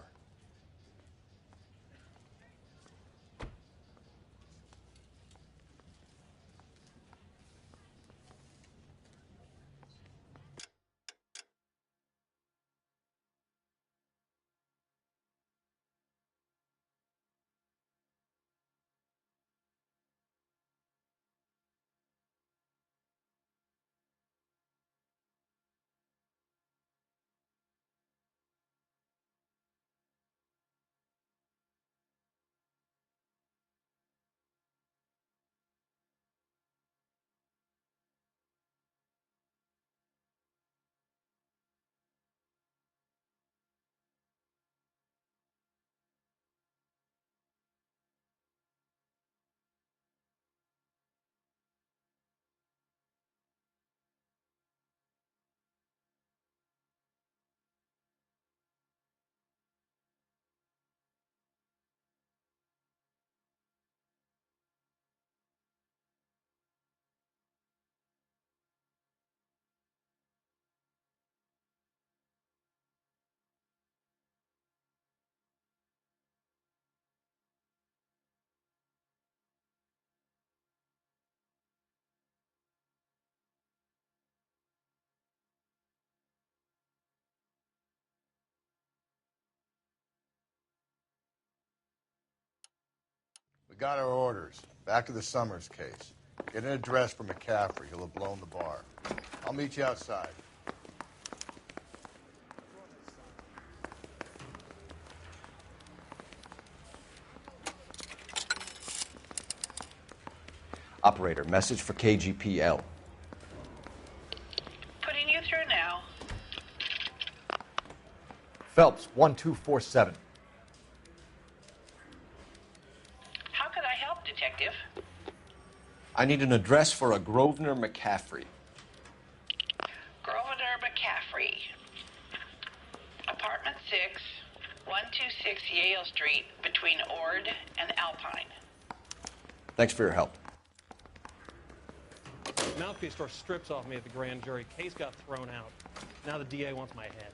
We got our orders. Back to the Summers case. Get an address for McCaffrey. He'll have blown the bar. I'll meet you outside. Operator, message for KGPL. Putting you through now. Phelps, 1247. How could I help, Detective? I need an address for a Grosvenor McCaffrey. Grosvenor McCaffrey. Apartment 6, 126 Yale Street, between Ord and Alpine. Thanks for your help. Mouthpiece store strips off me at the grand jury. Case got thrown out. Now the DA wants my head.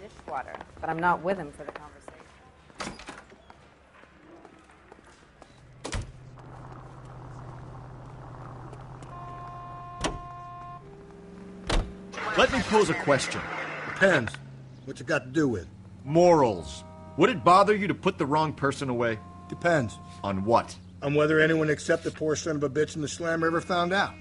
Dishwater, but I'm not with him for the conversation. Let me pose a question. Depends. What's it got to do with? Morals. Would it bother you to put the wrong person away? Depends. On what? On whether anyone except the poor son of a bitch in the slammer ever found out.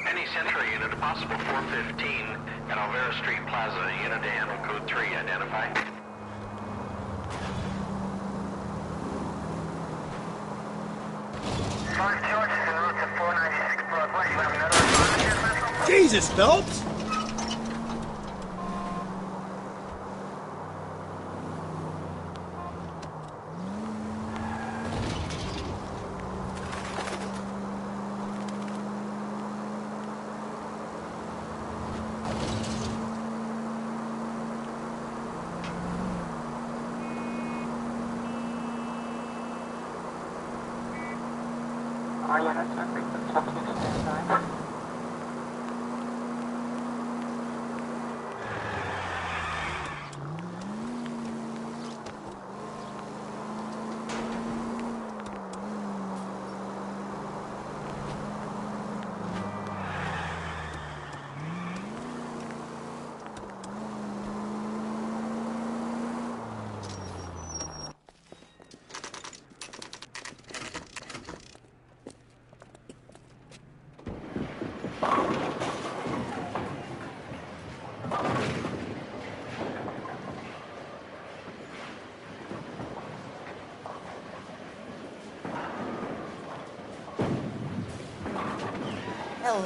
Any Central unit, a possible 415 at Alvera Street Plaza, Unidan, code 3, identify. Jesus, Phelps!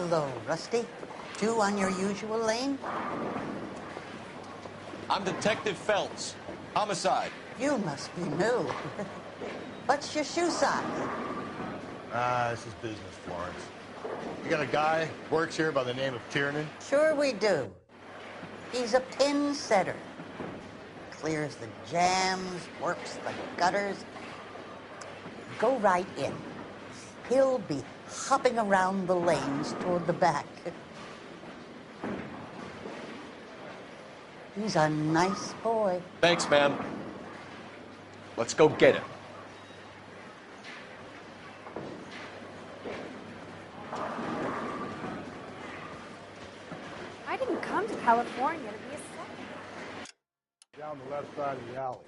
Hello, Rusty. Two on your usual lane? I'm Detective Phelps. Homicide. You must be new. What's your shoe size? This is business, Florence. You got a guy works here by the name of Tiernan? Sure we do. He's a pin setter. Clears the jams, works the gutters. Go right in. He'll be hopping around the lanes toward the back. He's a nice boy. Thanks, ma'am. Let's go get him. I didn't come to California to be a second. Down the left side of the alley.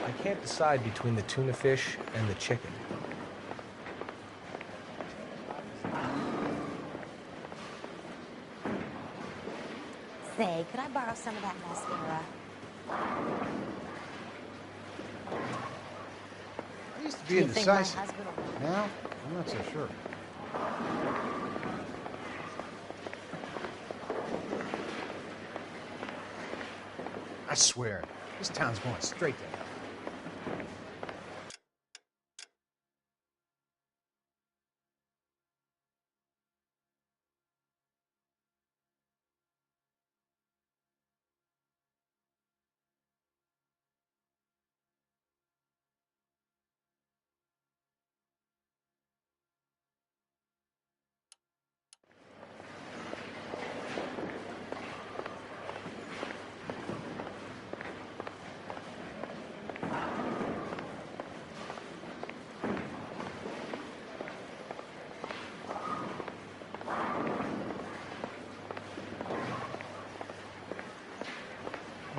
I can't decide between the tuna fish and the chicken. Say, could I borrow some of that mascara? I used to Do be you think my indecisive. husband will- Now, I'm not so sure. I swear, this town's going straight to hell.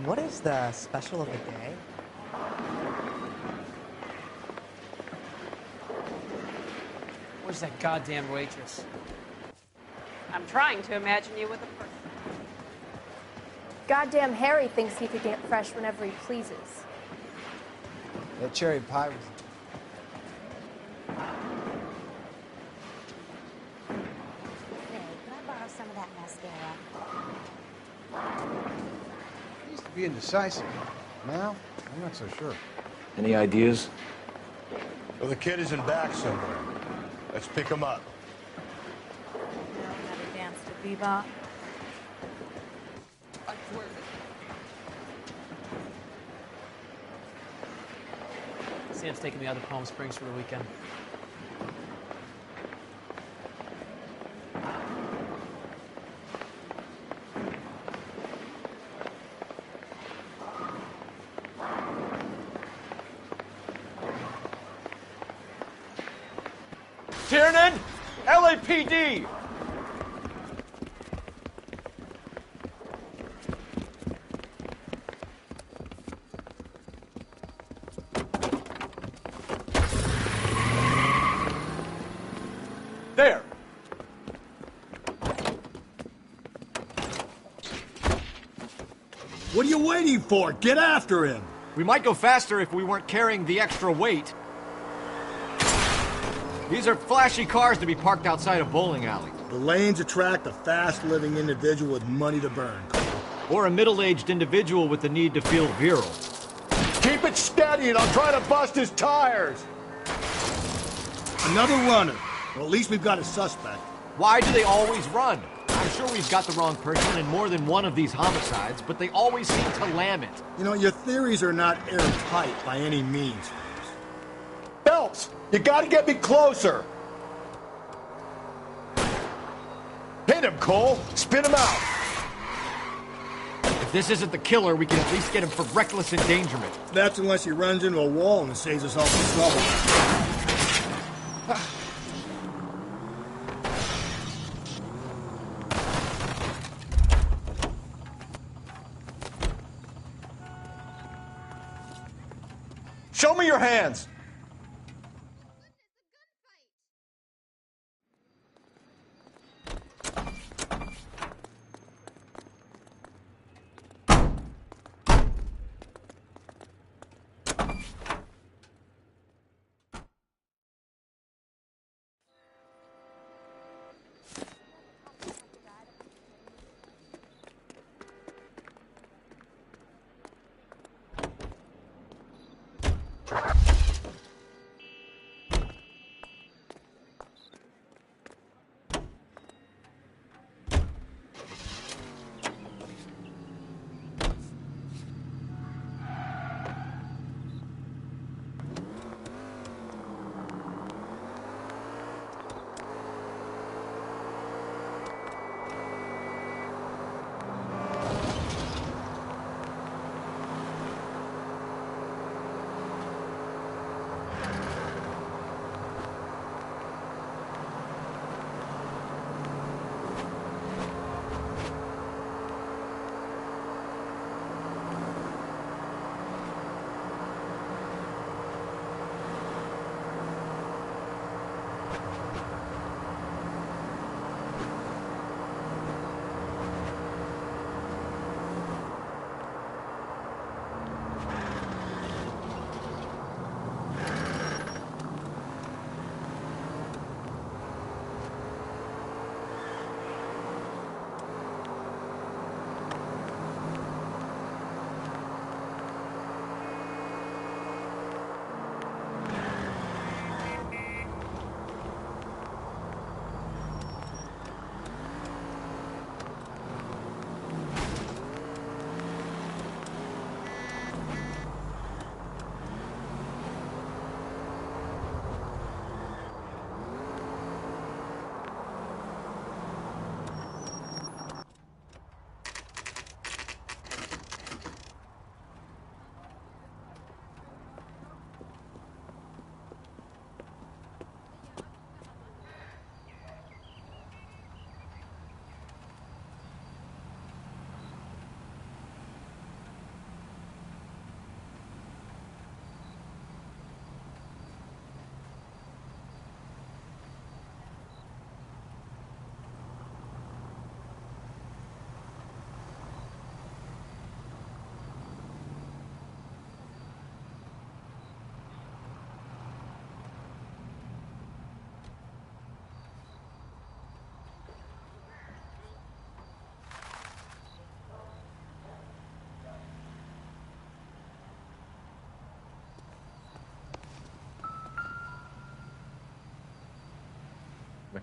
What is the special of the day? Where's that goddamn waitress? I'm trying to imagine you with a person. Goddamn Harry thinks he could get fresh whenever he pleases. That cherry pie was... Say, could I borrow some of that mascara? I used to be indecisive. Now, I'm not so sure. Any ideas? Well, the kid is in back somewhere. Let's pick him up. You know how to dance to bebop? Sam's taking me out to Palm Springs for the weekend. Tiernan! LAPD! There! What are you waiting for? Get after him! We might go faster if we weren't carrying the extra weight. These are flashy cars to be parked outside a bowling alley. The lanes attract a fast-living individual with money to burn. Or a middle-aged individual with the need to feel virile. Keep it steady and I'll try to bust his tires! Another runner. Well, at least we've got a suspect. Why do they always run? I'm sure we've got the wrong person in more than one of these homicides, but they always seem to lam it. You know, your theories are not airtight by any means. Phelps, you gotta get me closer. Hit him, Cole. Spin him out. If this isn't the killer, we can at least get him for reckless endangerment. That's unless he runs into a wall and saves us all some trouble. Show me your hands!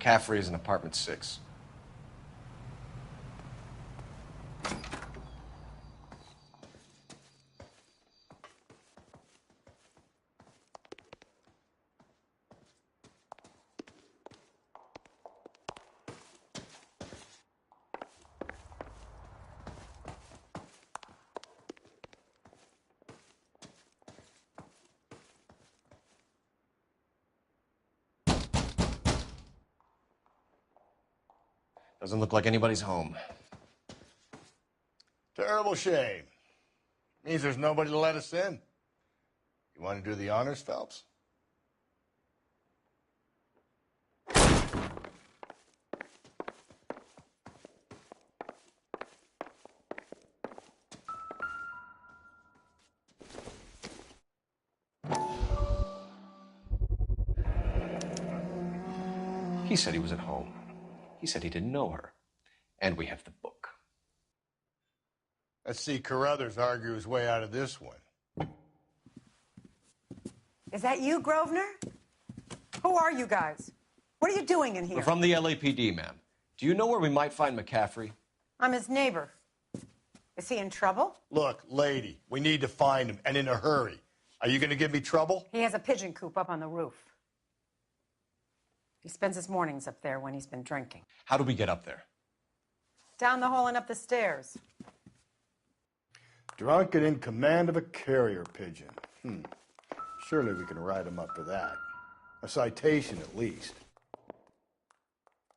McCaffrey is in apartment 6. Doesn't look like anybody's home. Terrible shame. Means there's nobody to let us in. You want to do the honors, Phelps? He said he was at home. He said he didn't know her. And we have the book. Let's see Carruthers argue his way out of this one. Is that you, Grosvenor? Who are you guys? What are you doing in here? We're from the LAPD, ma'am. Do you know where we might find McCaffrey? I'm his neighbor. Is he in trouble? Look, lady, we need to find him, and in a hurry. Are you going to give me trouble? He has a pigeon coop up on the roof. He spends his mornings up there when he's been drinking. How do we get up there? Down the hall and up the stairs. Drunk and in command of a carrier pigeon. Surely we can write him up for that. A citation, at least.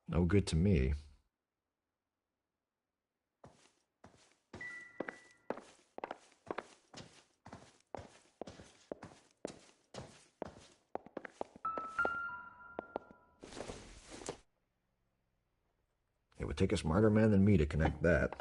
No good to me. It would take a smarter man than me to connect that.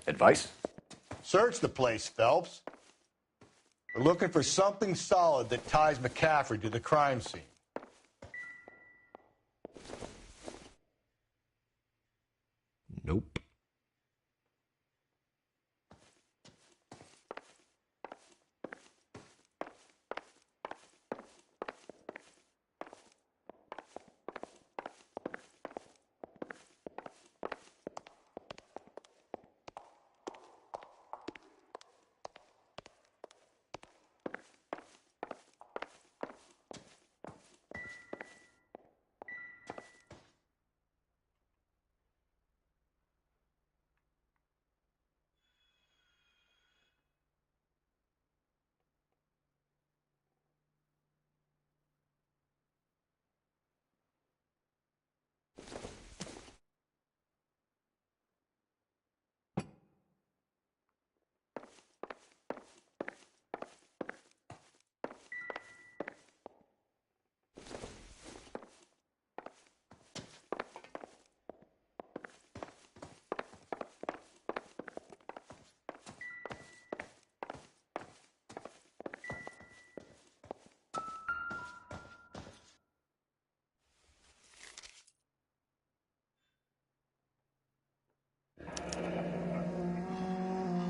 Advice? Search the place, Phelps. We're looking for something solid that ties McCaffrey to the crime scene. Nope.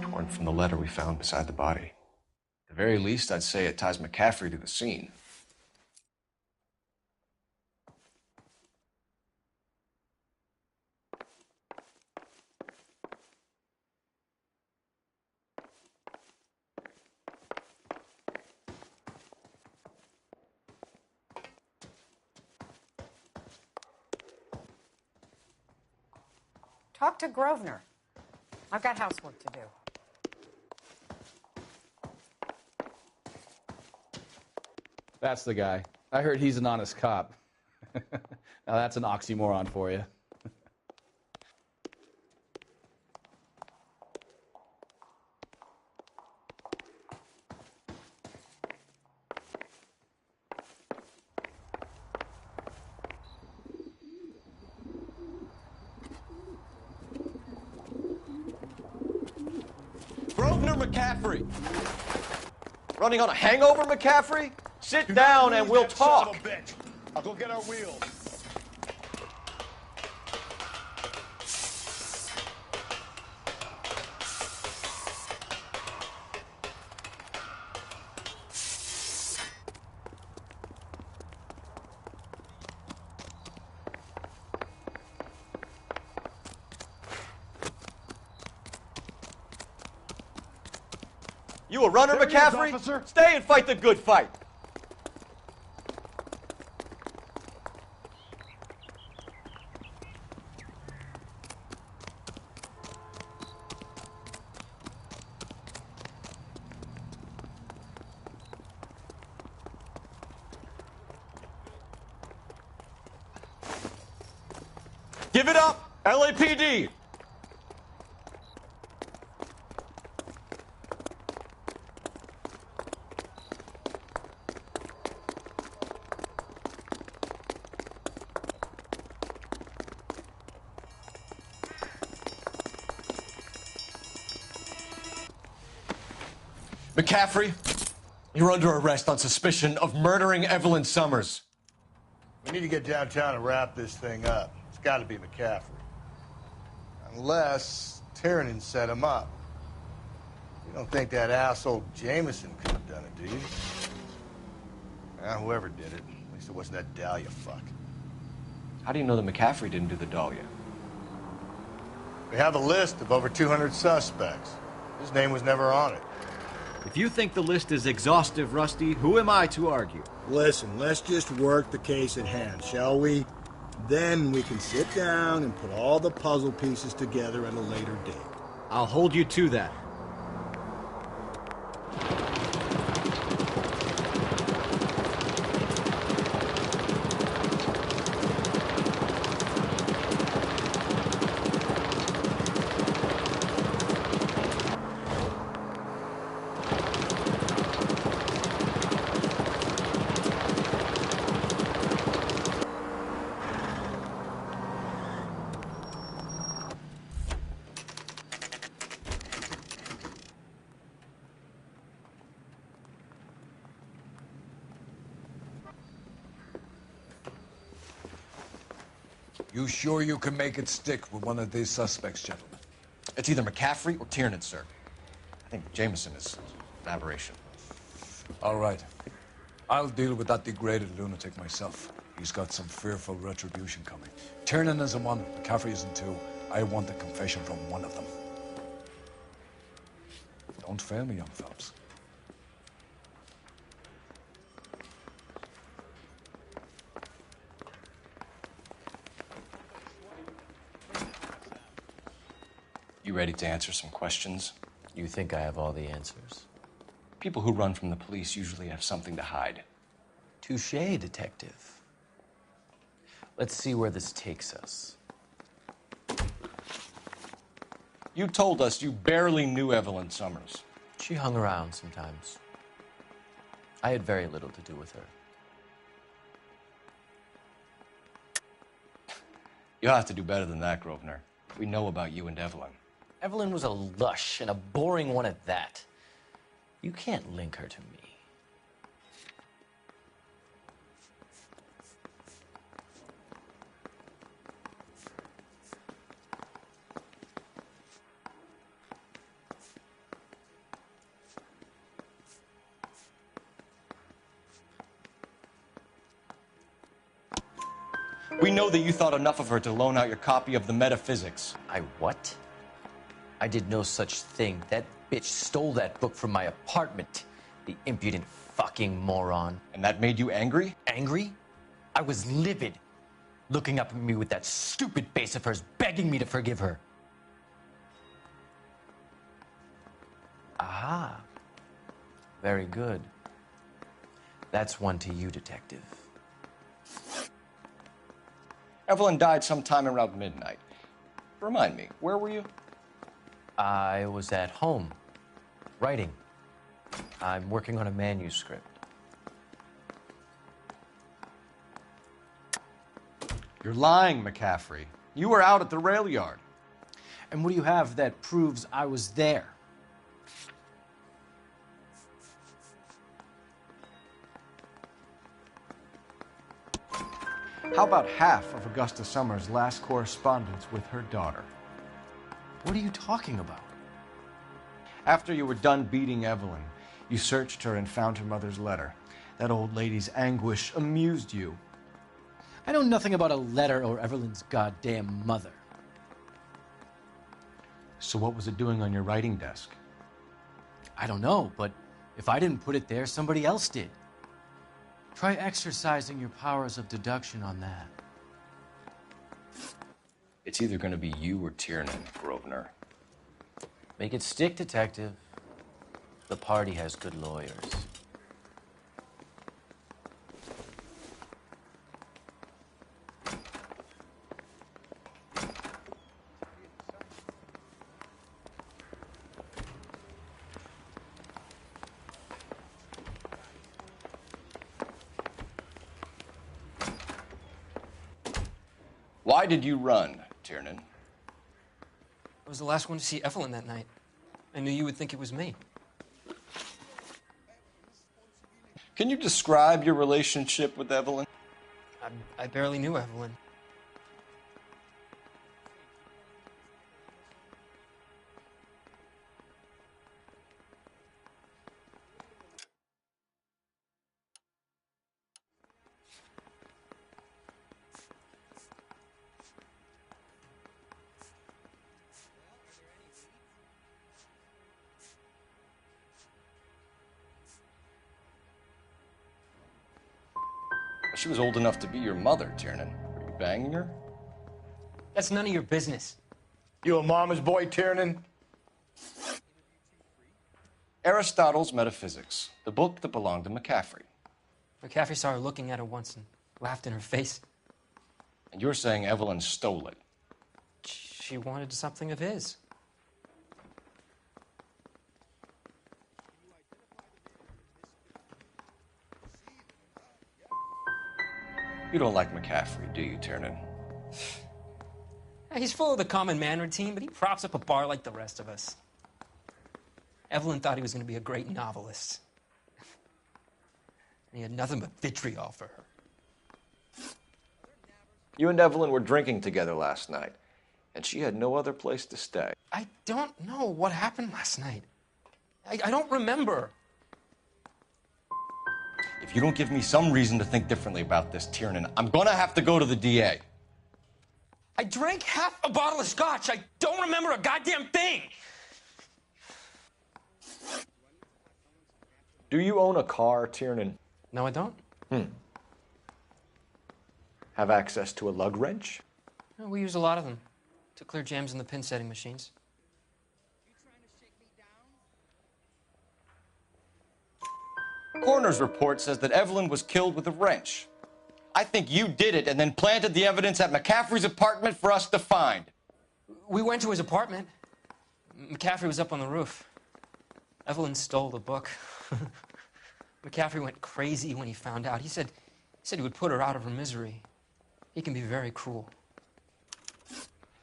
Torn from the letter we found beside the body. At the very least, I'd say it ties McCaffrey to the scene. Talk to Grosvenor. I've got housework to do. That's the guy. I heard he's an honest cop. Now that's an oxymoron for you. Grosvenor McCaffrey! Running on a hangover, McCaffrey? Sit down and we'll talk. Son of a bitch. I'll go get our wheels. You a runner, There he is, McCaffrey? officer. Stay and fight the good fight. Give it up, LAPD! McCaffrey, you're under arrest on suspicion of murdering Evelyn Summers. We need to get downtown and wrap this thing up. It's got to be McCaffrey. Unless Tiernan set him up. You don't think that asshole Jameson could have done it, do you? Whoever did it. At least it wasn't that Dahlia fuck. How do you know that McCaffrey didn't do the Dahlia? We have a list of over 200 suspects. His name was never on it. If you think the list is exhaustive, Rusty, who am I to argue? Listen, let's just work the case at hand, shall we? Then we can sit down and put all the puzzle pieces together at a later date. I'll hold you to that. You sure you can make it stick with one of these suspects, gentlemen? It's either McCaffrey or Tiernan, sir. I think Jameson is an aberration. All right. I'll deal with that degraded lunatic myself. He's got some fearful retribution coming. Tiernan isn't one, McCaffrey isn't two. I want a confession from one of them. Don't fail me, young Phelps. You ready to answer some questions? You think I have all the answers? People who run from the police usually have something to hide. Touché, detective. Let's see where this takes us. You told us you barely knew Evelyn Summers. She hung around sometimes. I had very little to do with her. You'll have to do better than that, Grosvenor. We know about you and Evelyn. Evelyn was a lush, and a boring one at that. You can't link her to me. We know that you thought enough of her to loan out your copy of the Metaphysics. I what? I did no such thing. That bitch stole that book from my apartment. The impudent fucking moron. And that made you angry? Angry? I was livid. Looking up at me with that stupid face of hers, begging me to forgive her. Aha. Very good. That's one to you, detective. Evelyn died sometime around midnight. Remind me, where were you? I was at home, writing. I'm working on a manuscript. You're lying, McCaffrey. You were out at the rail yard. And what do you have that proves I was there? How about half of Augusta Summers' last correspondence with her daughter? What are you talking about? After you were done beating Evelyn, you searched her and found her mother's letter. That old lady's anguish amused you. I know nothing about a letter or Evelyn's goddamn mother. So what was it doing on your writing desk? I don't know, but if I didn't put it there, somebody else did. Try exercising your powers of deduction on that. It's either going to be you or Tiernan, Grosvenor. Make it stick, detective. The party has good lawyers. Why did you run, Tiernan? I was the last one to see Evelyn that night. I knew you would think it was me. Can you describe your relationship with Evelyn? I barely knew Evelyn. She was old enough to be your mother, Tiernan. Were you banging her? That's none of your business. You a mama's boy, Tiernan? Aristotle's Metaphysics, the book that belonged to McCaffrey. McCaffrey saw her looking at her once and laughed in her face. And you're saying Evelyn stole it? She wanted something of his. You don't like McCaffrey, do you, Tiernan? He's full of the common man routine, but he props up a bar like the rest of us. Evelyn thought he was going to be a great novelist. And he had nothing but vitriol for her. You and Evelyn were drinking together last night, and she had no other place to stay. I don't know what happened last night. I don't remember. If you don't give me some reason to think differently about this, Tiernan, I'm gonna have to go to the DA. I drank half a bottle of scotch. I don't remember a goddamn thing. Do you own a car, Tiernan? No, I don't. Have access to a lug wrench? We use a lot of them to clear jams in the pin setting machines. Coroner's report says that Evelyn was killed with a wrench. I think you did it and then planted the evidence at McCaffrey's apartment for us to find. We went to his apartment. McCaffrey was up on the roof. Evelyn stole the book. McCaffrey went crazy when he found out. He said he would put her out of her misery. He can be very cruel.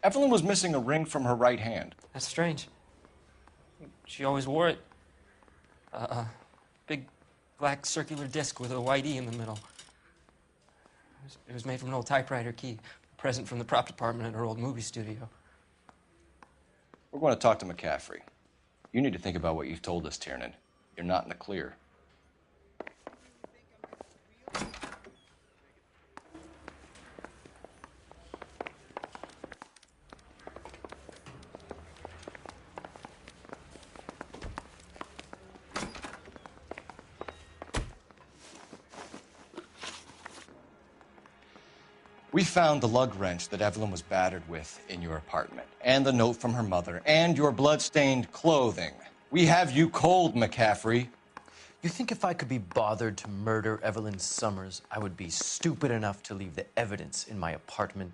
Evelyn was missing a ring from her right hand. That's strange. She always wore it. Big black circular disc with a white E in the middle. It was made from an old typewriter key, a present from the prop department at her old movie studio. We're going to talk to McCaffrey. You need to think about what you've told us, Tiernan. You're not in the clear. We found the lug wrench that Evelyn was battered with in your apartment, and the note from her mother, and your blood-stained clothing. We have you cold, McCaffrey. You think if I could be bothered to murder Evelyn Summers, I would be stupid enough to leave the evidence in my apartment?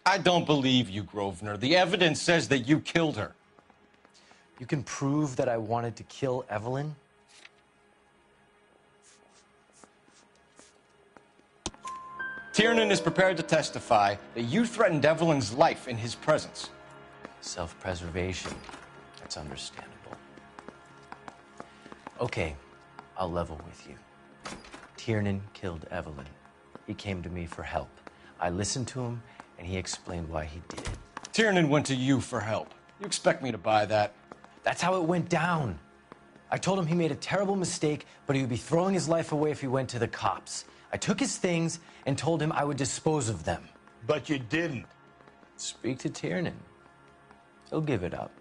I don't believe you, Grosvenor. The evidence says that you killed her. You can prove that I wanted to kill Evelyn? Tiernan is prepared to testify that you threatened Evelyn's life in his presence. Self-preservation. That's understandable. Okay, I'll level with you. Tiernan killed Evelyn. He came to me for help. I listened to him, and he explained why he did it. Tiernan went to you for help. You expect me to buy that? That's how it went down. I told him he made a terrible mistake, but he would be throwing his life away if he went to the cops. I took his things and told him I would dispose of them. But you didn't. Speak to Tiernan. He'll give it up.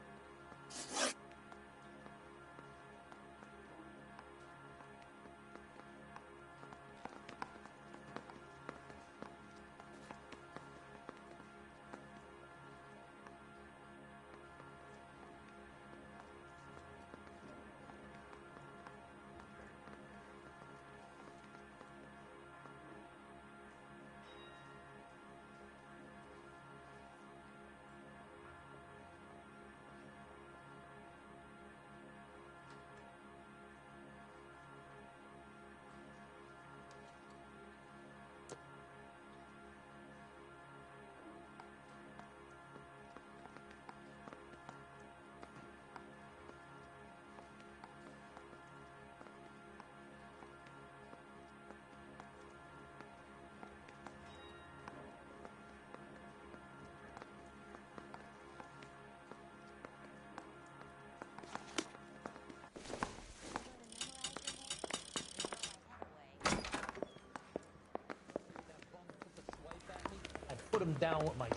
Put him down with my...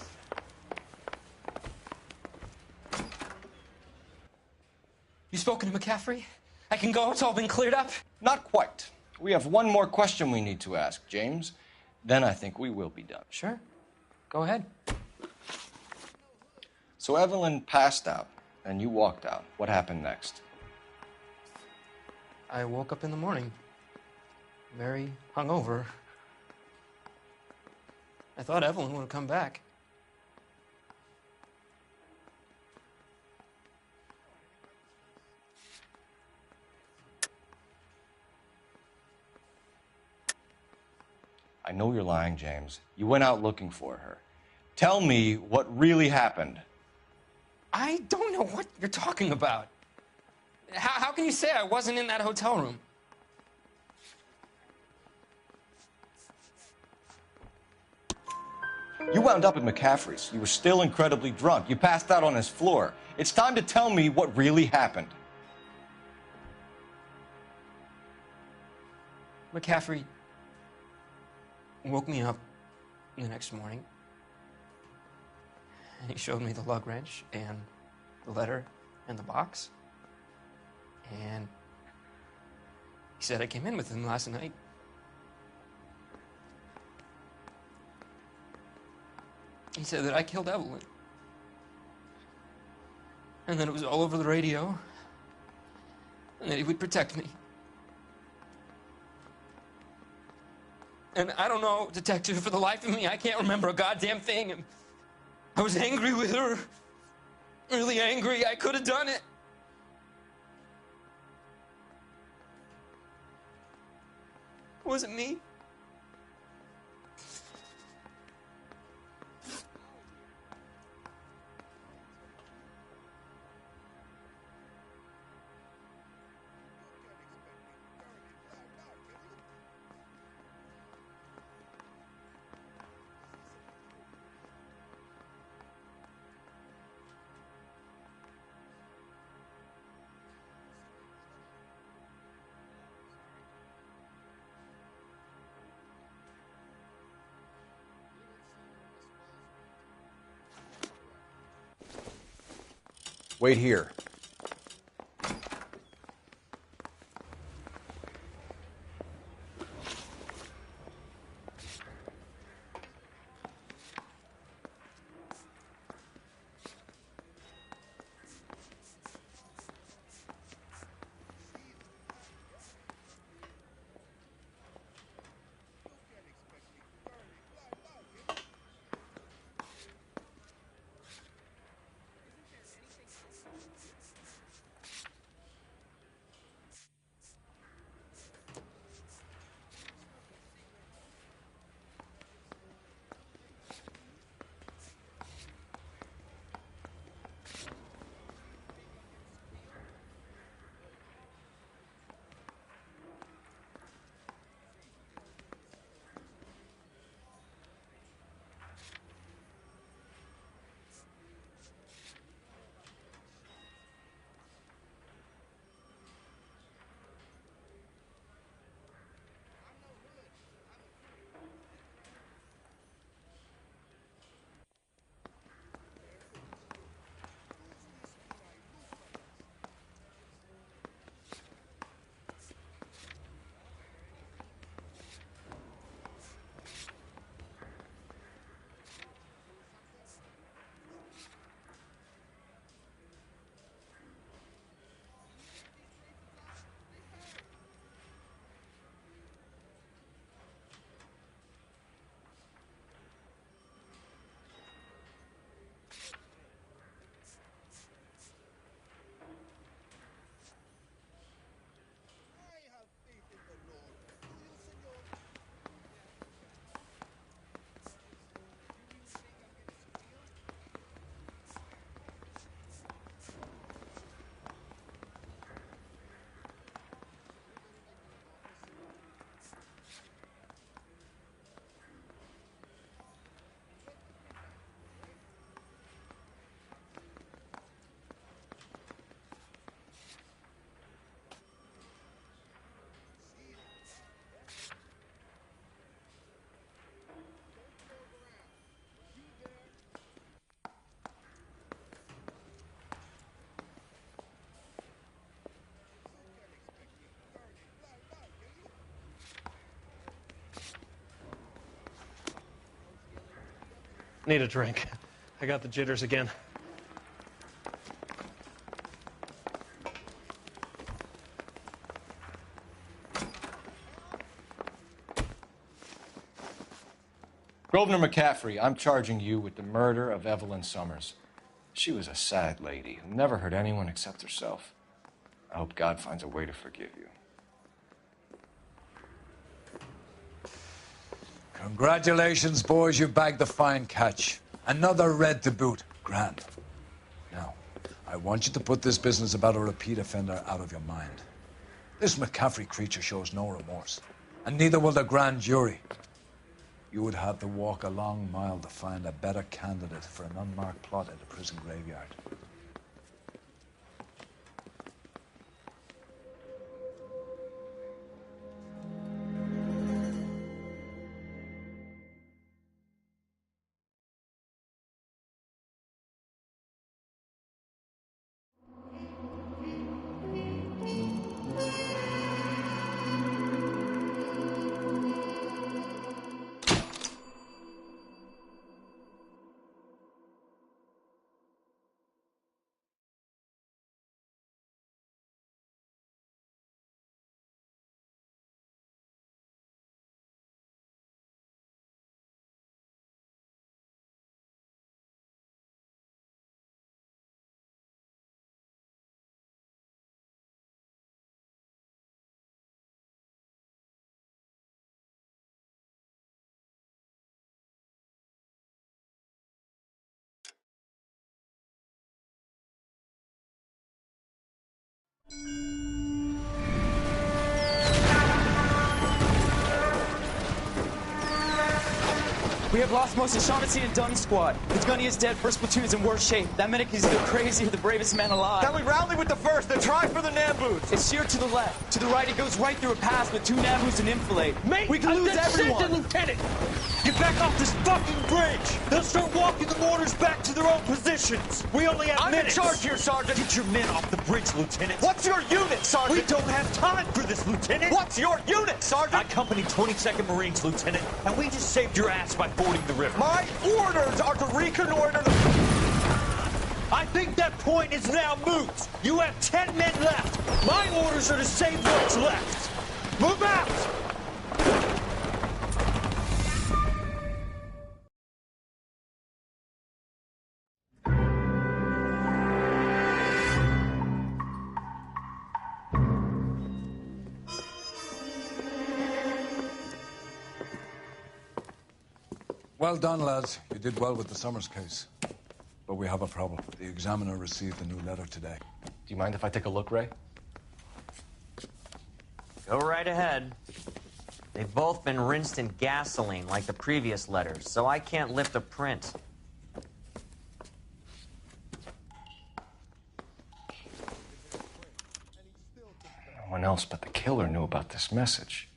You spoken to McCaffrey? I can go? It's all been cleared up? Not quite. We have one more question we need to ask, James. Then I think we will be done. Sure. Go ahead. So Evelyn passed out, and you walked out. What happened next? I woke up in the morning, very hungover. I thought Evelyn would have come back. I know you're lying, James. You went out looking for her. Tell me what really happened. I don't know what you're talking about. How can you say I wasn't in that hotel room? You wound up at McCaffrey's. You were still incredibly drunk. You passed out on his floor. It's time to tell me what really happened. McCaffrey woke me up the next morning, and he showed me the lug wrench and the letter and the box. And he said I came in with him last night. He said that I killed Evelyn. And that it was all over the radio. And that he would protect me. And I don't know, detective, for the life of me, I can't remember a goddamn thing. And I was angry with her. Really angry. I could have done it. It wasn't me. Wait here. Need a drink. I got the jitters again. Grosvenor McCaffrey, I'm charging you with the murder of Evelyn Summers. She was a sad lady who never hurt anyone except herself. I hope God finds a way to forgive you. Congratulations, boys. You bagged the fine catch. Another red to boot. Grand. Now, I want you to put this business about a repeat offender out of your mind. This McCaffrey creature shows no remorse, and neither will the grand jury. You would have to walk a long mile to find a better candidate for an unmarked plot at a prison graveyard. We have lost most of Shaughnessy and Dunn's squad. The gunny is dead. First platoon is in worse shape. That medic is either crazy or the bravest man alive. Then we rally with the first, then try for the Nambus. It's sheer to the left. To the right, it goes right through a pass with 2 Nambus and enfilade. Mate, we can lose everyone. Lieutenant, get back off this fucking bridge. They'll start walking the mortars back to their own positions. We only have minutes. I'm in charge here, Sergeant. Get your men off the bridge, Lieutenant. What's your unit, Sergeant? We don't have time for this, Lieutenant. What's your unit, Sergeant? I company 22nd Marines, Lieutenant, and we just saved your ass by fording the river. My orders are to reconnoiter the... I think that point is now moot. You have 10 men left. My orders are to save what's left. Move out! Well done, lads. You did well with the Summers case. But we have a problem. The examiner received a new letter today. Do you mind if I take a look, Ray? Go right ahead. They've both been rinsed in gasoline like the previous letters, so I can't lift a print. No one else but the killer knew about this message.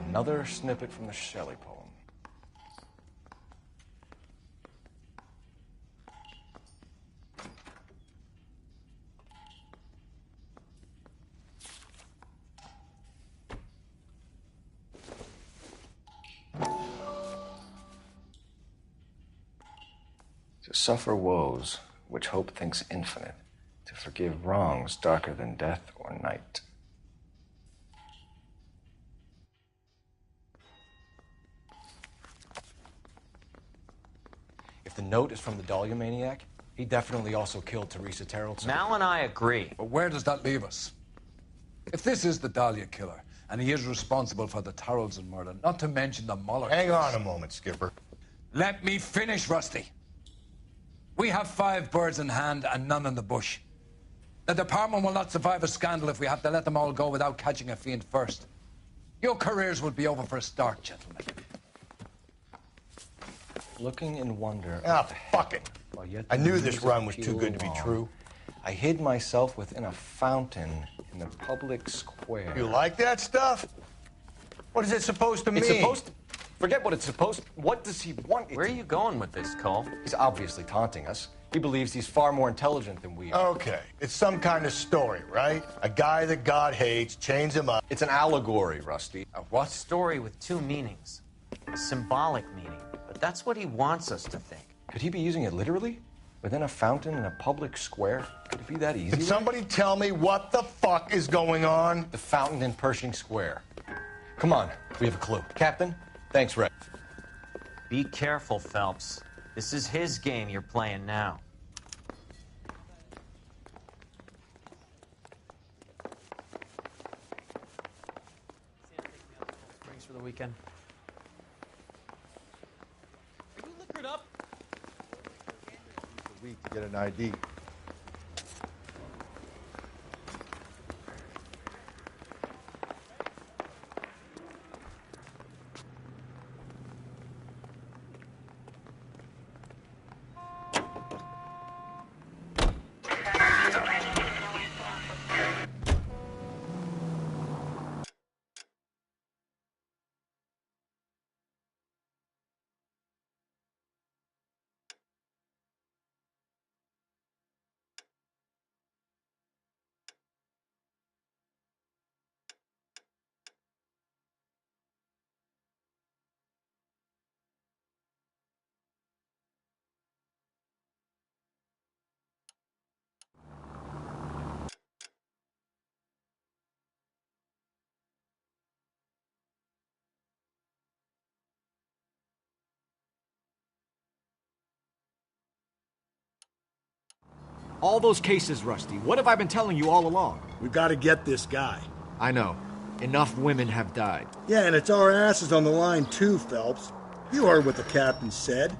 Another snippet from the Shelley poem. To suffer woes which hope thinks infinite, to forgive wrongs darker than death or night. If the note is from the Dahlia maniac, he definitely also killed Teresa Terrellson. Mal and I agree. But where does that leave us? If this is the Dahlia killer, and he is responsible for the Tarrelson murder, not to mention the Muller Hang case. on a moment, Skipper. Let me finish, Rusty. We have 5 birds in hand and none in the bush. The department will not survive a scandal if we have to let them all go without catching a fiend first. Your careers will be over for a start, gentlemen. Looking in wonder. Ah, fuck it. I knew this run was too good to be true. I hid myself within a fountain in the public square. You like that stuff? What is it supposed to mean? It's supposed to... Forget what it's supposed to... What does he want? Where are you going with this, Cole? He's obviously taunting us. He believes he's far more intelligent than we are. Okay, it's some kind of story, right? A guy that God hates chains him up. It's an allegory, Rusty. A what? Story with two meanings. A symbolic meaning. But that's what he wants us to think. Could he be using it literally? Within a fountain in a public square? Could it be that easy? Can somebody tell me what the fuck is going on? The fountain in Pershing Square. Come on, we have a clue. Captain, thanks, Red. Be careful, Phelps. This is his game you're playing now. Drinks for the weekend. Are you liquored up? A week to get an ID. All those cases, Rusty. What have I been telling you all along? We've got to get this guy. I know. Enough women have died. Yeah, and it's our asses on the line too, Phelps. You heard what the captain said.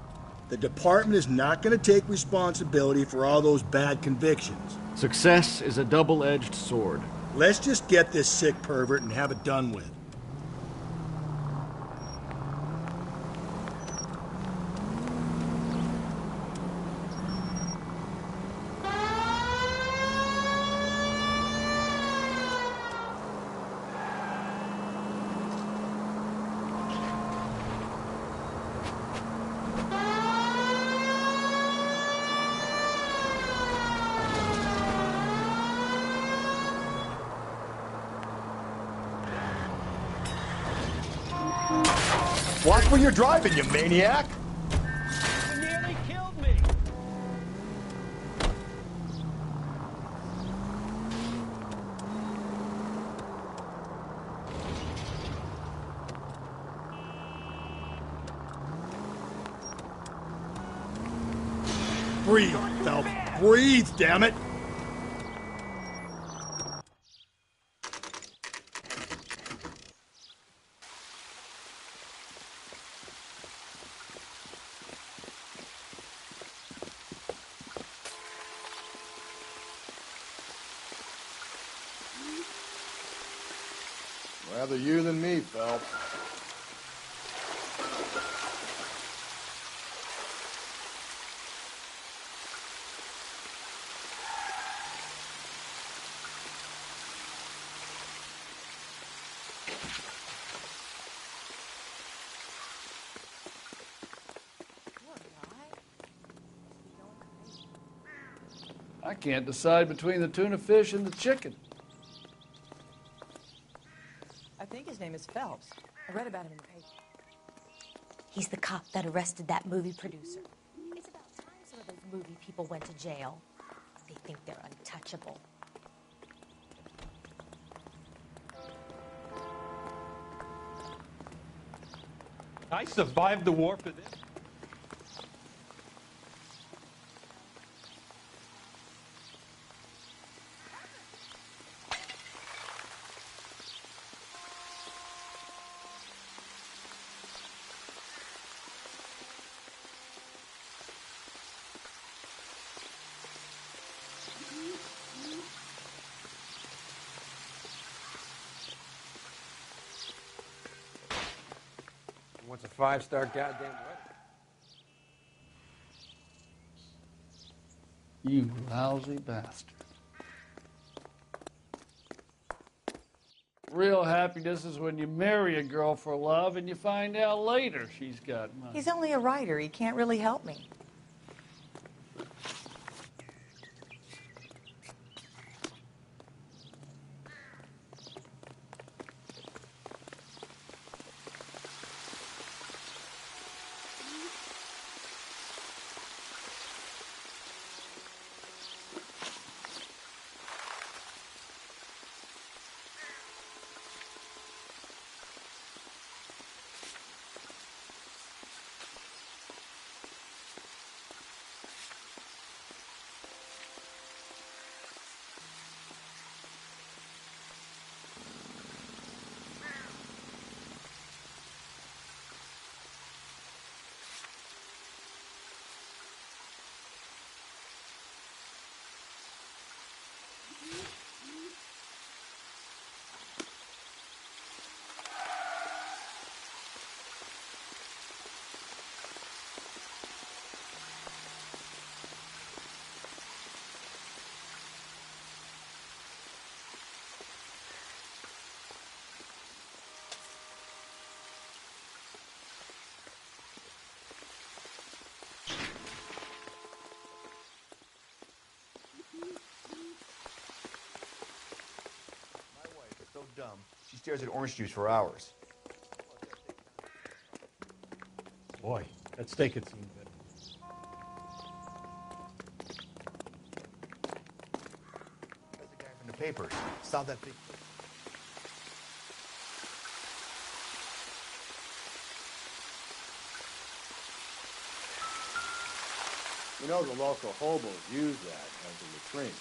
The department is not going to take responsibility for all those bad convictions. Success is a double-edged sword. Let's just get this sick pervert and have it done with. Watch where you're driving, you maniac! You nearly killed me! Breathe, Phelps. Breathe, damn it! Rather you than me, Phelps. I can't decide between the tuna fish and the chicken. I think his name is Phelps. I read about him in the paper. He's the cop that arrested that movie producer. It's about time some of those movie people went to jail. They think they're untouchable. I survived the war for this. What's a five-star goddamn wedding? You lousy bastard. Real happiness is when you marry a girl for love and you find out later she's got money. He's only a writer. He can't really help me. some. She stares at orange juice for hours. Boy, that steak had seemed better. That's the guy from the papers. Saw that big... You know, the local hobos use that as a latrine.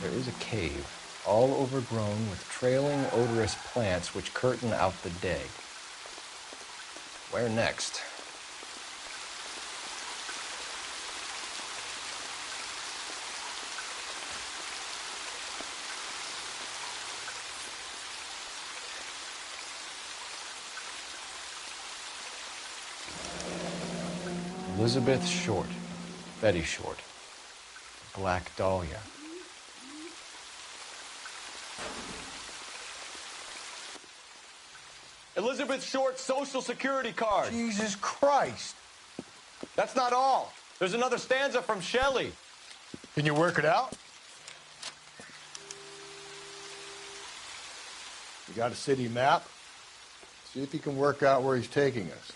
There is a cave, all overgrown with trailing, odorous plants which curtain out the day. Where next? Elizabeth Short, Betty Short, Black Dahlia. Elizabeth Short's Social Security card. Jesus Christ. That's not all. There's another stanza from Shelley. Can you work it out? You got a city map? See if you can work out where he's taking us.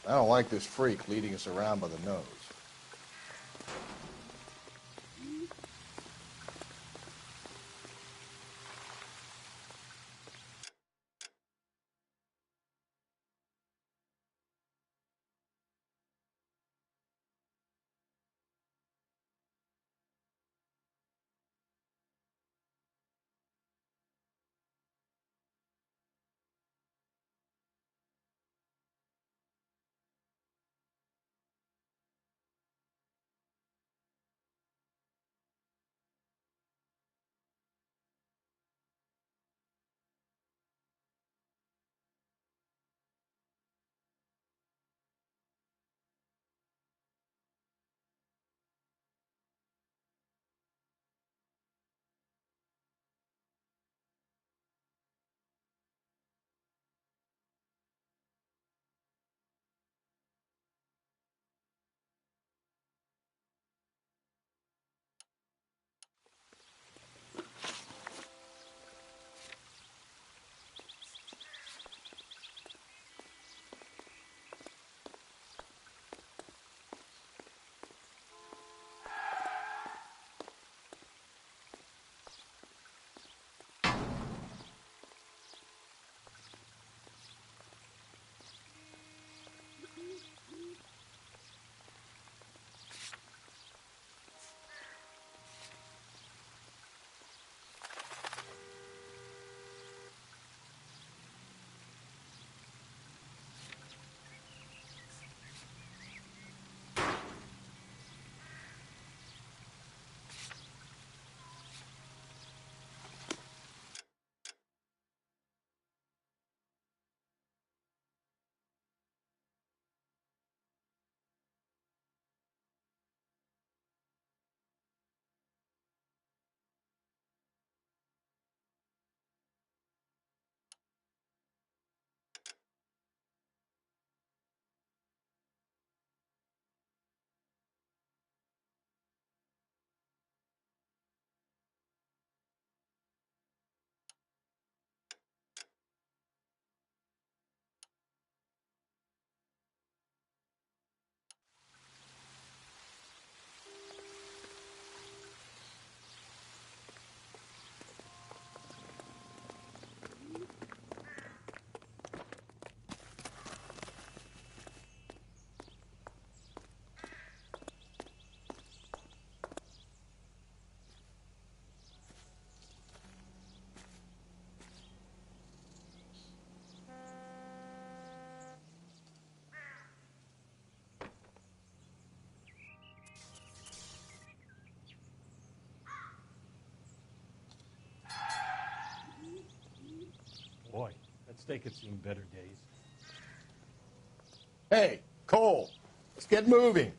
I don't like this freak leading us around by the nose. Boy, that steak had seen better days. Hey, Cole, let's get moving.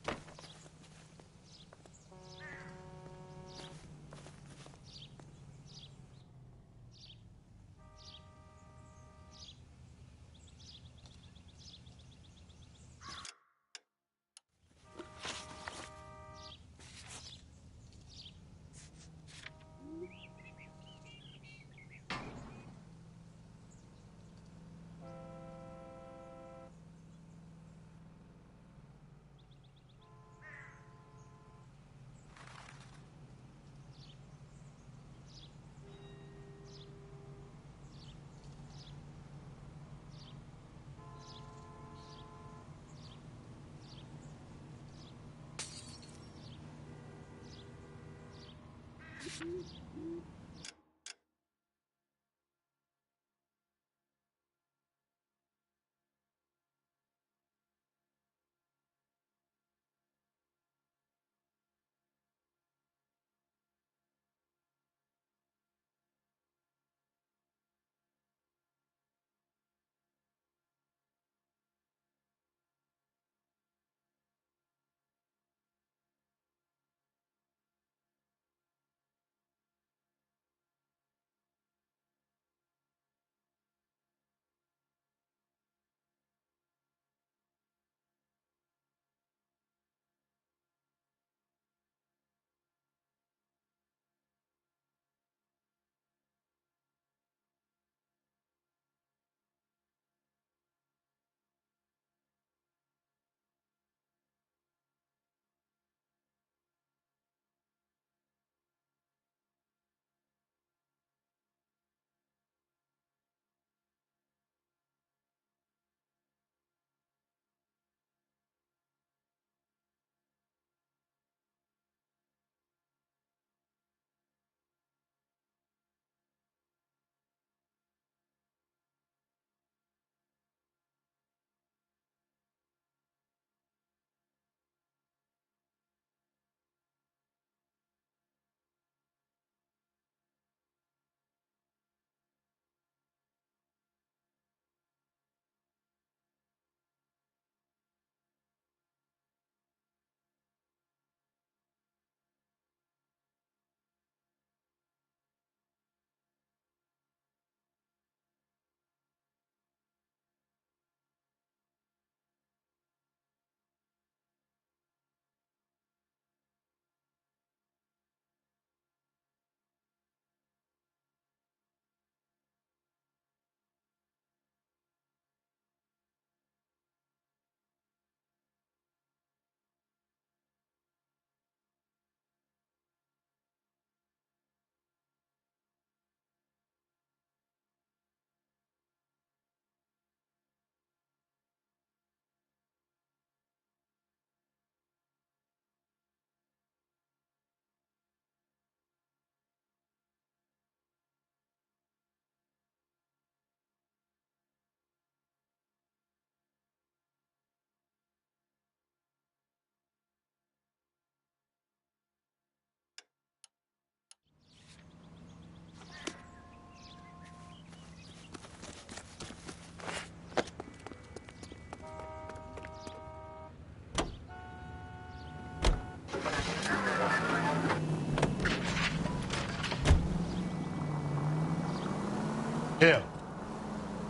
Him.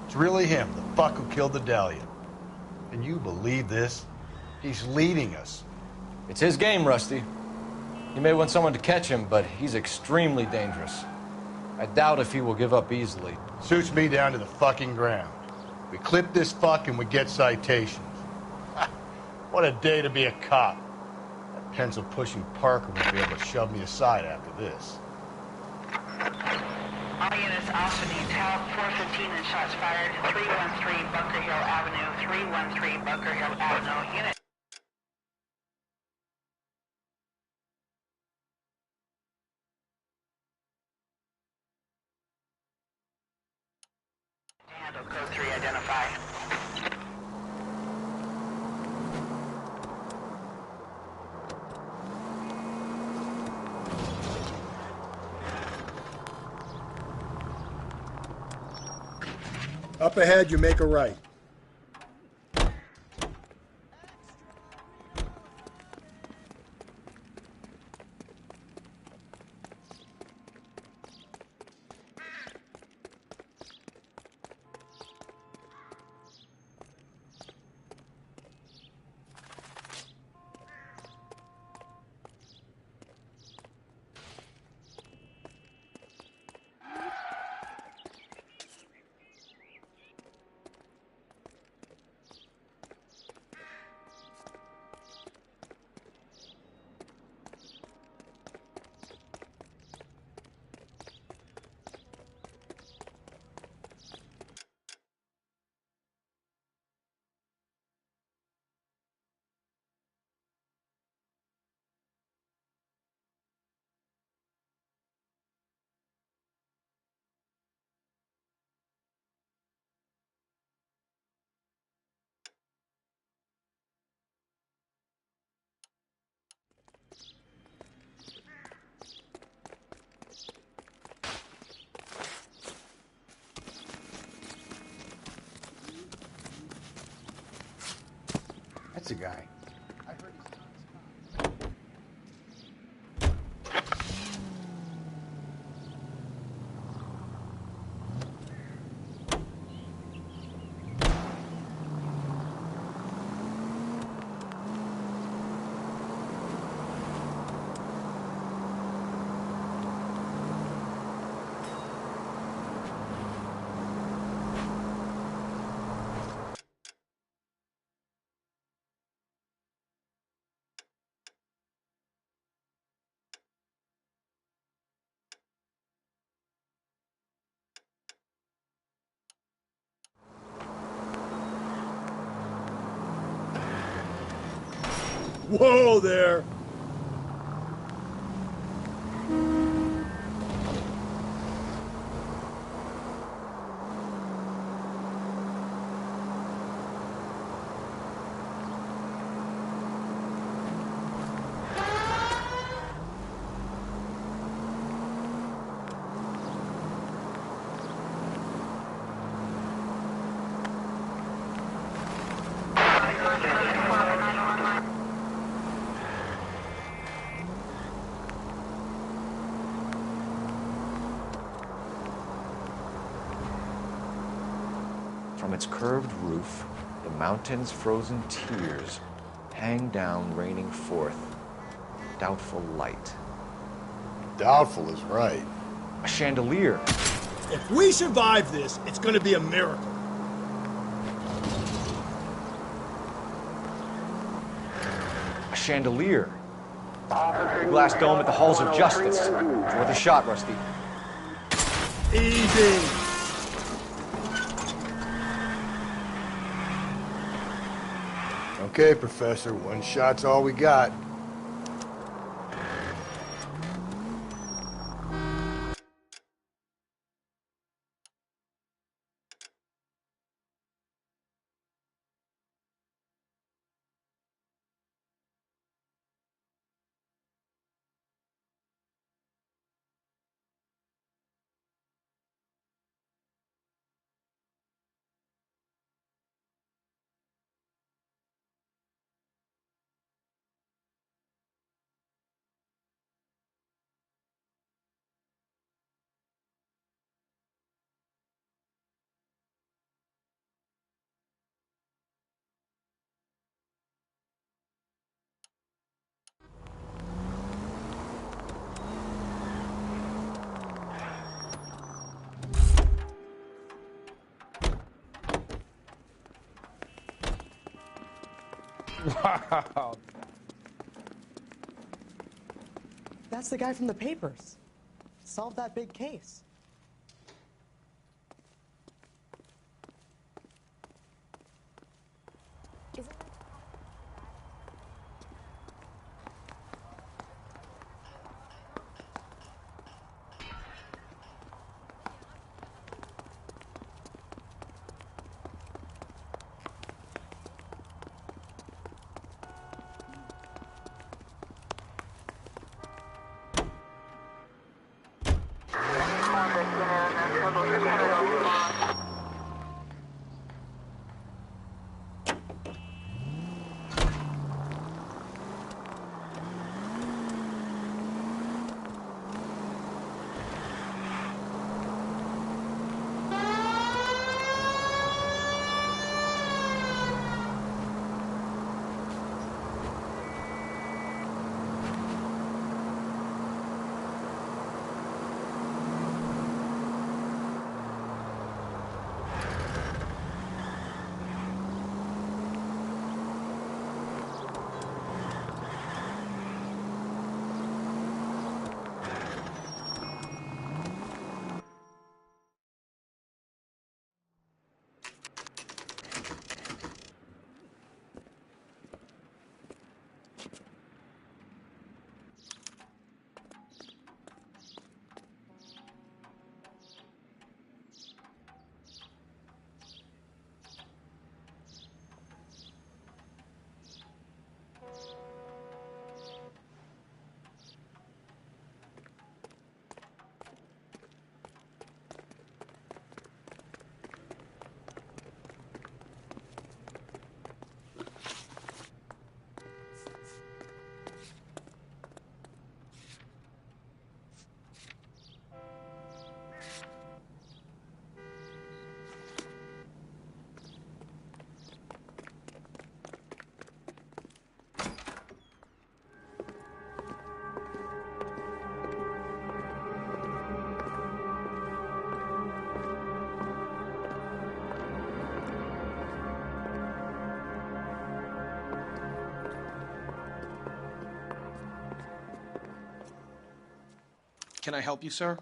It's really him, the fuck who killed the Dahlia. Can you believe this? He's leading us. It's his game, Rusty. He may want someone to catch him, but he's extremely dangerous. I doubt if he will give up easily. Suits me down to the fucking ground. We clip this fuck and we get citations. What a day to be a cop. That pencil-pushing Parker won't be able to shove me aside after this. All units also needs help. 415 and shots fired. 313 Bunker Hill Avenue. 313 Bunker Hill Avenue. Unit. Handle code 3 identify. Up ahead, you make a right. That's a guy. I heard he's Whoa there! From its curved roof, the mountain's frozen tears hang down, raining forth doubtful light. Doubtful is right. A chandelier. If we survive this, it's gonna be a miracle. A chandelier. The glass dome at the halls of justice. It's worth a shot, Rusty. Easy. Okay, Professor, one shot's all we got. Wow. That's the guy from the papers. Solved that big case. Can I help you, sir?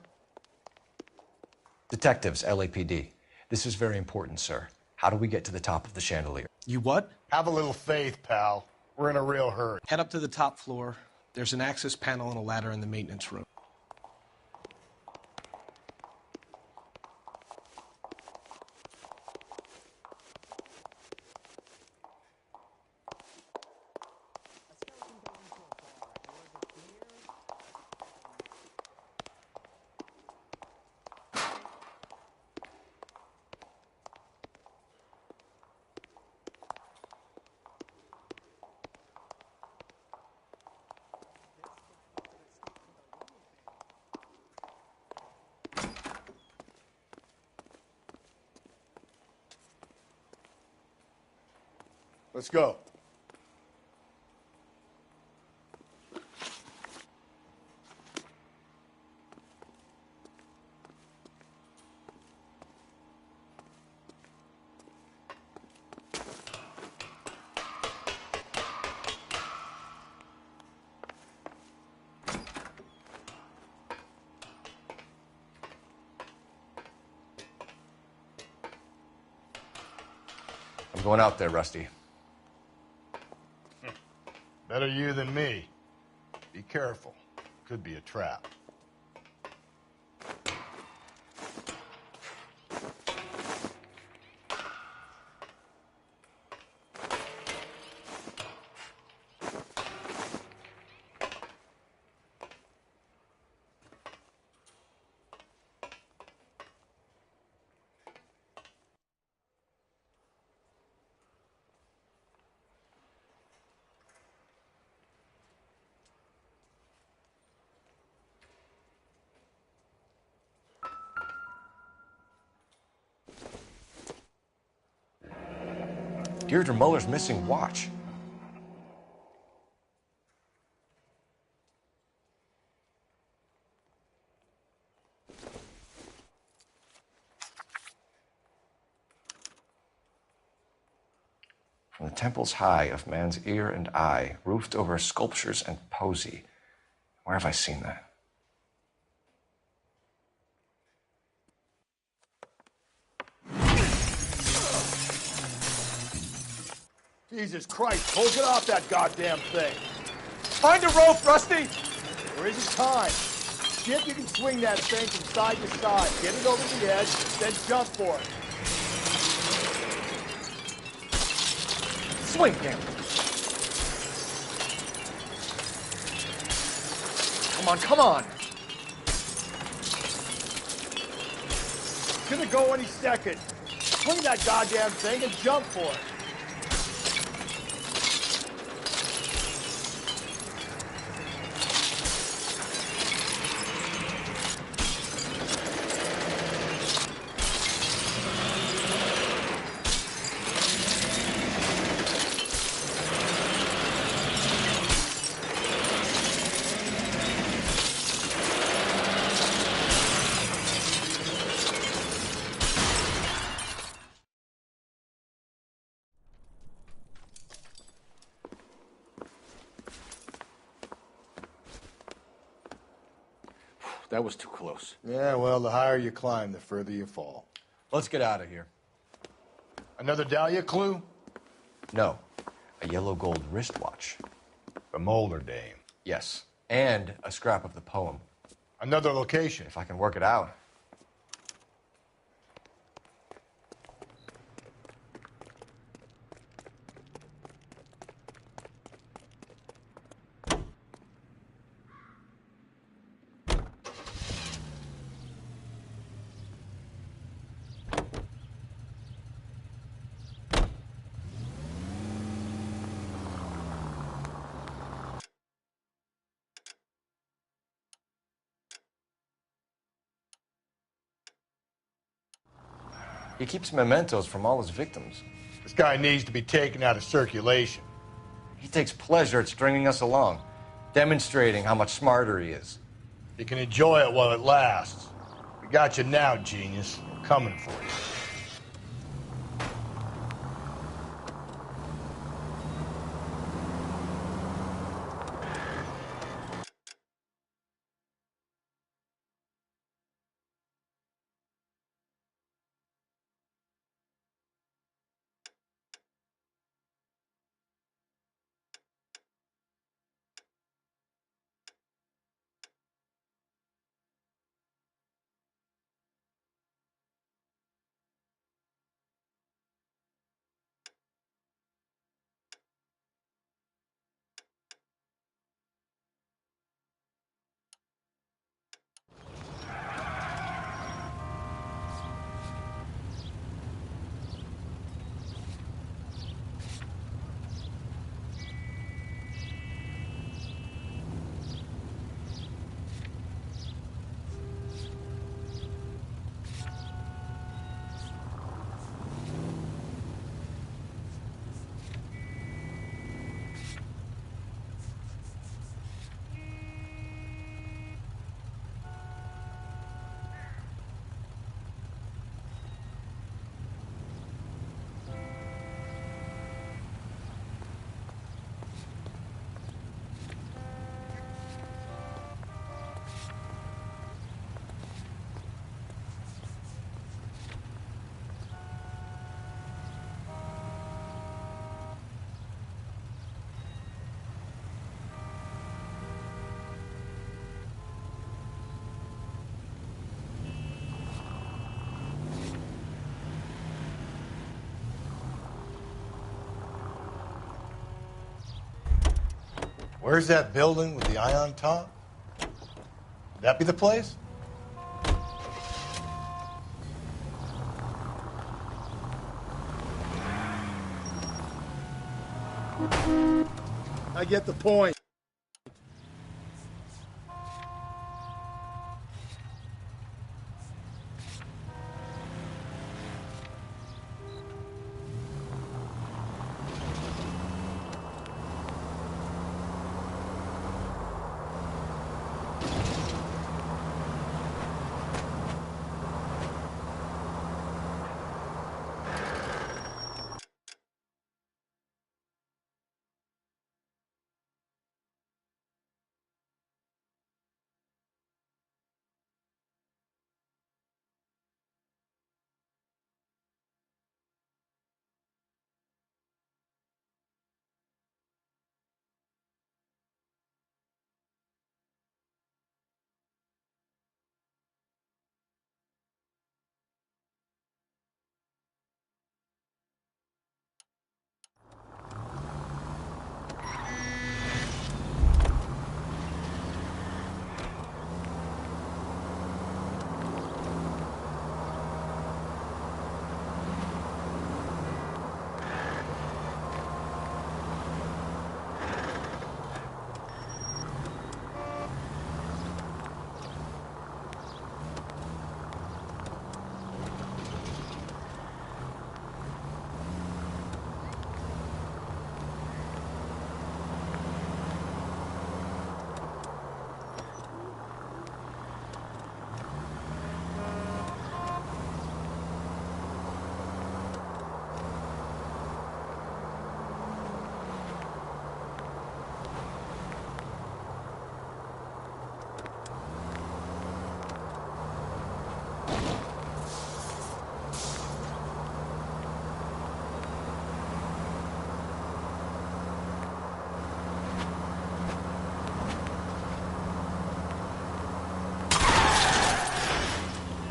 Detectives, LAPD. This is very important, sir. How do we get to the top of the chandelier? You what? Have a little faith, pal. We're in a real hurry. Head up to the top floor. There's an access panel and a ladder in the maintenance room. Let's go. I'm going out there, Rusty. Better you than me. Be careful. Could be a trap. Deirdre Muller's missing watch. From the temples high of man's ear and eye, roofed over sculptures and poesy. Where have I seen that? Jesus Christ, hold it off that goddamn thing. Find a rope, Rusty! There isn't time. See if you can swing that thing from side to side. Get it over the edge, then jump for it. Swing, damn it. Come on, come on. It's gonna go any second. Swing that goddamn thing and jump for it. That was too close. Yeah, well, the higher you climb, the further you fall. Let's get out of here. Another Dahlia clue? No. A yellow gold wristwatch. The Mulder dame. Yes. And a scrap of the poem. Another location. If I can work it out. He keeps mementos from all his victims. This guy needs to be taken out of circulation. He takes pleasure at stringing us along, demonstrating how much smarter he is. You can enjoy it while it lasts. We got you now, genius. We're coming for you. Where's that building with the eye on top? Would that be the place? I get the point.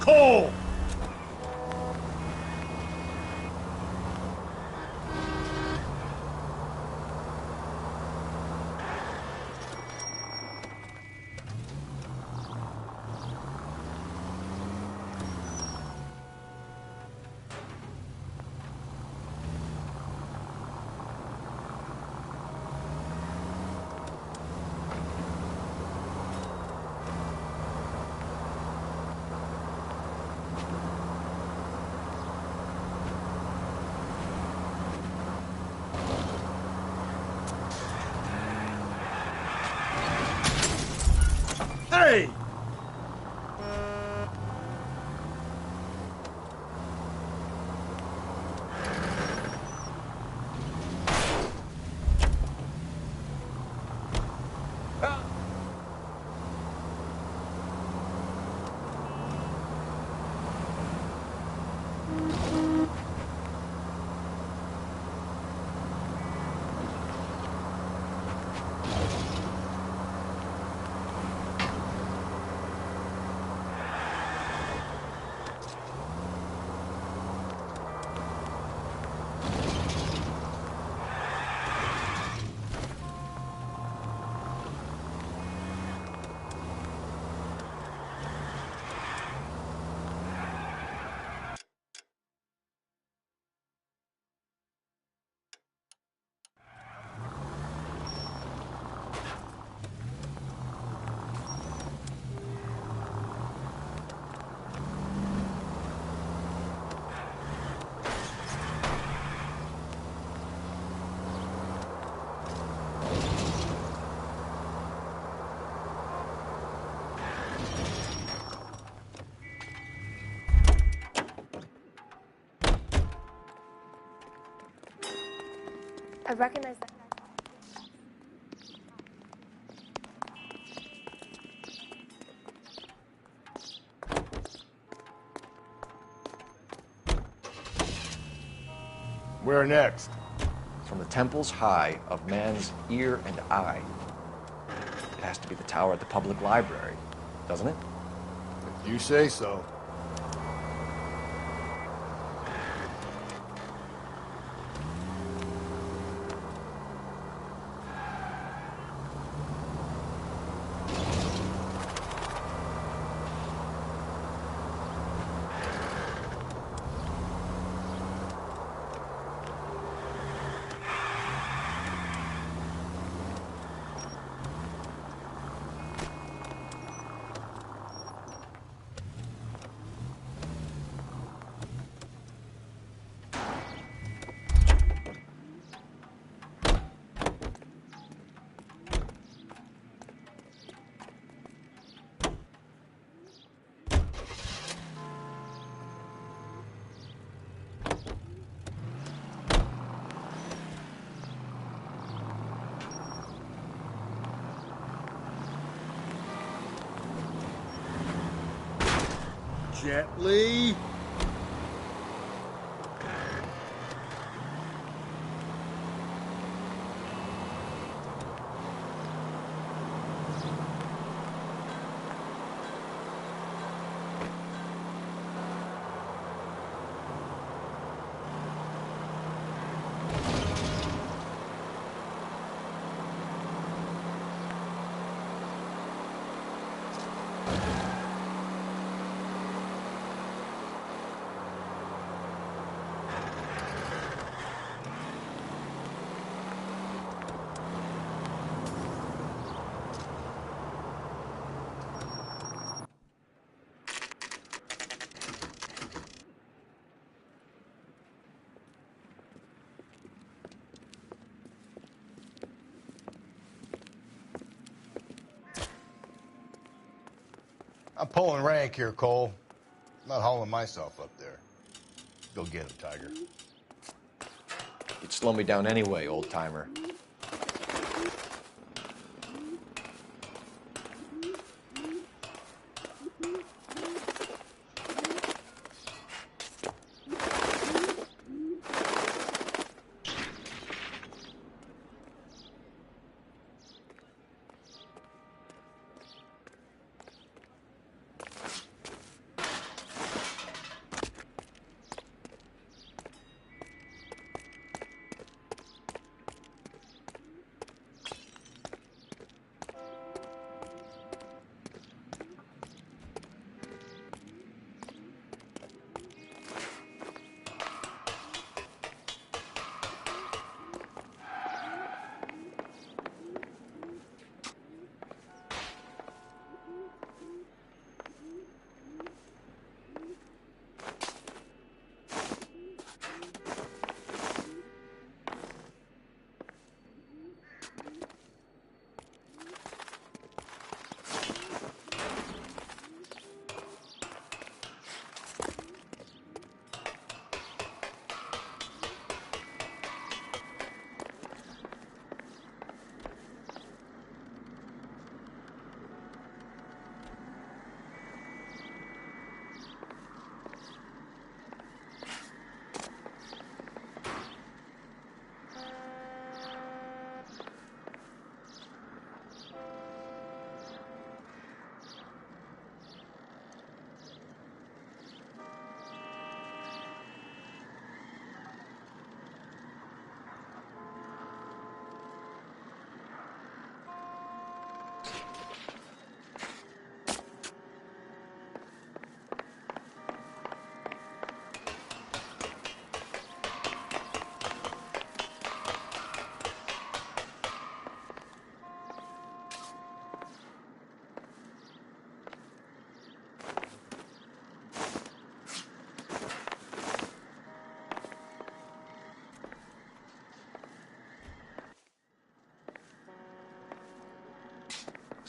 Cole! Hey! I recognize that guy. Where next? From the temples high of man's ear and eye. It has to be the tower at the public library, doesn't it? If you say so. Gently. I'm pulling rank here, Cole. I'm not hauling myself up there. Go get him, Tiger. You'd slow me down anyway, old-timer.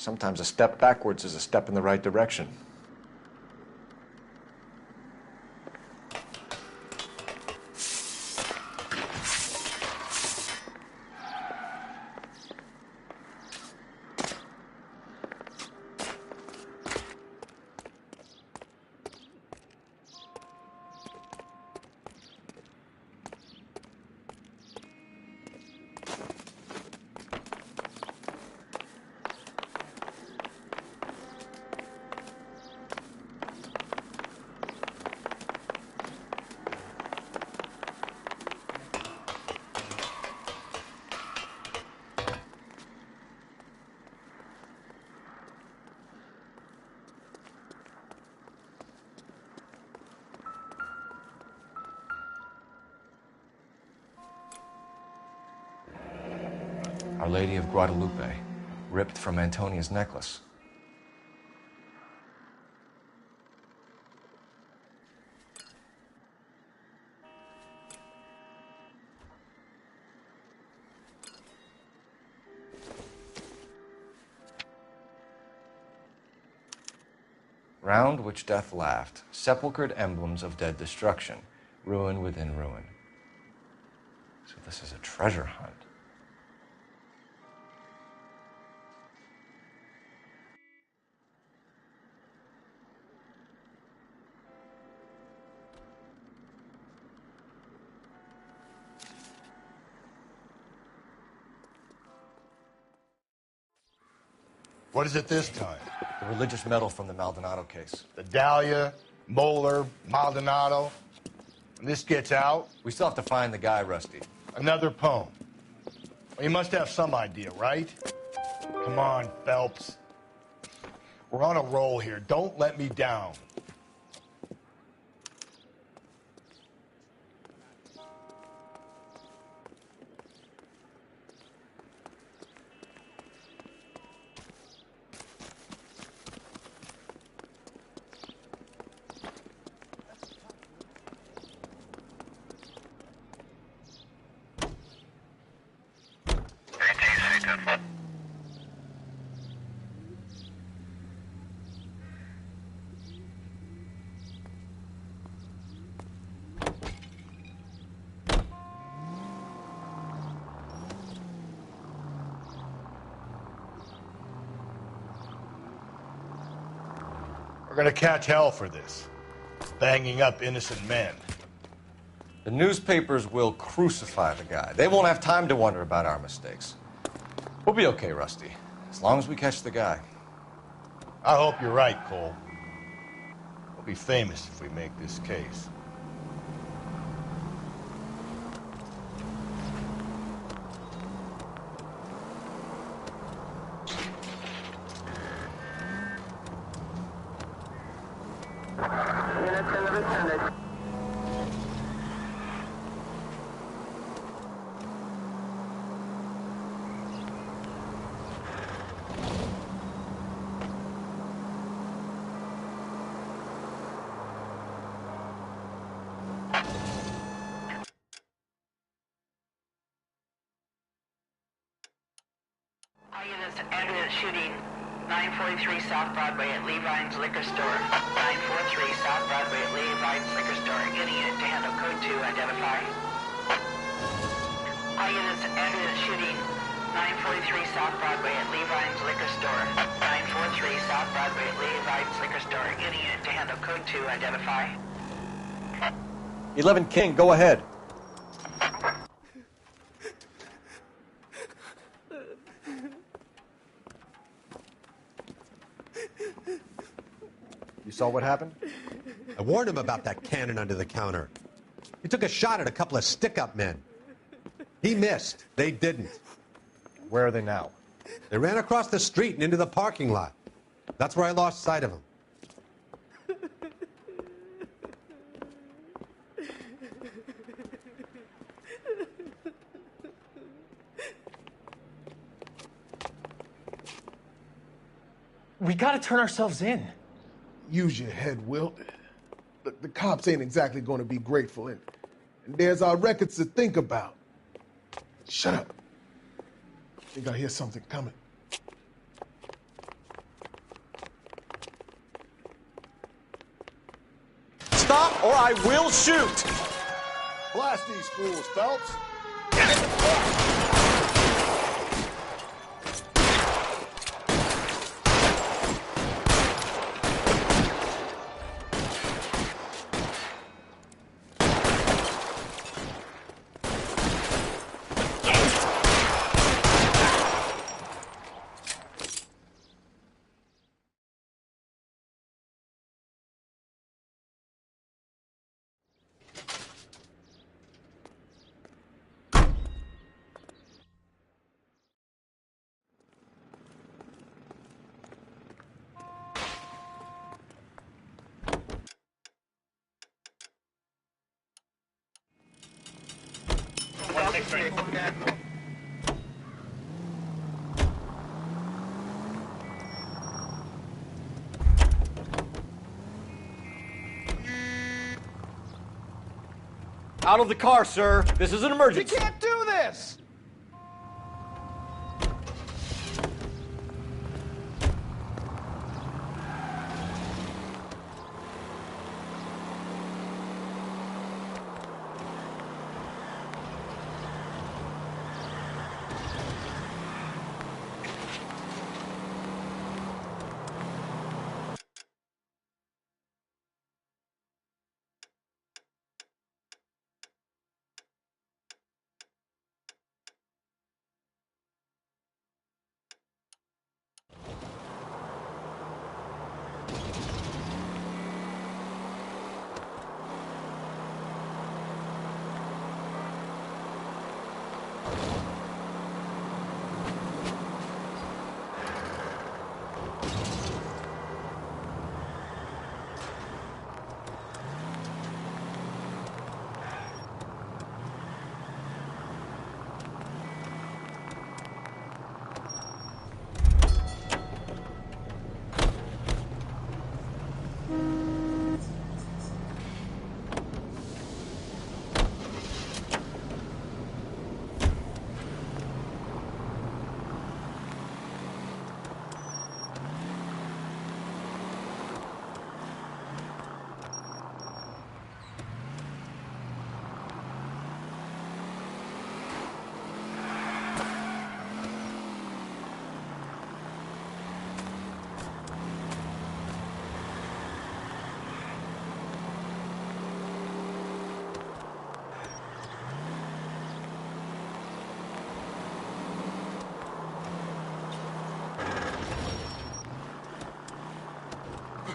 Sometimes a step backwards is a step in the right direction. Our Lady of Guadalupe, ripped from Antonia's necklace. Round which death laughed, sepulchred emblems of dead destruction, ruin within ruin. So this is a treasure hunt. What is it this time? The religious medal from the Maldonado case. The Dahlia, Moeller, Maldonado. When this gets out... We still have to find the guy, Rusty. Another poem. Well, you must have some idea, right? Come on, Phelps. We're on a roll here. Don't let me down. We're gonna catch hell for this. Banging up innocent men. The newspapers will crucify the guy. They won't have time to wonder about our mistakes. We'll be okay, Rusty, as long as we catch the guy. I hope you're right, Cole. We'll be famous if we make this case. All units enter the shooting 943 South Broadway at Levine's Liquor Store. 943 South Broadway at Levine's Liquor Store. Any unit to handle code 2, identify. All units enter the shooting 943 South Broadway at Levine's Liquor Store. 943 South Broadway at Levine's Liquor Store. Any unit to handle code 2, identify. 11 King, go ahead. You saw what happened? I warned him about that cannon under the counter. He took a shot at a couple of stick-up men. He missed. They didn't. Where are they now? They ran across the street and into the parking lot. That's where I lost sight of them. We gotta turn ourselves in. Use your head, Wilt. The cops ain't exactly going to be grateful, and there's our records to think about. Shut up. I think I hear something coming. Stop or I will shoot! Blast these fools, Phelps. Out of the car, sir. This is an emergency. You can't do this!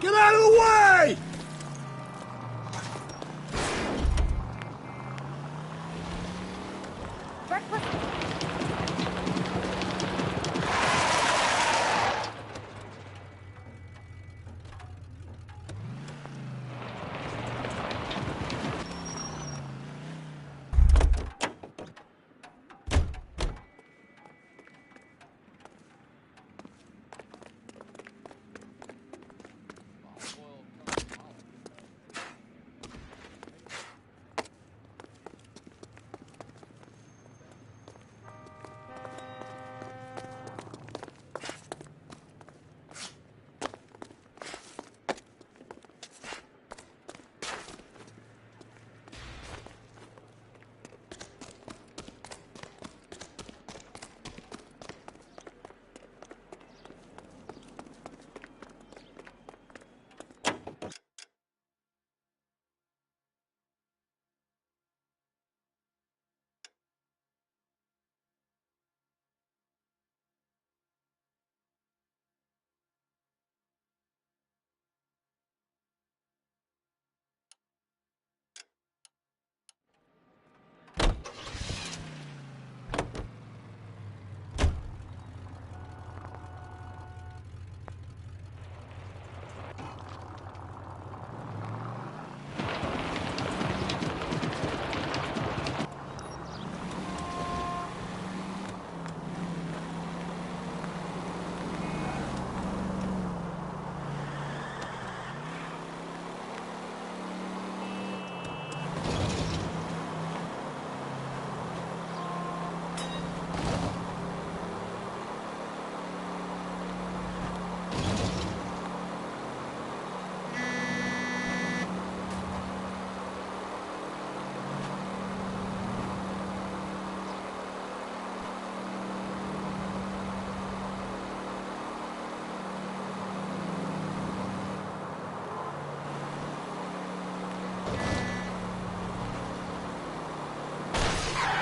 Get out of the way!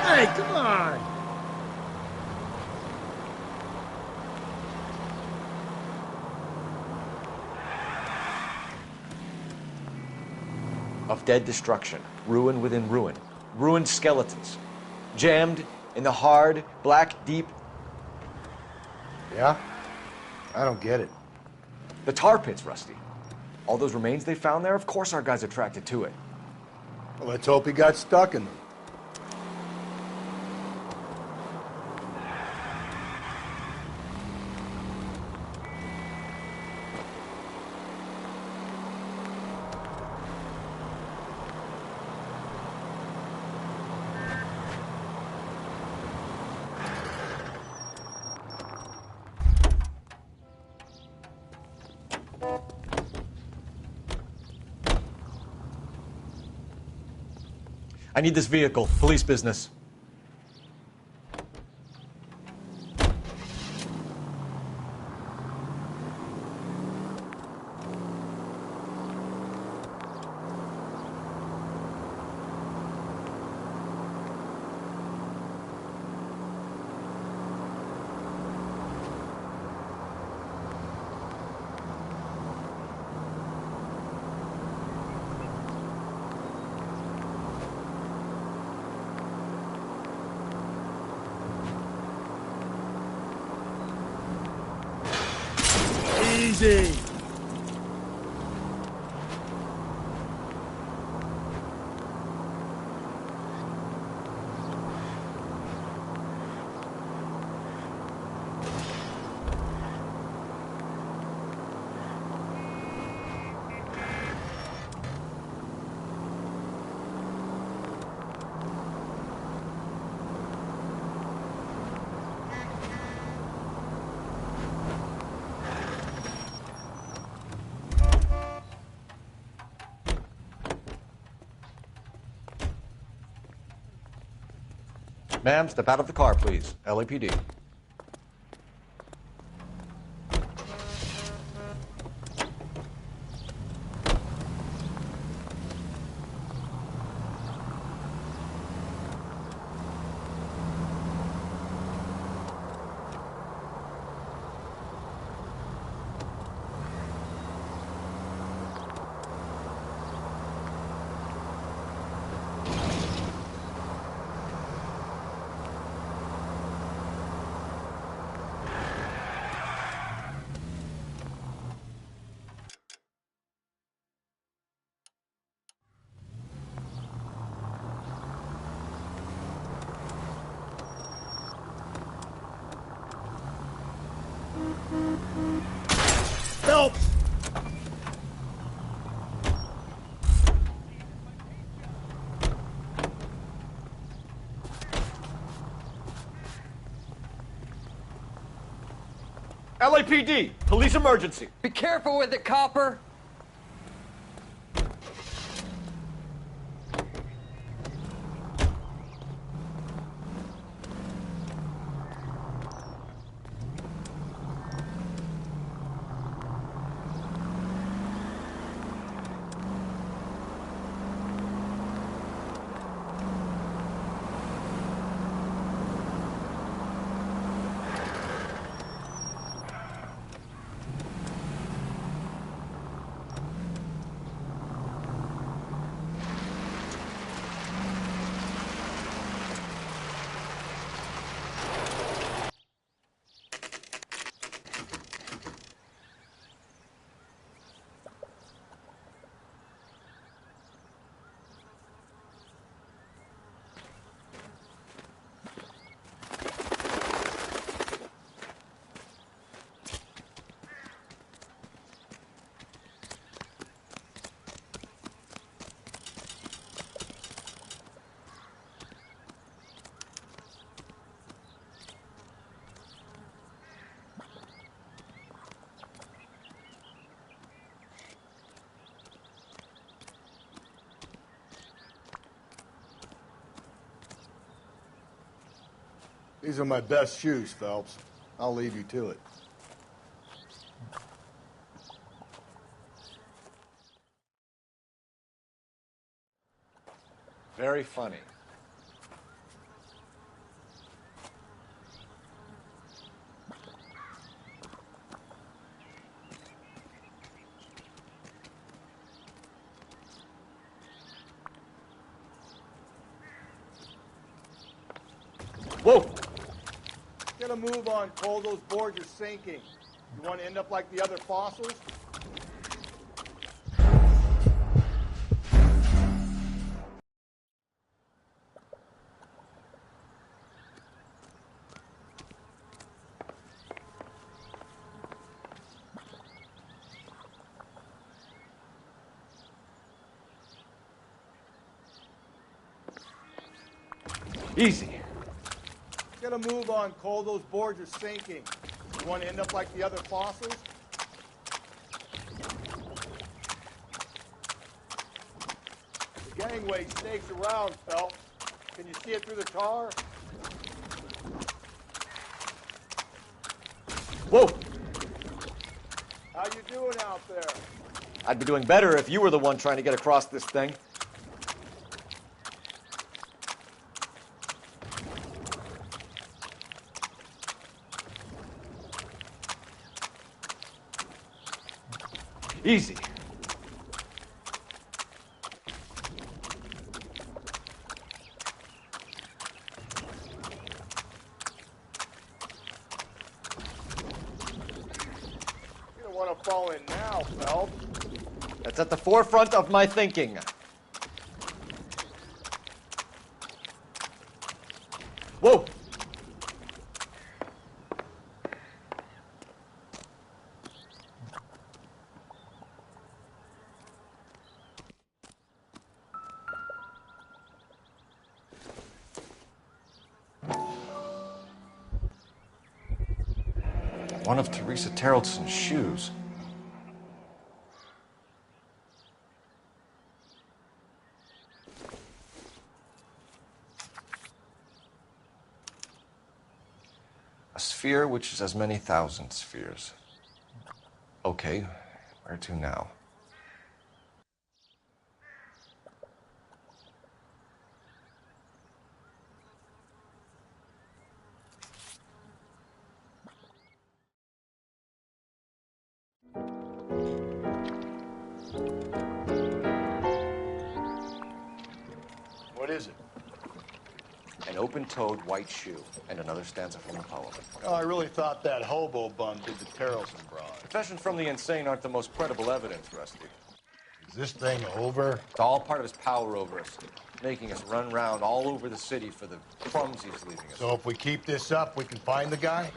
Hey, come on! Of dead destruction, ruin within ruin, ruined skeletons, jammed in the hard, black, deep... Yeah? I don't get it. The tar pits, Rusty. All those remains they found there, of course our guy's attracted to it. Well, let's hope he got stuck in them. I need this vehicle. Police business. Easy. Ma'am, step out of the car, please. LAPD. LAPD, police emergency. Be careful with it, copper. These are my best shoes, Phelps. I'll leave you to it. Very funny. Whoa! Get a move on, Cole. Those boards are sinking. You want to end up like the other fossils? Easy. Get a move on, Cole. Those boards are sinking. You want to end up like the other fossils? The gangway snakes around, Phelps. Can you see it through the tar? Whoa! How you doing out there? I'd be doing better if you were the one trying to get across this thing. Easy. You don't want to fall in now, Phelps. That's at the forefront of my thinking. Whoa! One of Teresa Terrelson's shoes. A sphere which is as many thousand spheres. Okay, where to now? What is it? An open-toed white shoe, and another stanza from the poem. Oh, I really thought that hobo bum did the Terrelson broad. Confessions from the insane aren't the most credible evidence, Rusty. Is this thing over? It's all part of his power over us, making us run round all over the city for the crumbs he's leaving us. So if we keep this up, we can find the guy?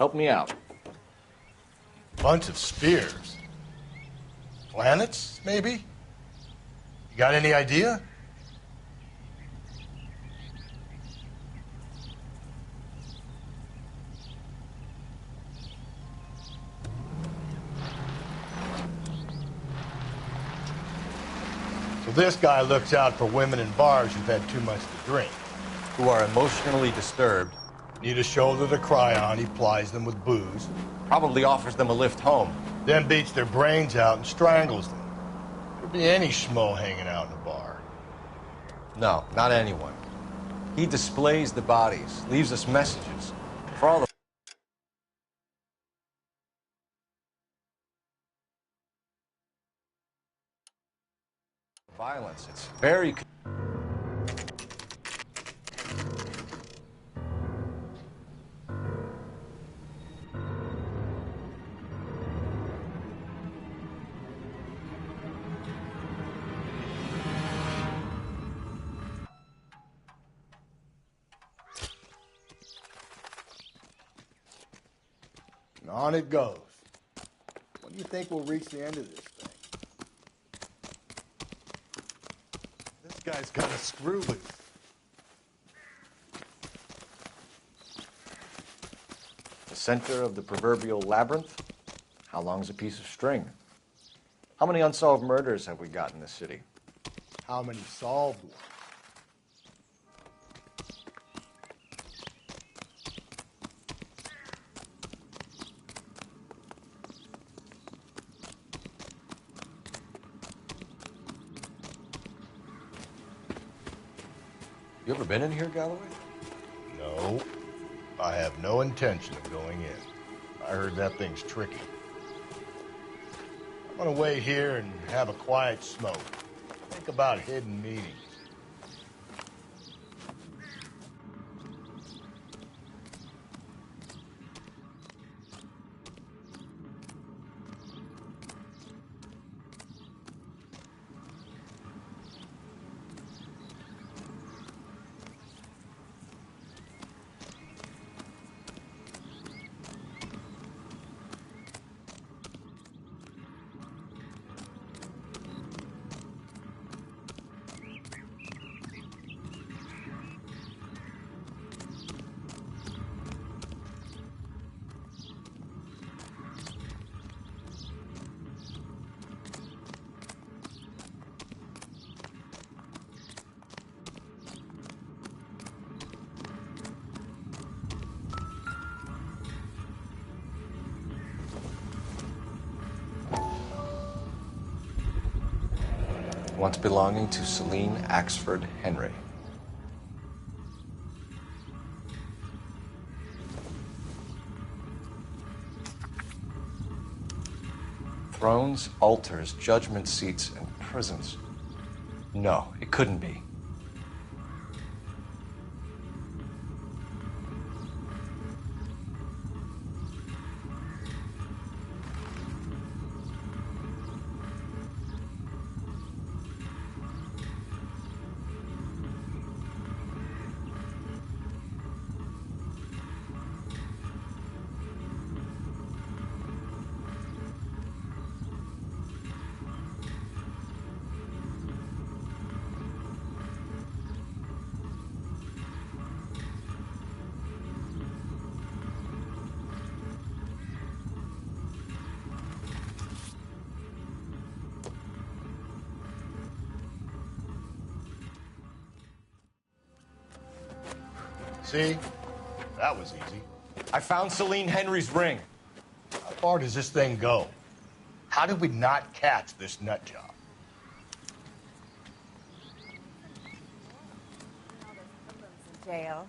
Help me out. Bunch of spears. Planets, maybe? You got any idea? So this guy looks out for women in bars who've had too much to drink. Who are emotionally disturbed. Need a shoulder to cry on, he plies them with booze. Probably offers them a lift home. Then beats their brains out and strangles them. Could be any schmo hanging out in a bar. No, not anyone. He displays the bodies, leaves us messages. For all the violence, it's very... And on it goes. When do you think we'll reach the end of this thing? This guy's got a screw loose. The center of the proverbial labyrinth? How long's a piece of string? How many unsolved murders have we got in this city? How many solved ones? You ever been in here, Galloway? No. I have no intention of going in. I heard that thing's tricky. I'm gonna wait here and have a quiet smoke. Think about hidden meetings. Once belonging to Celine Axford Henry. Thrones, altars, judgment seats, and prisons. No, it couldn't be. See? That was easy. I found Celine Henry's ring. How far does this thing go? How did we not catch this nut job? Jail.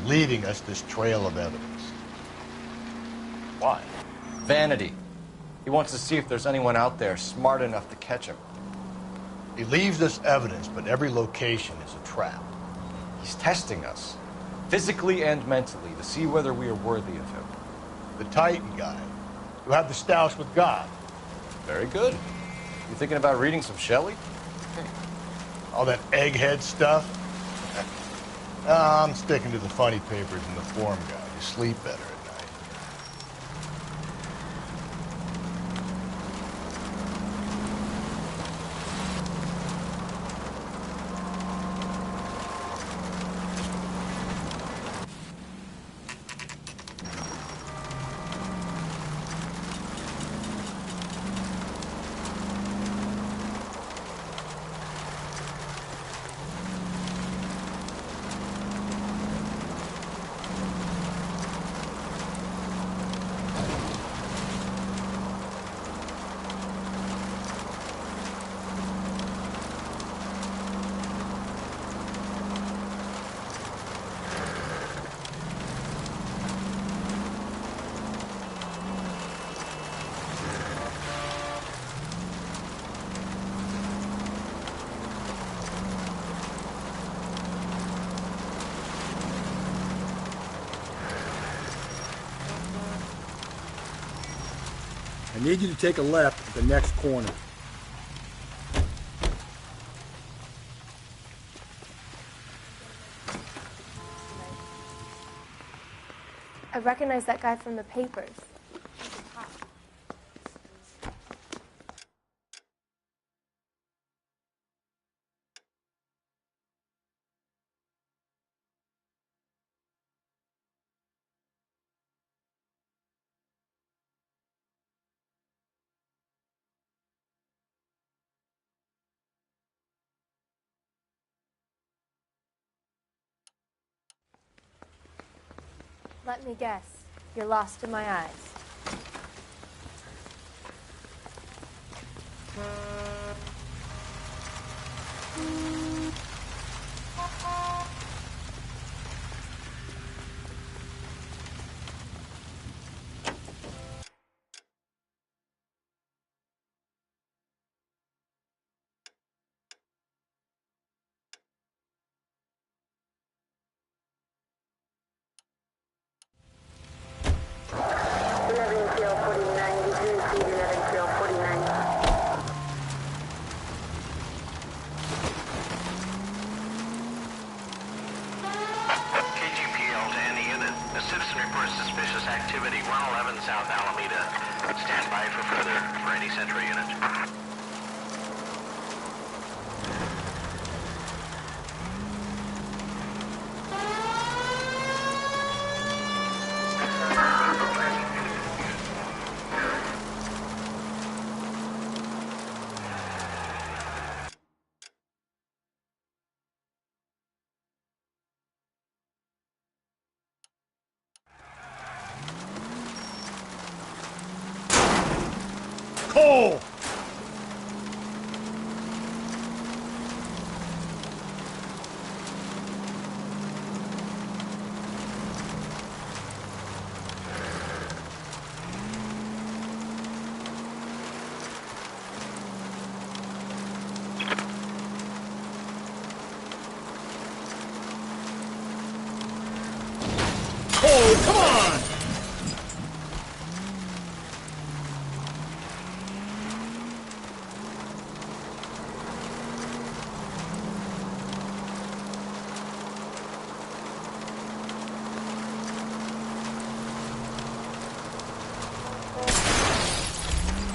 leaving us this trail of evidence. Why? Vanity. He wants to see if there's anyone out there smart enough to catch him. He leaves us evidence, but every location is a trap. He's testing us, physically and mentally, to see whether we are worthy of him. The Titan guy, who had the stoush with God. Very good. You thinking about reading some Shelley? All that egghead stuff? I'm sticking to the funny papers and the form guide. You sleep better at night. I need you to take a left at the next corner. I recognize that guy from the papers. He's a cop. Let me guess. You're lost in my eyes. Activity 111 South Alameda. Stand by for further for any Central unit. Cole! Cole, come on!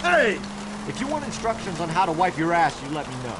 Hey! If you want instructions on how to wipe your ass, you let me know.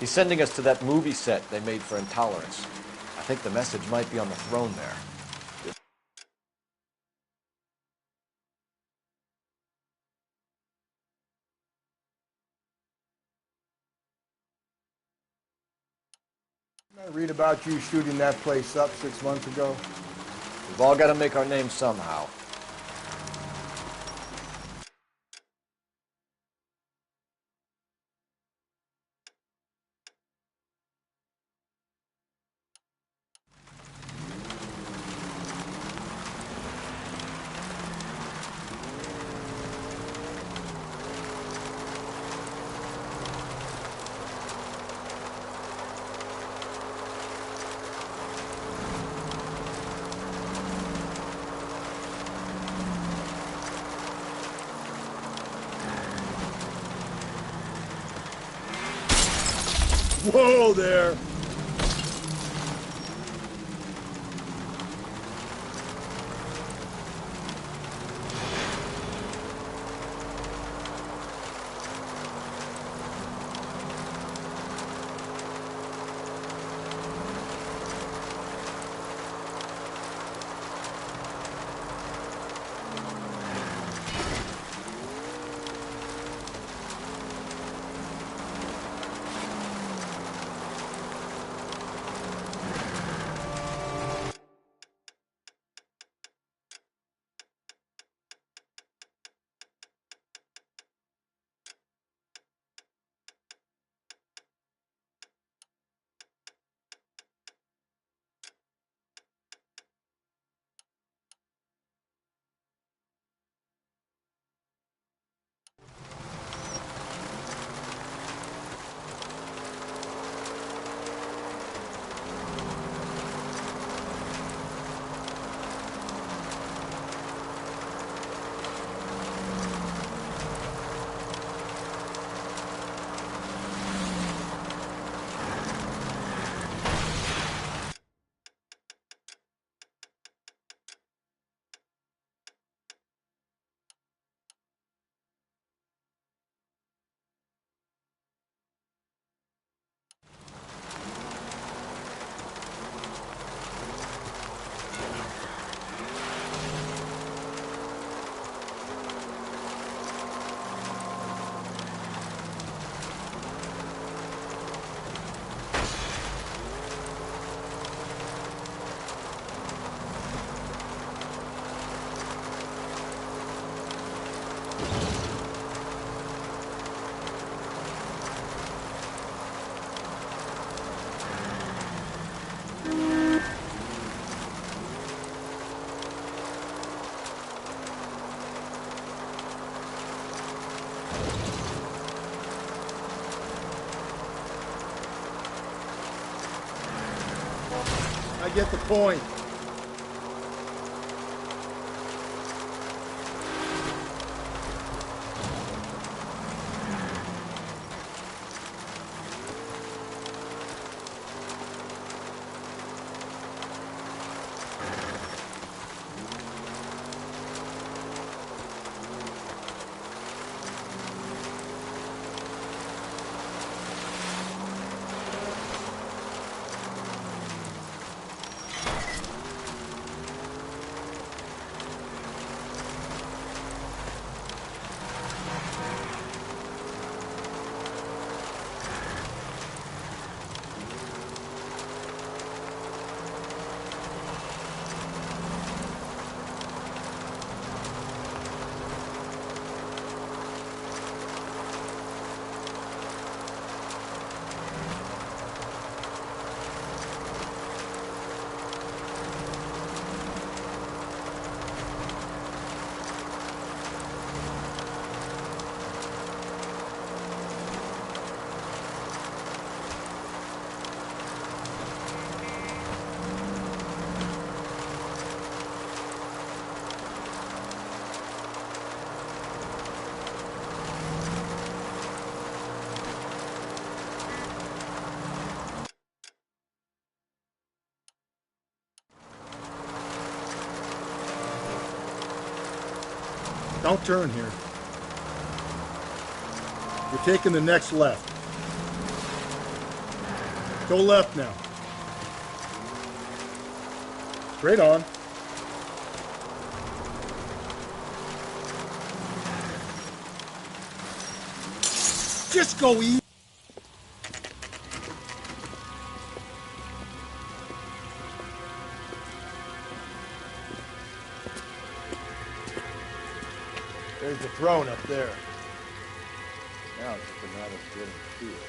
He's sending us to that movie set they made for Intolerance. I think the message might be on the throne there. Didn't I read about you shooting that place up 6 months ago? We've all got to make our name somehow. Whoa there! I get the point. Don't turn here. You're taking the next left. Go left now. Straight on. Just go easy. There's the throne up there. Now it's just a matter of getting to it.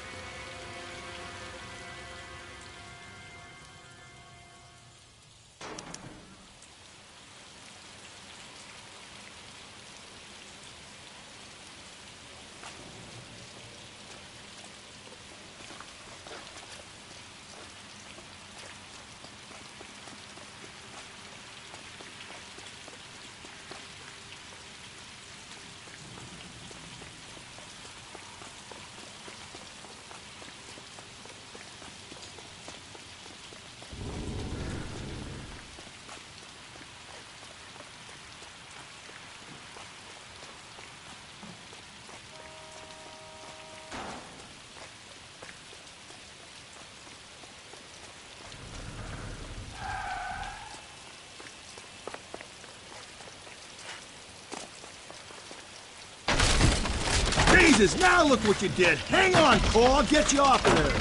Jesus, now look what you did. Hang on, Cole. I'll get you off of there.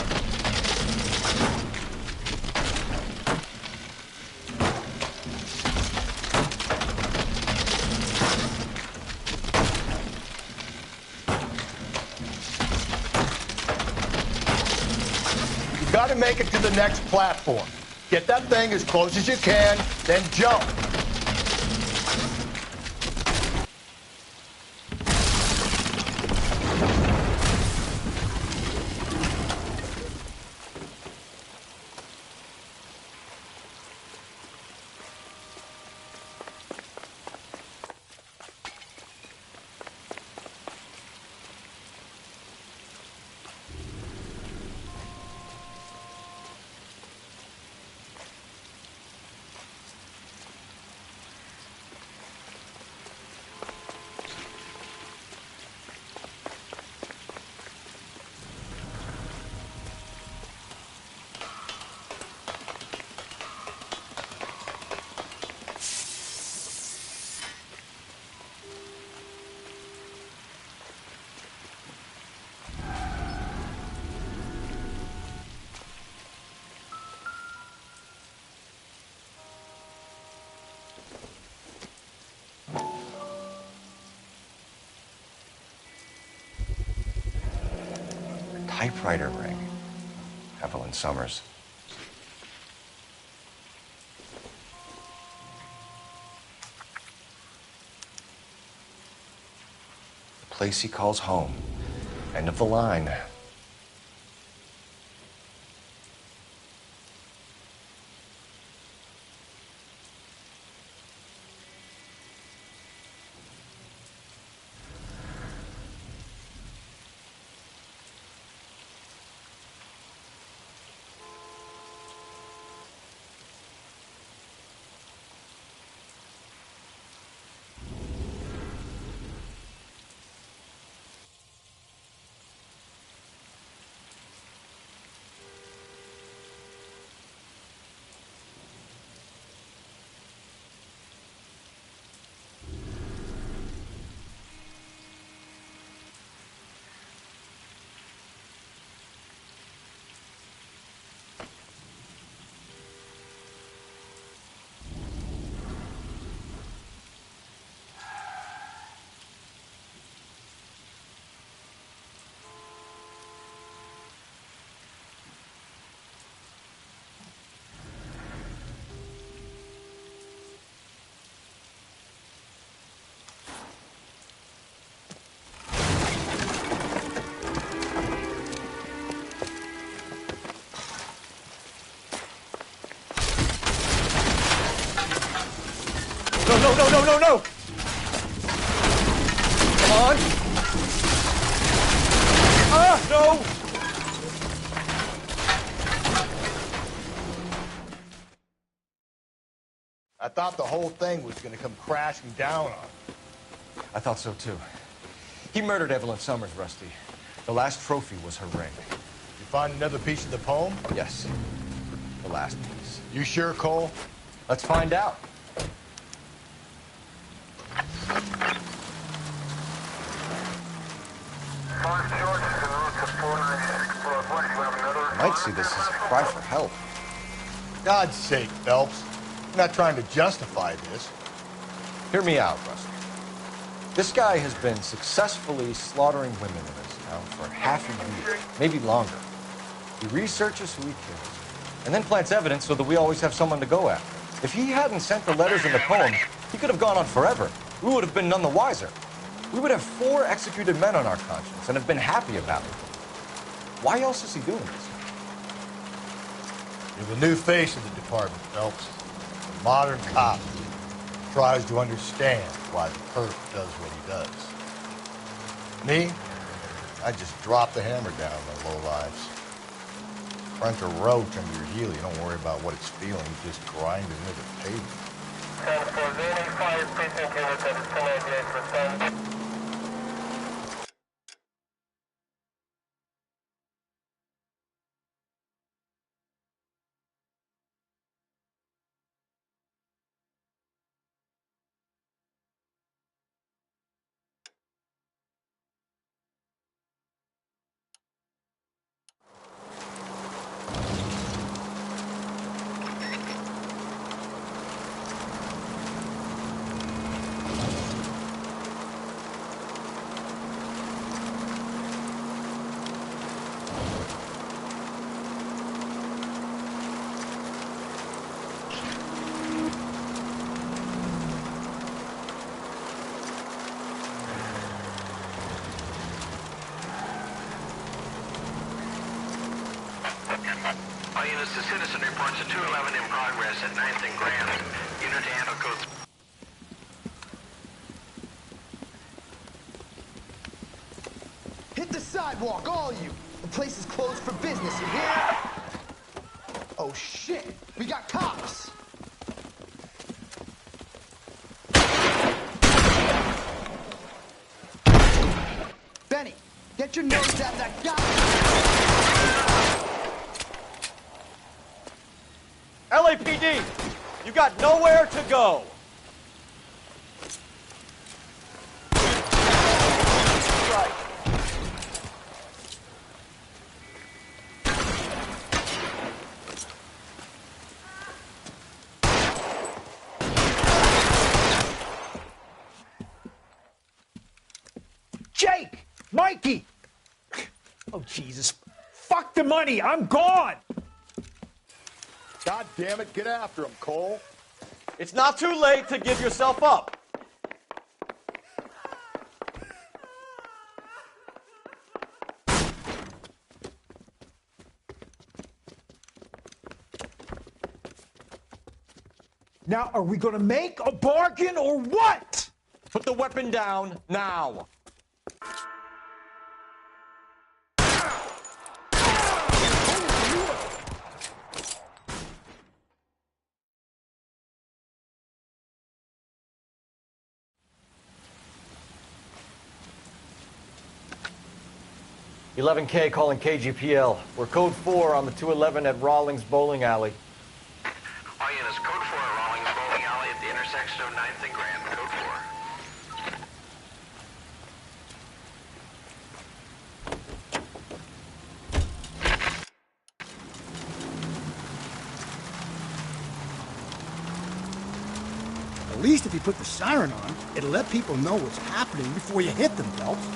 You gotta make it to the next platform. Get that thing as close as you can, then jump. Typewriter ring. Evelyn Summers. The place he calls home. End of the line. No! Come on! Ah, no! I thought the whole thing was gonna come crashing down on him. I thought so too. He murdered Evelyn Summers, Rusty. The last trophy was her ring. You Find another piece of the poem? Yes. The last piece. You sure, Cole? Let's find out. I might see this as a cry for help. God's sake, Phelps. I'm not trying to justify this. Hear me out, Russell. This guy has been successfully slaughtering women in this town for half a year, maybe longer. He researches who he kills, and then plants evidence so that we always have someone to go after. If he hadn't sent the letters and the poems, he could have gone on forever. We would have been none the wiser. We would have 4 executed men on our conscience and have been happy about it. Why else is he doing this? You're the new face of the department, Phelps. A modern cop tries to understand why the perp does what he does. Me? I just drop the hammer down on the lowlives. Crunch a roach under your heel, you don't worry about what it's feeling, you just grind it into the pavement. All units, the citizen reports a 211 in progress at 9th and Grand. Unit to handle code. Hit the sidewalk, all you! The place is closed for business, you hear? Oh shit! We got cops! Benny, get your nose out of that LAPD, you got nowhere to go. Right. Jake! Mikey! Oh, Jesus. Fuck the money. I'm gone. God damn it, get after him, Cole. It's not too late to give yourself up. Now, are we going to make a bargain or what? Put the weapon down now. $11K calling KGPL. We're code 4 on the 211 at Rawlings Bowling Alley. All units, code 4, rolling the bowling alley at the intersection of 9th and Grand. Code 4. At least if you put the siren on, it'll let people know what's happening before you hit them, Phelps.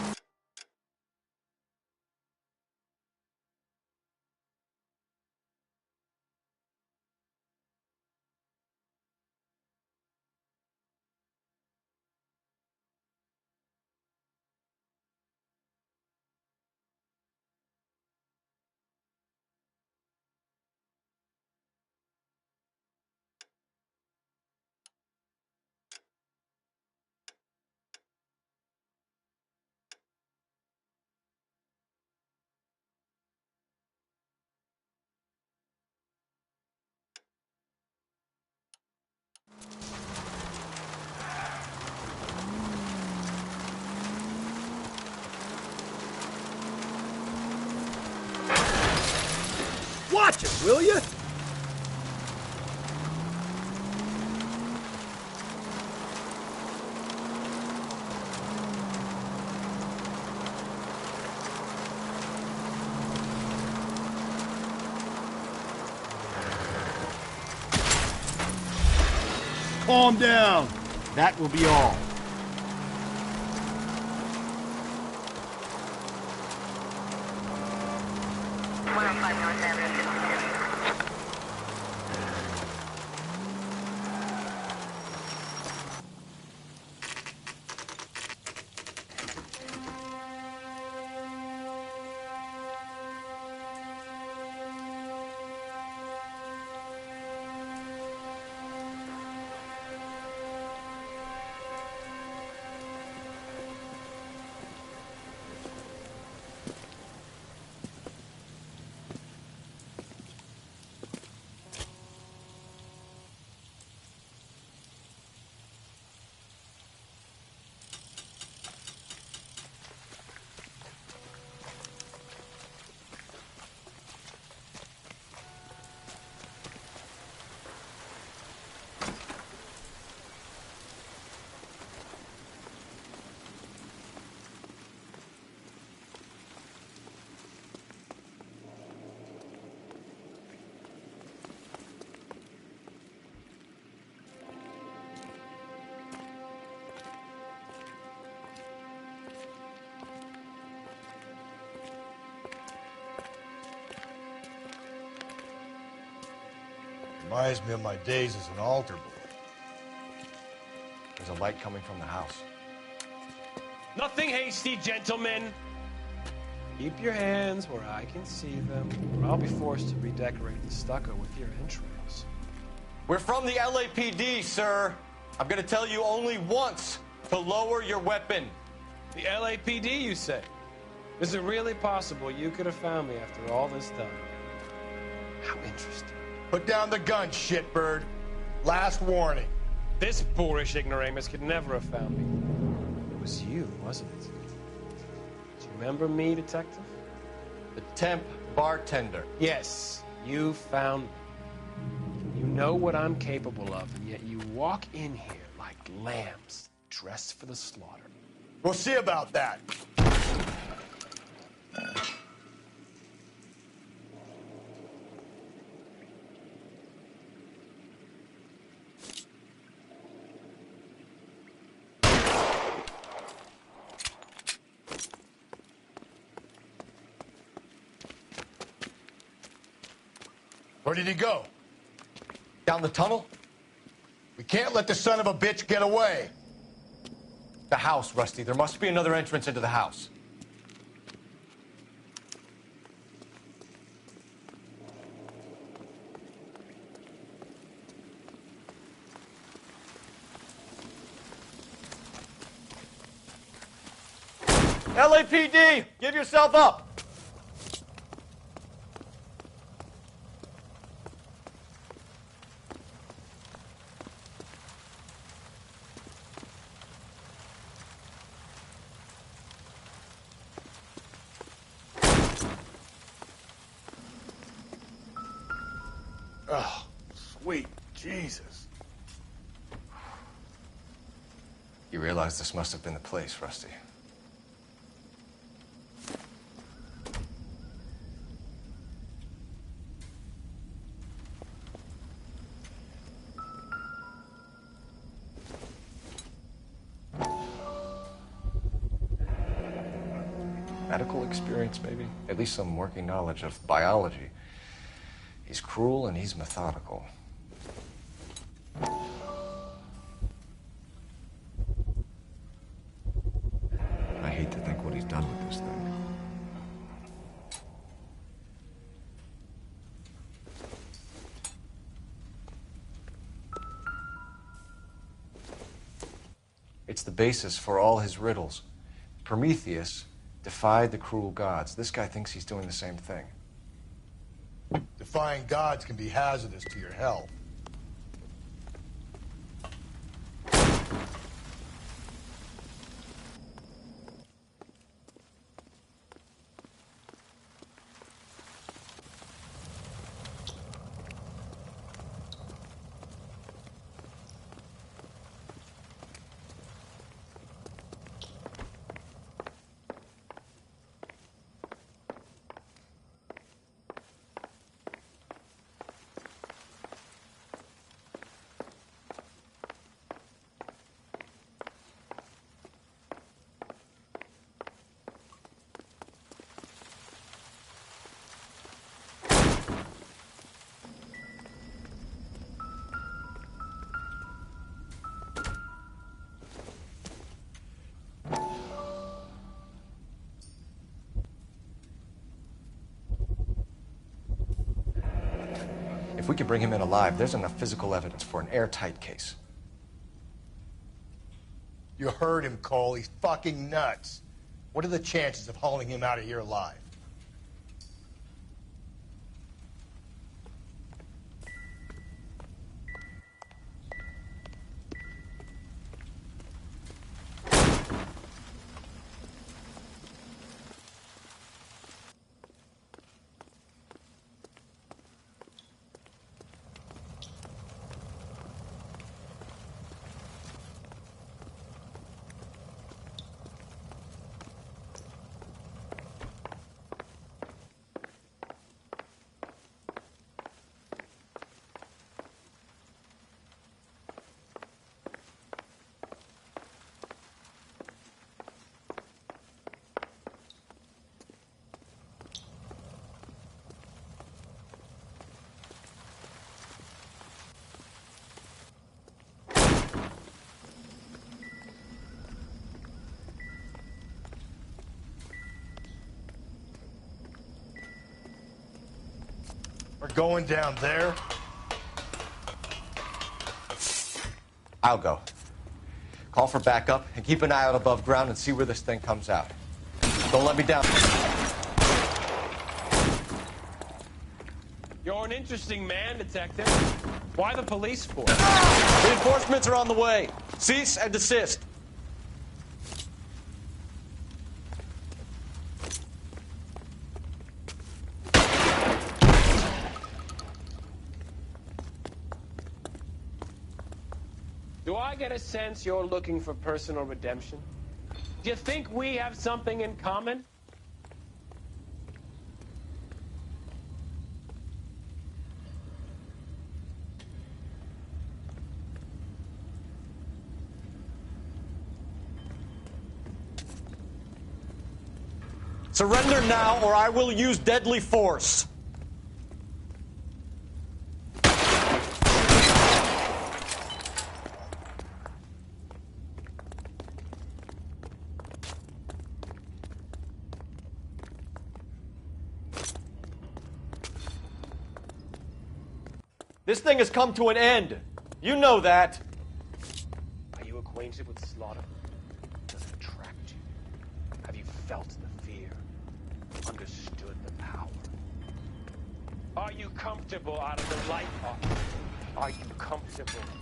will you? Calm down. That will be all. Reminds me of my days as an altar boy. There's a light coming from the house. Nothing hasty, gentlemen. Keep your hands where I can see them, or I'll be forced to redecorate the stucco with your entrails. We're from the LAPD, sir. I'm gonna tell you only once to lower your weapon. The LAPD, you say? Is it really possible you could have found me after all this time? How interesting. Put down the gun, shitbird. Last warning. This boorish ignoramus could never have found me. It was you, wasn't it? Do you remember me, detective? The temp bartender. Yes, you found me. You know what I'm capable of, and yet you walk in here like lambs dressed for the slaughter. We'll see about that. Where did he go? Down the tunnel? We can't let the son of a bitch get away. The house, Rusty. There must be another entrance into the house. LAPD! Give yourself up! Oh, sweet Jesus. You realize this must have been the place, Rusty. Medical experience, maybe? At least some working knowledge of biology. He's cruel and he's methodical. I hate to think what he's done with this thing. It's the basis for all his riddles. Prometheus defied the cruel gods. This guy thinks he's doing the same thing. Defying gods can be hazardous to your health. If we can bring him in alive, there's enough physical evidence for an airtight case. You heard him, Cole. He's fucking nuts. What are the chances of hauling him out of here alive? We're going down there. I'll go. Call for backup and keep an eye out above ground and see where this thing comes out. Don't let me down. You're an interesting man, Detective. Why the police force? Reinforcements are on the way. Cease and desist. Do I get a sense you're looking for personal redemption? Do you think we have something in common? Surrender now, or I will use deadly force. This thing has come to an end. You know that. Are you acquainted with slaughter? Does it attract you? Have you felt the fear? Understood the power? Are you comfortable out of the light of it? Are you comfortable here?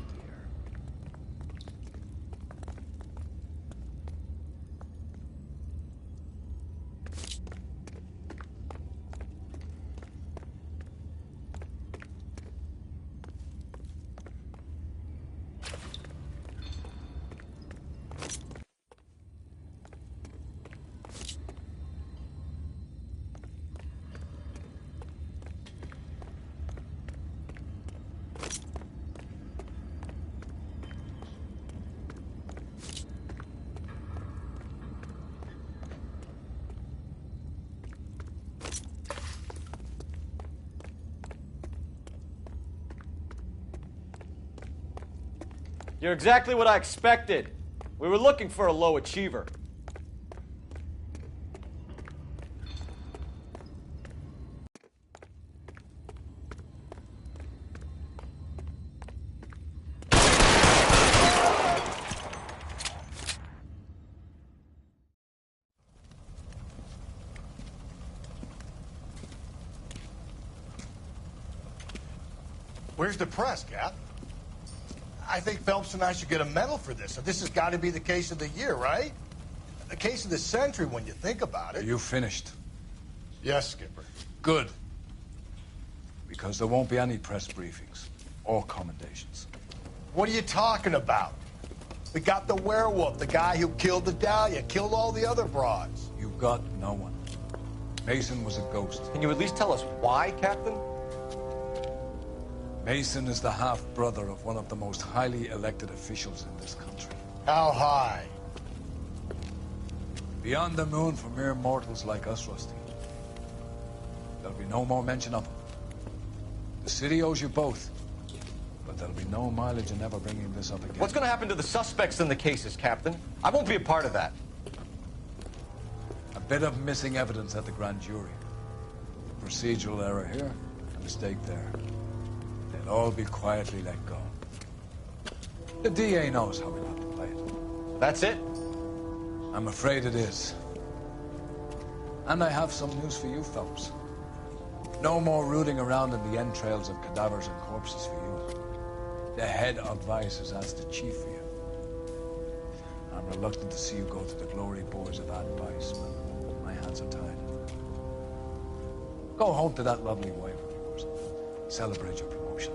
You're exactly what I expected. We were looking for a low achiever. Where's the press, Cap? I think Phelps and I should get a medal for this. This has got to be the case of the year, right? The case of the century when you think about it. Are you finished? Yes, Skipper. Good. Because there won't be any press briefings or commendations. What are you talking about? We got the werewolf, the guy who killed the Dahlia, killed all the other broads. You got no one. Mason was a ghost. Can you at least tell us why, Captain? Mason is the half-brother of one of the most highly elected officials in this country. How high? Beyond the moon for mere mortals like us, Rusty. There'll be no more mention of him. The city owes you both, but there'll be no mileage in ever bringing this up again. What's going to happen to the suspects in the cases, Captain? I won't be a part of that. A bit of missing evidence at the grand jury. Procedural error here, a mistake there. It'll all be quietly let go. The DA knows how we want to play it. That's it? I'm afraid it is. And I have some news for you, Phelps. No more rooting around in the entrails of cadavers and corpses for you. The head of Vice has asked the chief for you. I'm reluctant to see you go to the glory boards of Vice, but my hands are tied. Go home to that lovely wife of yours. Celebrate your promotion.